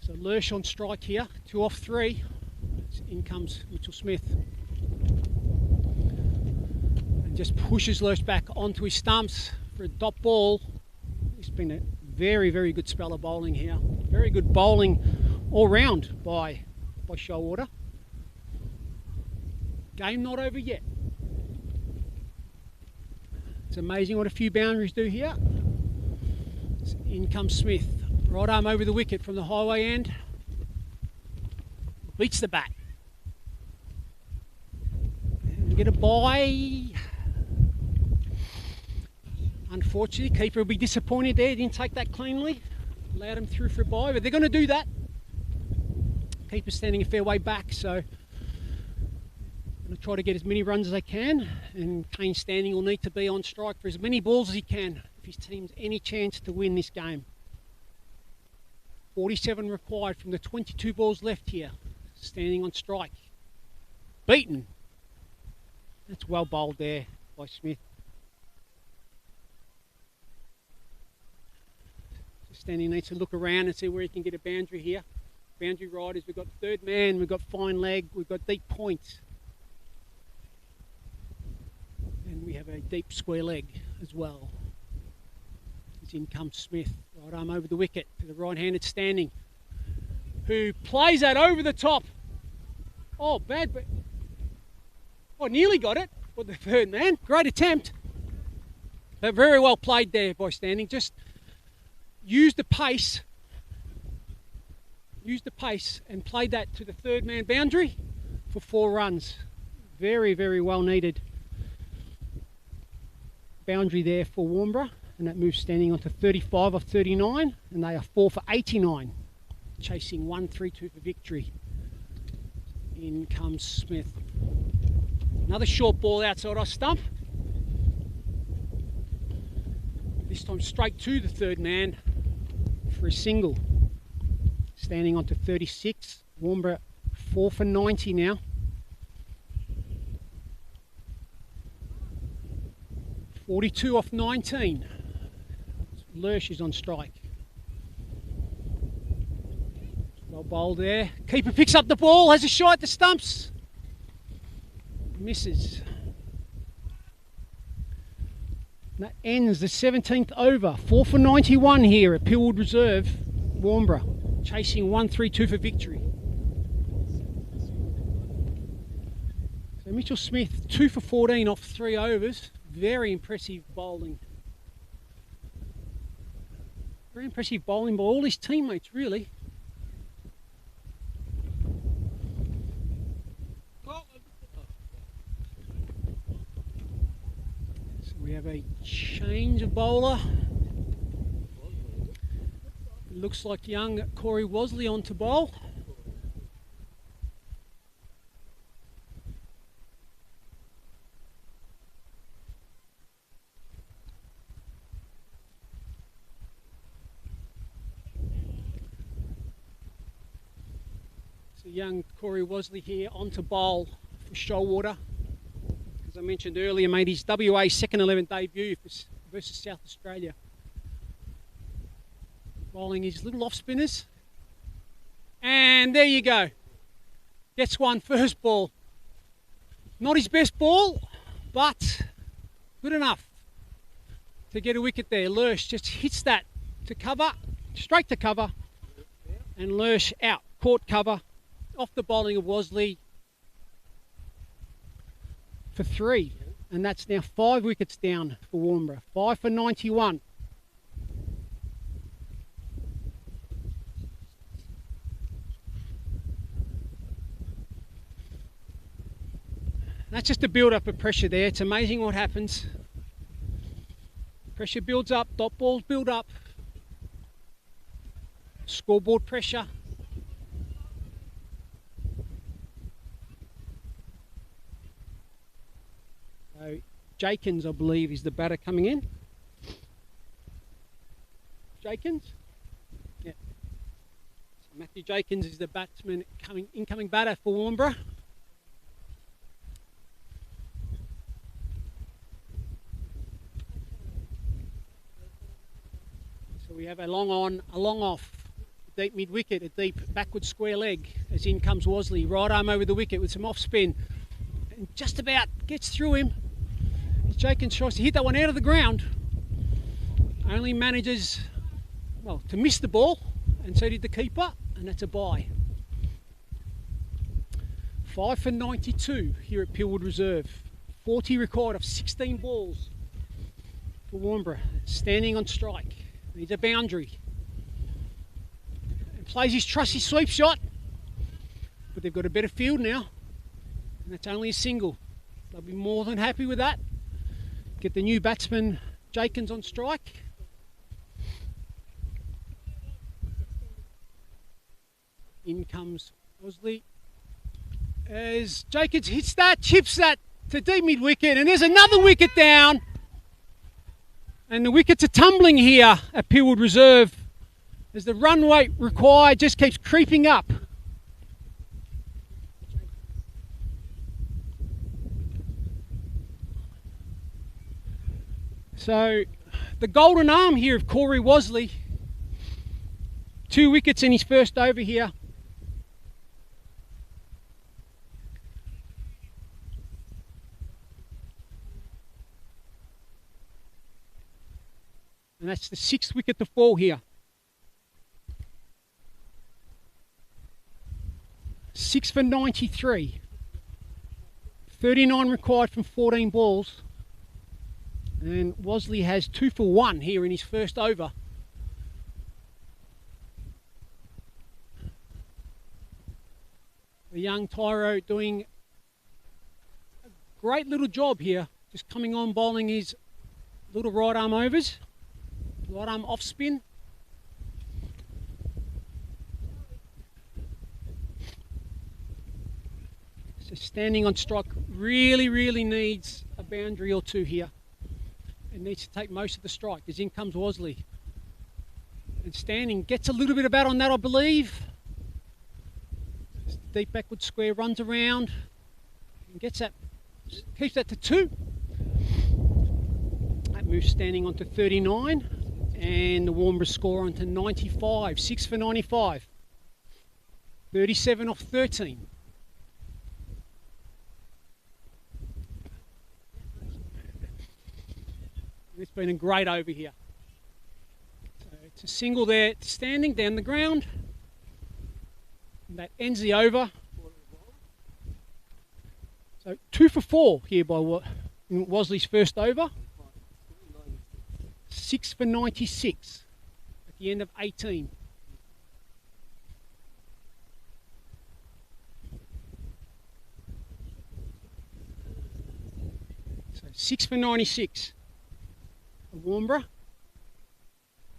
So Lurch on strike here, 2 off 3. So in comes Mitchell Smith. And just pushes Lurch back onto his stumps for a dot ball. It's been a very, very good spell of bowling here. Very good bowling all round by Shoalwater. Game not over yet. It's amazing what a few boundaries do here. So in comes Smith. Right arm over the wicket from the highway end. Beats the bat. And we get a bye. Unfortunately, keeper will be disappointed there. Didn't take that cleanly. Allowed him through for a bye, but they're going to do that. Keeper's standing a fair way back, so going to try to get as many runs as they can. And Kane Standing will need to be on strike for as many balls as he can if his team's any chance to win this game. 47 required from the 22 balls left here. Standing on strike. Beaten. That's well bowled there by Smith. Standing needs to look around and see where he can get a boundary here. Boundary riders, we've got third man, we've got fine leg, we've got deep points. And we have a deep square leg as well. As in comes Smith. Right arm over the wicket to the right-handed Standing, who plays that over the top. Oh, bad, but oh, nearly got it for the third man. Great attempt, but very well played there by Standing. Just used the pace and played that to the third man boundary for 4 runs. Very, very well needed boundary there for Warnbro. And that moves Standing on to 35 off 39, and they are 4 for 89, chasing 1-3-2 for victory. In comes Smith. Another short ball outside our stump. This time straight to the third man for a single. Standing on to 36, Warnbro 4 for 90 now. 42 off 19. Lurch is on strike. Well bowled there. Keeper picks up the ball, has a shot at the stumps. Misses. And that ends the 17th over. 4 for 91 here at Pillwood Reserve, Warnbro. Chasing 1-3-2 for victory. So Mitchell Smith, 2 for 14 off 3 overs. Very impressive bowling. Very impressive bowling by all his teammates, really. So We have a change of bowler. It looks like young Corey Wosley on to bowl. So young Corey Wosley here on to bowl for Shoalwater. As I mentioned earlier, made his WA second 11 debut versus South Australia. Bowling his little off spinners. And there you go. Gets one first ball. Not his best ball, but good enough to get a wicket there. Lurch just hits that to cover, straight to cover. And Lurch out, caught cover off the bowling of Wosley for 3. And that's now 5 wickets down for Warnbro. 5 for 91. That's just a build up of pressure there. It's amazing what happens. Pressure builds up, dot balls build up. Scoreboard pressure. So Jakins, I believe, is the batter coming in. Jakins? Yeah. So Matthew Jakins is the batsman incoming batter for Warnbro. So we have a long on, a long off. Deep mid wicket, a deep backward square leg as in comes Wosley. Right arm over the wicket with some off spin. And just about gets through him. Jakins tries to hit that one out of the ground. Only manages, well, to miss the ball, and so did the keeper, and that's a bye. 5 for 92 here at Pillwood Reserve. 40 required of 16 balls for Warnbro. Standing on strike. Needs a boundary. And plays his trusty sweep shot. But they've got a better field now. And that's only a single. They'll be more than happy with that. Get the new batsman Jakins on strike. In comes Wosley. As Jakins hits that, chips that to deep mid wicket, and there's another wicket down. And the wickets are tumbling here at Pillwood Reserve as the run rate required just keeps creeping up. So the golden arm here of Corey Wosley, 2 wickets in his first over here. And that's the 6th wicket to fall here. 6 for 93. 39 required from 14 balls. And Wosley has 2 for 1 here in his first over. The young Tyro doing a great little job here. Just coming on, bowling his little right arm overs. Right arm off spin. So standing on strike really needs a boundary or 2 here. It needs to take most of the strike as in comes Wosley. And standing gets a little bit of bat on that, I believe. Deep backward square, runs around and gets that, keeps that to 2. That moves standing on to 39 and the Warnbro score on to 95. 6 for 95. 37 off 13. It's been a great over here. So it's a single there, standing down the ground. And that ends the over. So 2 for 4 here by Wosley's first over. 6 for 96 at the end of 18. So 6 for 96. Warnbro,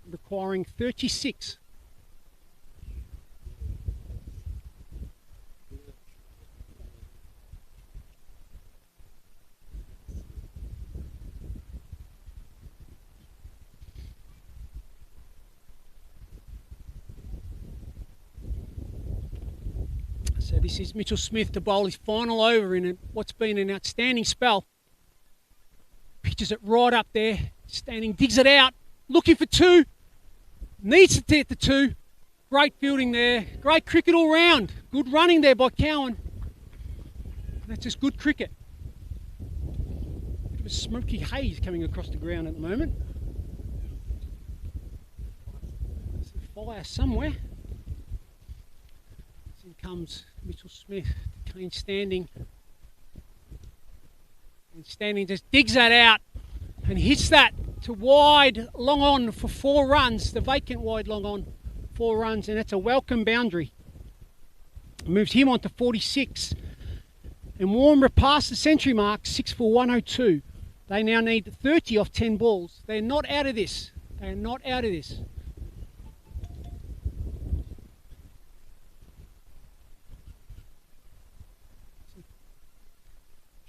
requiring 36. So this is Mitchell Smith to bowl his final over in what's been an outstanding spell. Pitches it right up there, standing, digs it out, looking for two, needs to get the two. Great fielding there, great cricket all round. Good running there by Cowan. That's just good cricket. Bit of a smoky haze coming across the ground at the moment. There's a fire somewhere. In comes Mitchell Smith, clean standing. And standing just digs that out and hits that to wide, long on for 4 runs. The vacant wide, long on, 4 runs, and that's a welcome boundary. Moves him on to 46. And Warnbro past the century mark, 6 for 102. They now need 30 off 10 balls. They're not out of this. They are not out of this.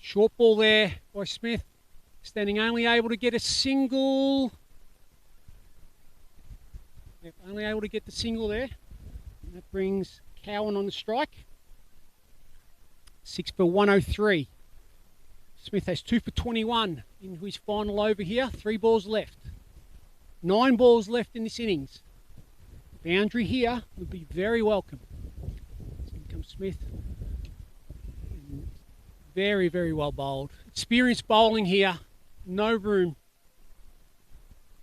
Short ball there by Smith, standing only able to get a single. Yep, only able to get the single there. And that brings Cowan on the strike. 6 for 103. Smith has 2 for 21 into his final over here. 3 balls left. 9 balls left in this innings. Boundary here would be very welcome. So here comes Smith. Very, very well bowled. Experienced bowling here. No room.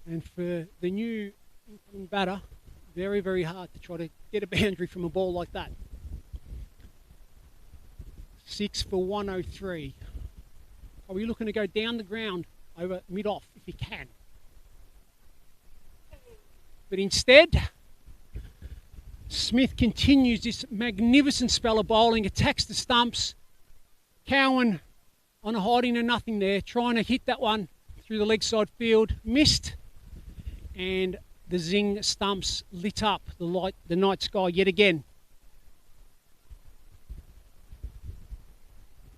And for the new incoming batter, very, very hard to try to get a boundary from a ball like that. 6 for 103. Are we looking to go down the ground over mid-off if he can? But instead, Smith continues this magnificent spell of bowling, attacks the stumps. Cowan on a hiding to nothing there, trying to hit that one through the leg side field. Missed. And the zing stumps lit up the night sky yet again.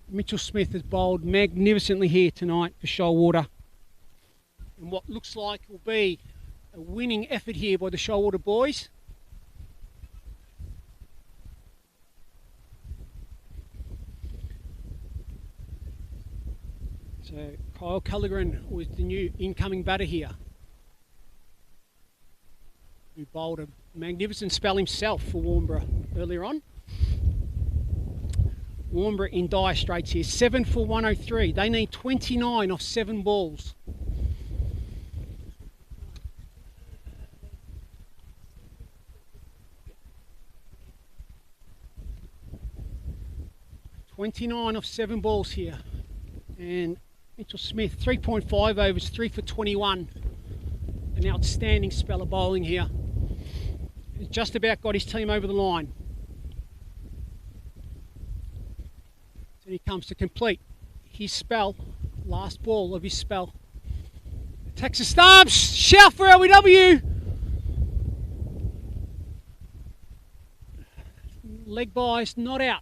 Mitchell Smith has bowled magnificently here tonight for Shoalwater. And what looks like will be a winning effort here by the Shoalwater boys. So Kyle Culligren was the new incoming batter here, who bowled a magnificent spell himself for Warnbro earlier on. Warnbro in dire straits here, 7 for 103. They need 29 off 7 balls. .29 off 7 balls here, and Mitchell Smith, 3.5 overs, 3 for 21. An outstanding spell of bowling here. He's just about got his team over the line. So he comes to complete his spell, last ball of his spell. Attacks the stumps, shout for LBW! Leg byes, not out.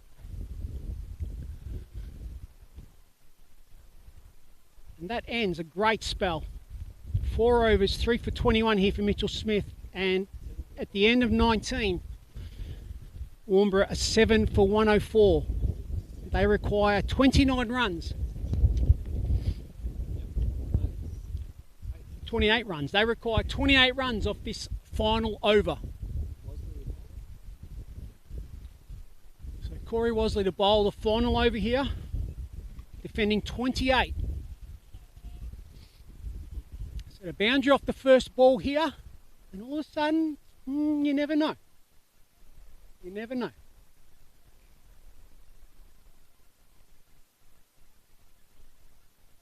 And that ends a great spell. 4 overs, 3 for 21 here for Mitchell Smith. And at the end of 19, Warnbro are 7 for 104. They require 29 runs. 28 runs. They require 28 runs off this final over. So Corey Wosley to bowl the final over here, defending 28. So a boundary off the first ball here, and all of a sudden, you never know. You never know.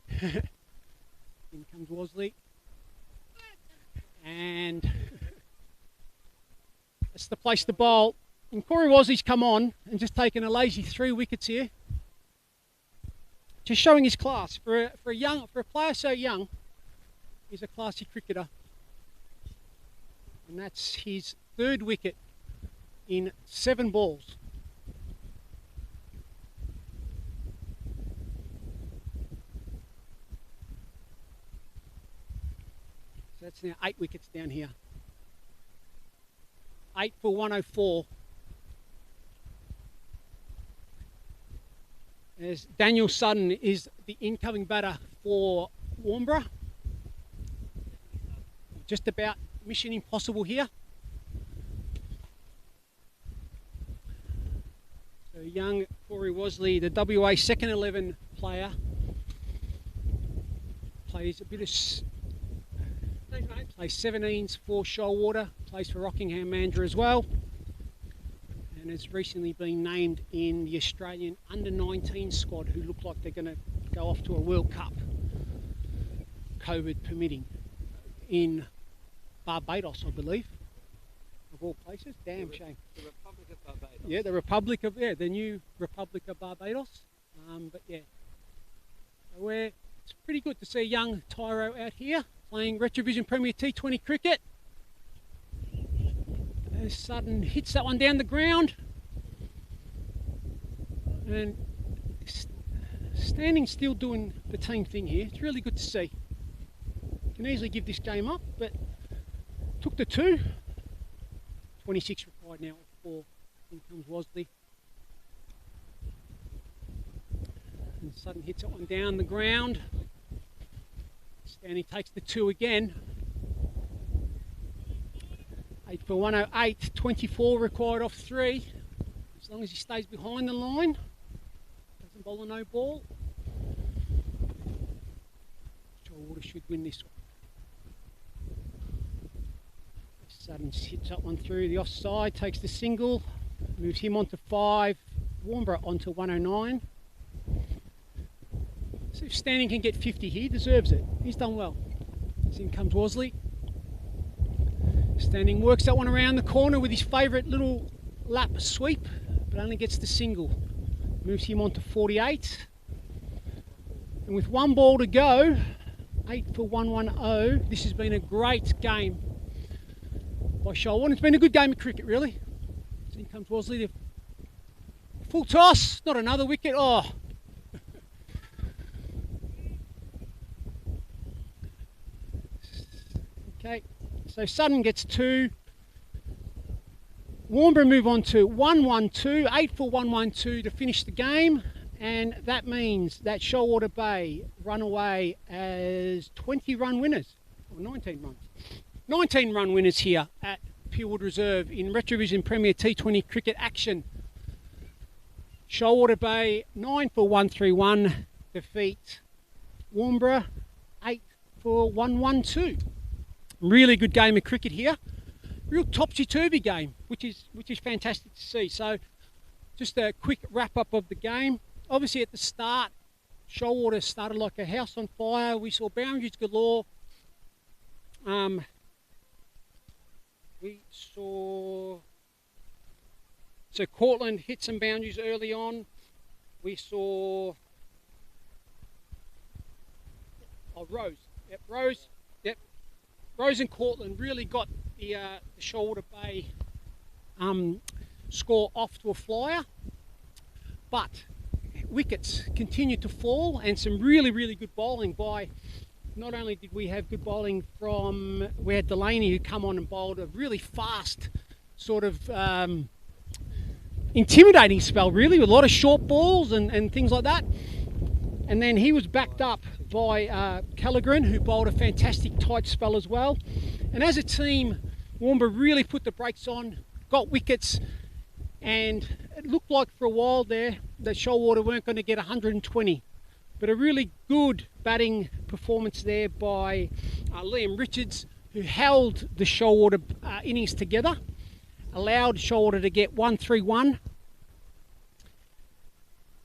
In comes Wosley. And that's the place to bowl. And Corey Wosley's come on and just taken a lazy 3 wickets here. Just showing his class. For a player so young, is a classy cricketer. And that's his 3rd wicket in 7 balls. So that's now 8 wickets down here. 8 for 104. As Daniel Sutton is the incoming batter for Warnbro. Just about mission impossible here. So young Corey Wasley, the WA second 11 player, plays a bit of plays 17s for Shoalwater, plays for Rockingham Mandurah as well, and has recently been named in the Australian under-19 squad, who look like they're going to go off to a World Cup, COVID permitting, in Barbados, I believe, of all places. Damn shame. The Republic of Barbados. Yeah, the new Republic of Barbados. But yeah, so it's pretty good to see young Tyro out here playing RetraVision Premier T20 cricket. As Sutton hits that one down the ground, and standing still doing the team thing here. It's really good to see. Can easily give this game up, but took the 2. 26 required now at 4. In comes Wasley. And Sutton hits that one down the ground. Stanley takes the 2 again. 8 for 108. 24 required off 3. As long as he stays behind the line. Doesn't bowl a no ball. Shoalwater should win this one. Sutton hits that one through the offside, takes the single, moves him on to 5, Warnbro on to 109. So if Standing can get 50 here, he deserves it. He's done well. So in comes Wasley. Standing works that one around the corner with his favourite little lap sweep, but only gets the single. Moves him on to 48. And with 1 ball to go, 8 for 110, this has been a great game by Shoalwater. It's been a good game of cricket, really. So in comes Wasley, the full toss, not another wicket. Oh. Okay, so Sutton gets 2. Warnbro move on to 112, 8 for 112 to finish the game, and that means that Shoalwater Bay run away as 20 run winners, or 19 runs. 19 run winners here at Purewood Reserve in RetraVision Premier T20 cricket action. Shoalwater Bay 9 for 131 defeat Warnbro 8 for 112. Really good game of cricket here. Real topsy-turvy game, which is fantastic to see. So just a quick wrap up of the game. Obviously at the start, Shoalwater started like a house on fire. We saw boundaries galore. We saw, so Cortland hit some boundaries early on. We saw, Rose. Yep, Rose. Yep, Rose and Cortland really got the Shoalwater Bay score off to a flyer. But wickets continued to fall, and some really, really good bowling by. Not only did we have good bowling from, we had Delaney who come on and bowled a really fast sort of intimidating spell, really, with a lot of short balls and things like that. And then he was backed up by Callaghan, who bowled a fantastic tight spell as well. And as a team, Warnbro really put the brakes on, got wickets, and it looked like for a while there that Shoalwater weren't going to get 120. But a really good batting performance there by Liam Richards, who held the Shoalwater innings together, allowed Shoalwater to get 131.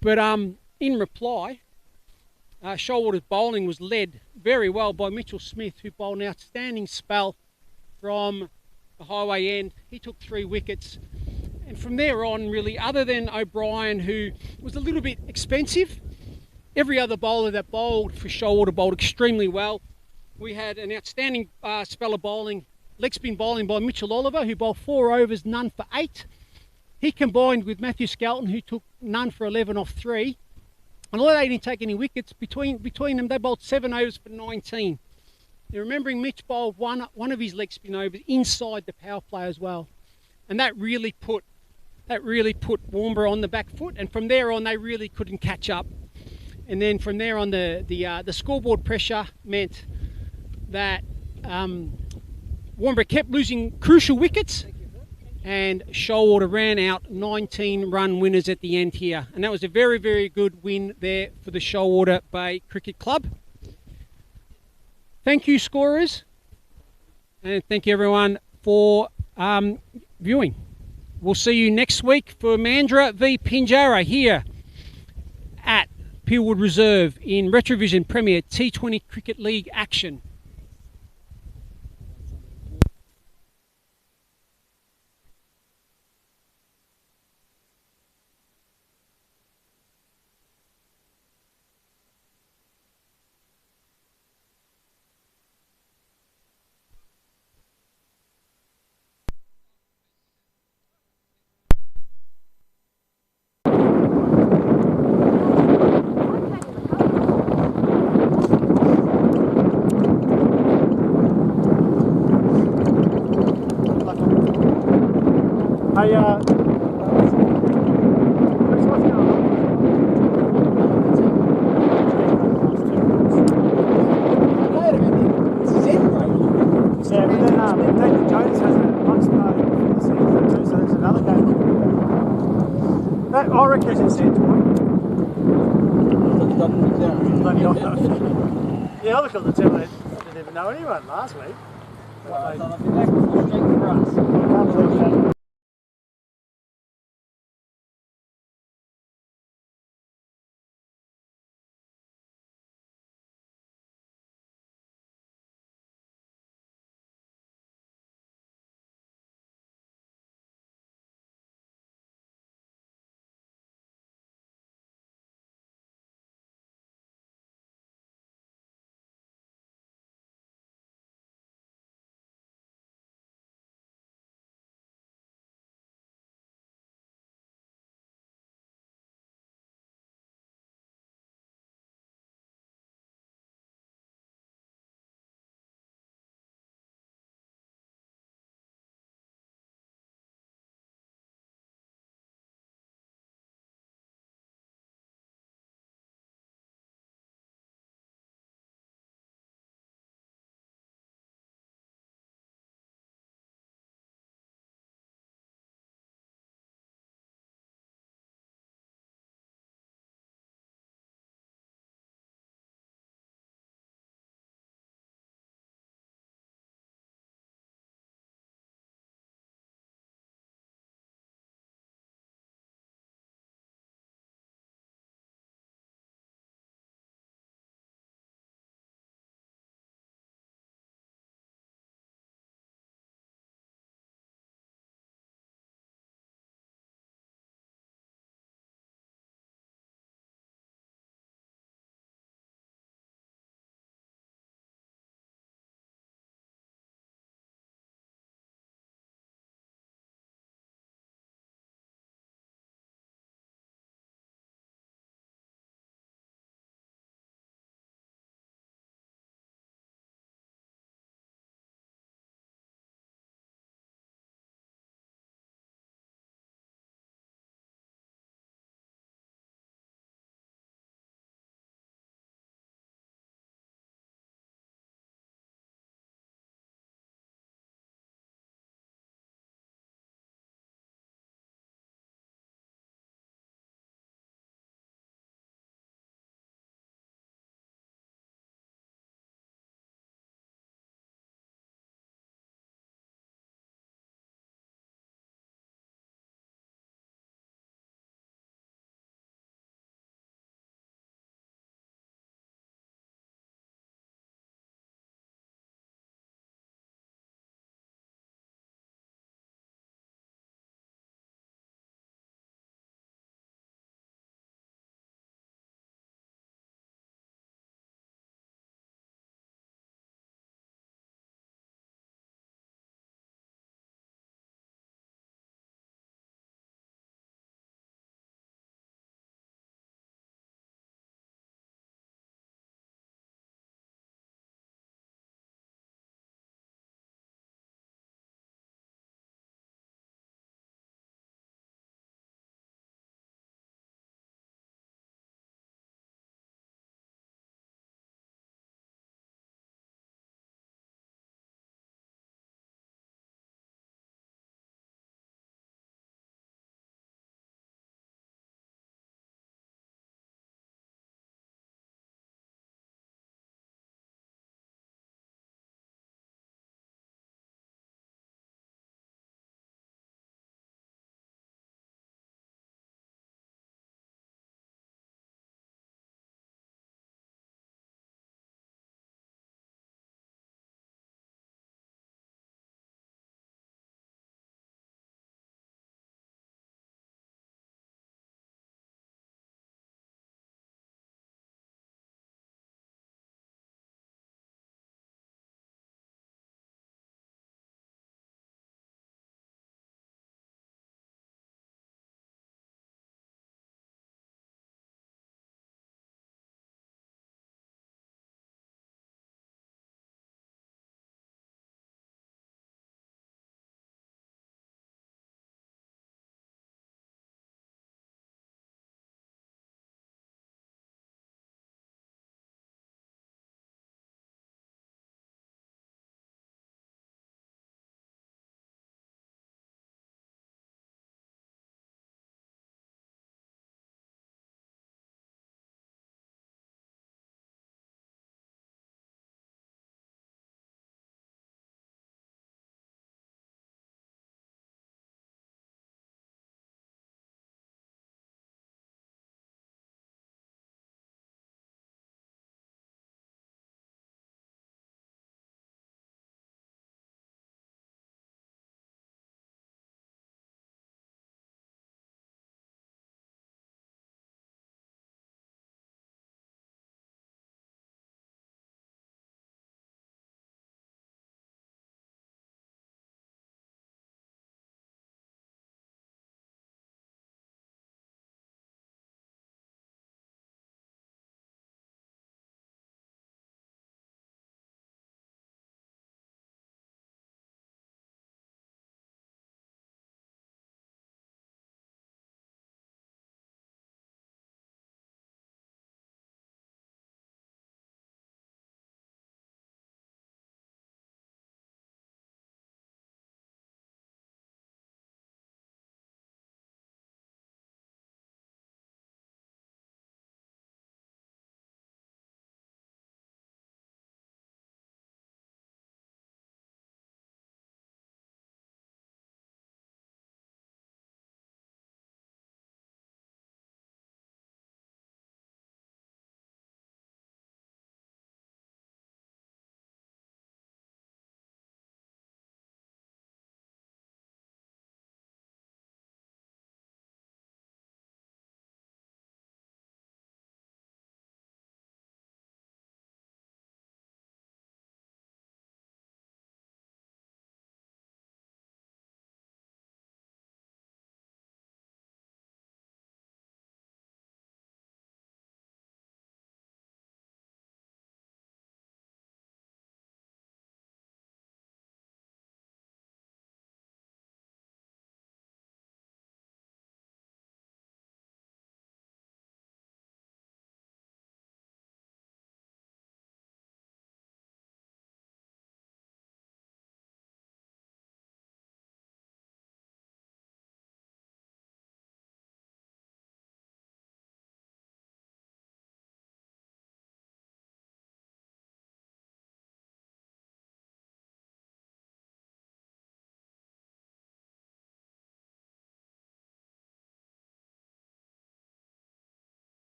But in reply, Shoalwater's bowling was led very well by Mitchell Smith, who bowled an outstanding spell from the highway end. He took 3 wickets. And from there on, really, other than O'Brien, who was a little bit expensive, every other bowler that bowled for Shoalwater bowled extremely well. we had an outstanding spell of bowling, leg spin bowling by Mitchell Oliver, who bowled 4 overs, none for 8. He combined with Matthew Skelton, who took none for 11 off 3. And although they didn't take any wickets, between them they bowled 7 overs for 19. Now, remembering Mitch bowled one of his leg spin overs inside the power play as well, and that really put Warnbro on the back foot. And from there on, they really couldn't catch up. And then from there on, the scoreboard pressure meant that Warnbro kept losing crucial wickets, and Shoalwater ran out 19-run winners at the end here. And that was a very, very good win there for the Shoalwater Bay Cricket Club. Thank you, scorers, and thank you everyone for viewing. We'll see you next week for Mandurah v Pinjarra here at Peelwood Reserve in RetraVision Premier T20 Cricket League action. Hey, what's going on? Yeah, but then David Jones has a lunch party before the season too, so there's another game. I reckon it's in St. Yeah, I looked on the table, I didn't even know anyone last week. I can't believe that.